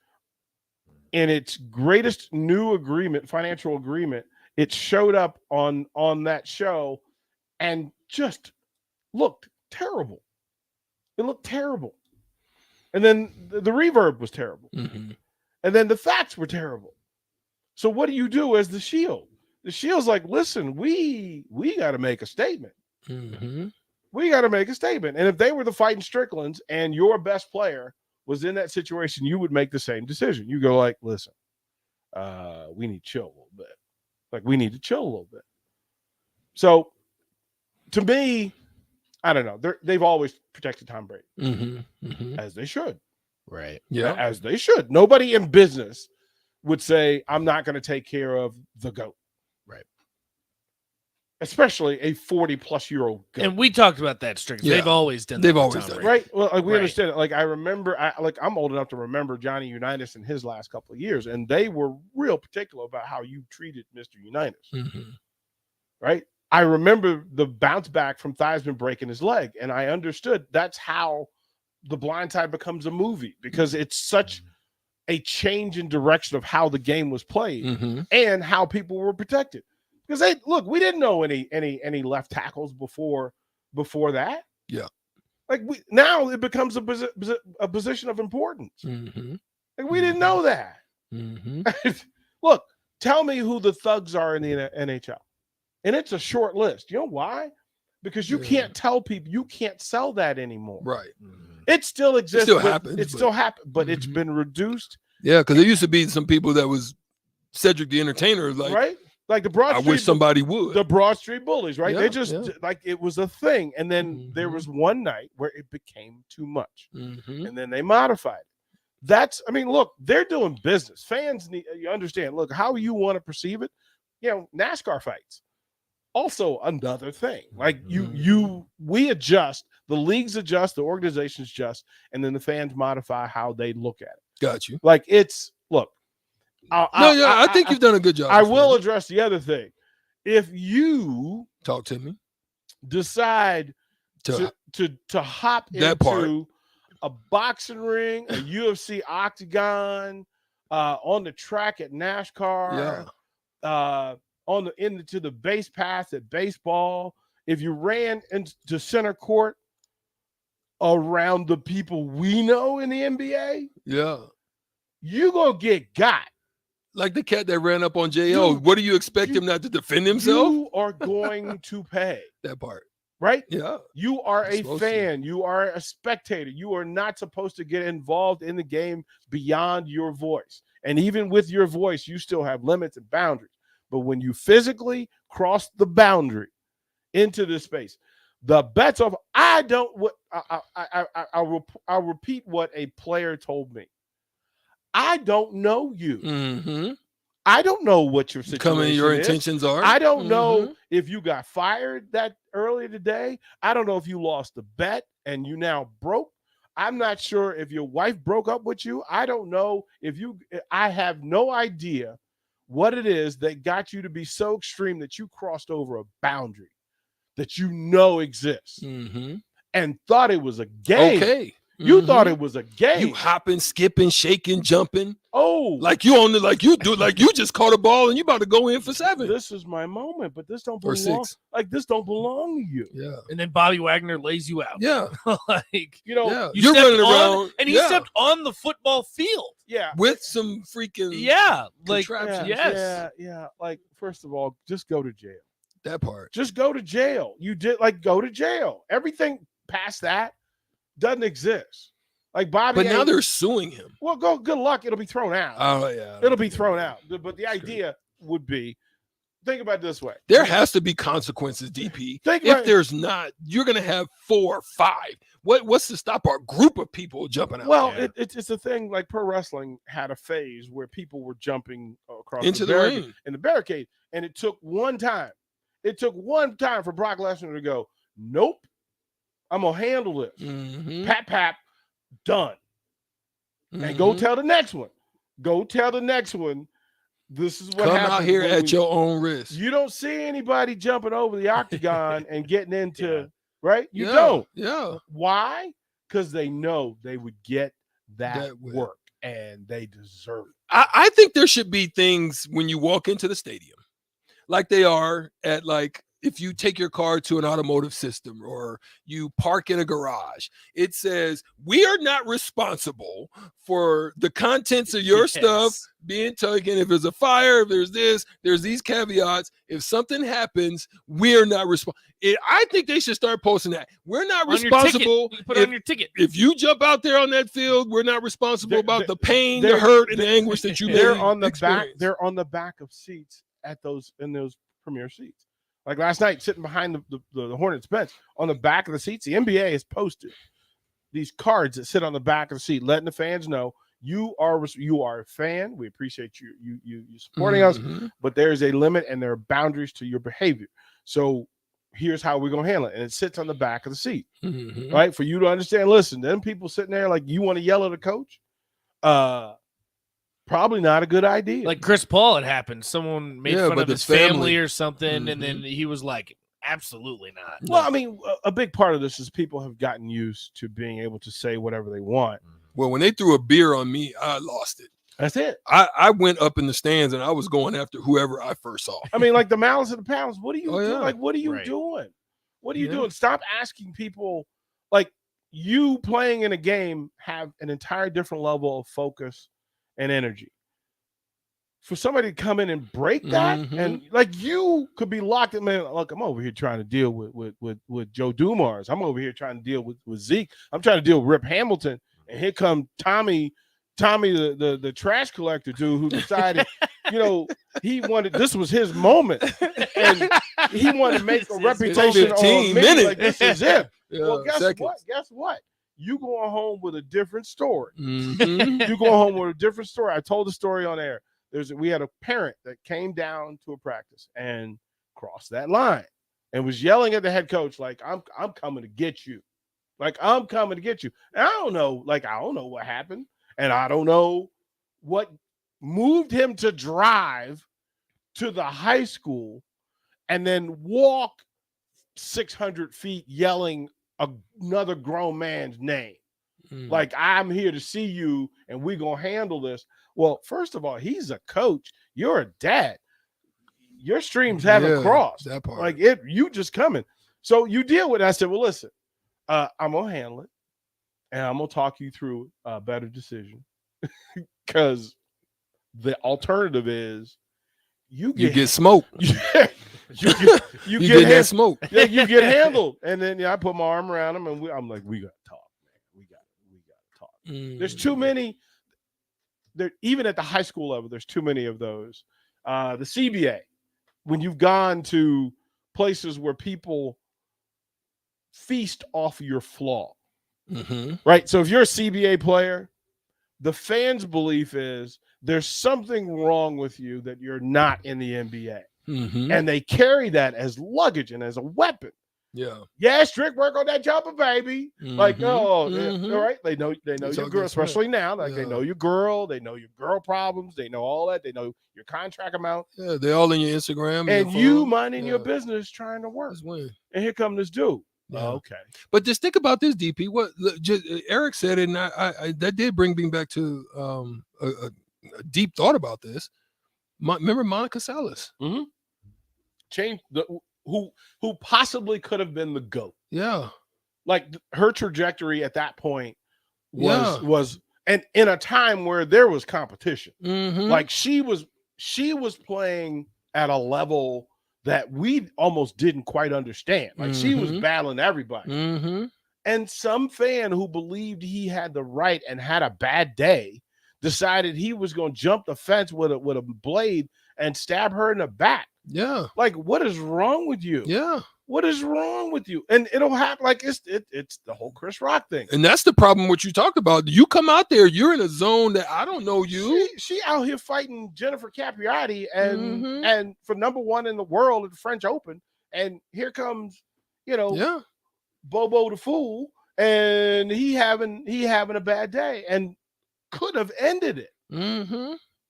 in its greatest new agreement, financial agreement. It showed up on that show and just looked terrible. It looked terrible. And then the reverb was terrible. Mm-hmm. And then the facts were terrible. So what do you do as the Shield? The Shield's like, listen, we got to make a statement. Mm-hmm. We got to make a statement. And if they were the fighting Stricklands and your best player was in that situation, you would make the same decision. You go like, listen, we need to chill a little bit. Like we need to chill a little bit. So to me, I don't know. They've always protected Tom Brady, as they should. Right. Yeah. As they should. Nobody in business would say, I'm not going to take care of the GOAT. Right. Especially a 40-plus-year-old GOAT. And we talked about that, Strickland. Yeah. They've always done They've that. always with Tom done it. Brady. Right. Well, like we Right. understand it. Like I remember, I'm old enough to remember Johnny Unitas in his last couple of years, and they were real particular about how you treated Mr. Unitas. Mm-hmm. Right. I remember the bounce back from Theismann breaking his leg, and I understood that's how The Blind Side becomes a movie, because it's such a change in direction of how the game was played Mm-hmm. and how people were protected. Because we didn't know any left tackles before that. Yeah. Like now it becomes a position of importance. Mm-hmm. Like we didn't know that. Mm-hmm. Look, tell me who the thugs are in the NHL. And it's a short list. You know why? Because you can't tell people, you can't sell that anymore. Right. It still exists. It still happens. It still happens, but it's been reduced. Yeah, because there used to be some people that was Cedric the Entertainer, like right? Like the Broad I Street. wish somebody would. The Broad Street Bullies, right? Yeah, They just yeah. like it was a thing. And then there was one night where it became too much. Mm-hmm. And then they modified it. Look, they're doing business. Fans need, you understand, look, how you want to perceive it. NASCAR fights. Also another thing. Like we adjust, the leagues adjust, the organizations adjust, and then the fans modify how they look at it. Got you. Like look. I think you've done a good job. I will address the other thing. If you talk to me, decide to hop that part. into a boxing ring, a UFC octagon, on the track at NASCAR, into the base path at baseball, if you ran into center court around the people we know in the NBA, you gonna get got. Like the cat that ran up on JL. What do you expect him not to defend himself? You are going to pay. That part. Right? Yeah. You are a fan. You are a spectator. You are not supposed to get involved in the game beyond your voice. And even with your voice, you still have limits and boundaries. But when you physically cross the boundary into this space, the bets of I'll repeat what a player told me. I don't know you. Mm-hmm. I don't know what your situation your is. intentions are. I don't know if you got fired that early today. I don't know if you lost the bet and you now broke. I'm not sure if your wife broke up with you. I don't know I have no idea what it is that got you to be so extreme that you crossed over a boundary that you know exists and thought it was a game. Okay. You thought it was a game. You hopping, skipping, shaking, jumping. Oh, like you just caught a ball and you about to go in for 7. This is my moment, but this don't Or belong. 6. Like this don't belong to you. Yeah. And then Bobby Wagner lays you out. Yeah. You're You're running around. And he stepped on the football field. Yeah. With some freaking contraptions. Yeah. Like, first of all, just go to jail. That part. Just go to jail. You did go to jail. Everything past that doesn't exist. Like Bobby. But now they're suing him. Well, good luck. It'll be thrown out. Oh, yeah. It'll be thrown out. But the idea would be, think about it this way. There has to be consequences, DP. If there's not, you're going to have 4 or 5. What's to stop our group of people jumping out? Well, it's a thing like pro wrestling had a phase where people were jumping across into the barricade, ring in the barricade. And it took one time. It took one time for Brock Lesnar to go, nope, I'm going to handle this. Pap, done. And go tell the next one. Go tell the next one. This is what Come happens out here when at your own risk. You don't see anybody jumping over the octagon and getting into, right? You Yeah, don't. Yeah. Why? Because they know they would get that work and they deserve it. I think there should be things when you walk into the stadium, like they are at if you take your car to an automotive system or you park in a garage, it says, we are not responsible for the contents of your stuff being taken. If there's a fire, if there's these caveats. If something happens, we're not responsible. I think they should start posting that. We're not responsible. You put it on your ticket. If you jump out there on that field, we're not responsible about the pain, the hurt, and the anguish that you they're may on the experience. back. They're on the back of seats in those premier seats. Like last night, sitting behind the Hornets bench on the back of the seats, the NBA has posted these cards that sit on the back of the seat, letting the fans know you are a fan. We appreciate you supporting us, but there's a limit and there are boundaries to your behavior. So here's how we're gonna handle it, and it sits on the back of the seat, right? For you to understand. Listen, them people sitting there like you want to yell at a coach. Probably not a good idea. Like Chris Paul, it happened. Someone made fun of his family or something, and then he was like, absolutely not. Well, I mean, a big part of this is people have gotten used to being able to say whatever they want. Well, when they threw a beer on me, I lost it. That's it. I went up in the stands and I was going after whoever I first saw. I mean, like the Malice of the Palace. What are you doing? yeah. Like, what are you doing? What are you doing? Stop asking people. Like, you playing in a game have an entire different level of focus and energy. For somebody to come in and break that, and like you could be locked in, man. Look, I'm over here trying to deal with Joe Dumars. I'm over here trying to deal with Zeke. I'm trying to deal with Rip Hamilton, and here come Tommy, the trash collector dude who decided, this was his moment, and he wanted to make a reputation on me. Like this is it. Well, guess what? You going home with a different story. You going home with a different story. I told the story on air. We had a parent that came down to a practice and crossed that line and was yelling at the head coach like, I'm coming to get you. Like, I'm coming to get you. And I don't know what happened. And I don't know what moved him to drive to the high school and then walk 600 feet yelling another grown man's name. Like, I'm here to see you and we're going to handle this. Well, first of all, he's a coach. You're a dad. Your streams haven't crossed. That part. Like, you just coming. So you deal with it. I said, well, listen, I'm going to handle it and I'm going to talk you through a better decision because the alternative is you get smoked. You get smoked. Yeah, you get handled. And then I put my arm around him and I'm like, we got to talk, man. We got to talk. There's too many. Even at the high school level, there's too many of those. The CBA, when you've gone to places where people feast off your flaw, right? So if you're a CBA player, the fans' belief is there's something wrong with you that you're not in the NBA. And they carry that as luggage and as a weapon. Yeah, strict work on that jumper, baby. Like, all right. They know your girl, especially now. Like, they know your girl. They know your girl problems. They know all that. They know your contract amount. Yeah, they're all in your Instagram. And you minding your business trying to work. And here come this dude. Okay. But just think about this, DP. What Eric said, and I that did bring me back to a deep thought about this. Remember Monica Seles? Changed who possibly could have been the GOAT. Yeah. Like her trajectory at that point was and in a time where there was competition. Like she was playing at a level that we almost didn't quite understand. Like she was battling everybody. And some fan who believed he had the right and had a bad day decided he was going to jump the fence with a blade and stab her in the back. Yeah. Like, what is wrong with you? Yeah. What is wrong with you? And it'll happen. Like it's the whole Chris Rock thing. And that's the problem. What you talked about. You come out there, you're in a zone that I don't know you. She out here fighting Jennifer Capriati and for number one in the world at the French Open. And here comes, Bobo the Fool, and he having a bad day and could have ended it.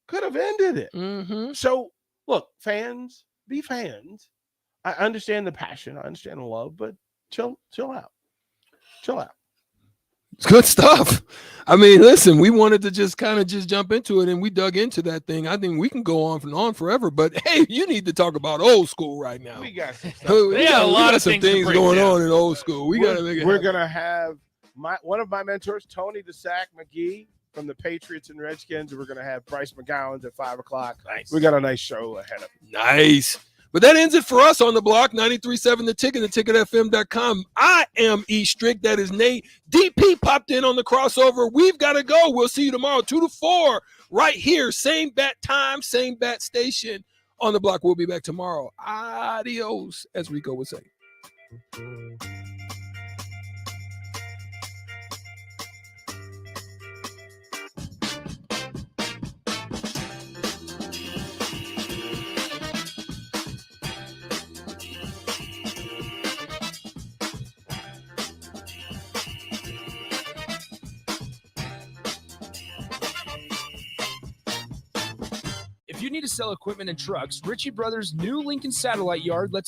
Could have ended it. So look, fans, be fans. I understand the passion, I understand the love, but chill out. Chill out. It's good stuff. I mean, listen, we wanted to just jump into it, and we dug into that thing. I think we can go on and on forever, but hey, you need to talk about old school right now. We got some stuff. we got a lot of things going on in old school. We're gonna have one of my mentors, Tony the Sack McGee from the Patriots and Redskins. We're gonna have Bryce McGowan at 5:00. Nice. We got a nice show ahead of us. Nice. But that ends it for us on the block. 93.7 The Ticket, theticketfm.com. I am E Strick. That is Nate. DP popped in on the crossover. We've got to go. We'll see you tomorrow, 2 to 4, right here. Same bat time, same bat station on the block. We'll be back tomorrow. Adios, as Rico would say. If you need to sell equipment and trucks, Ritchie Brothers' new Lincoln Satellite Yard lets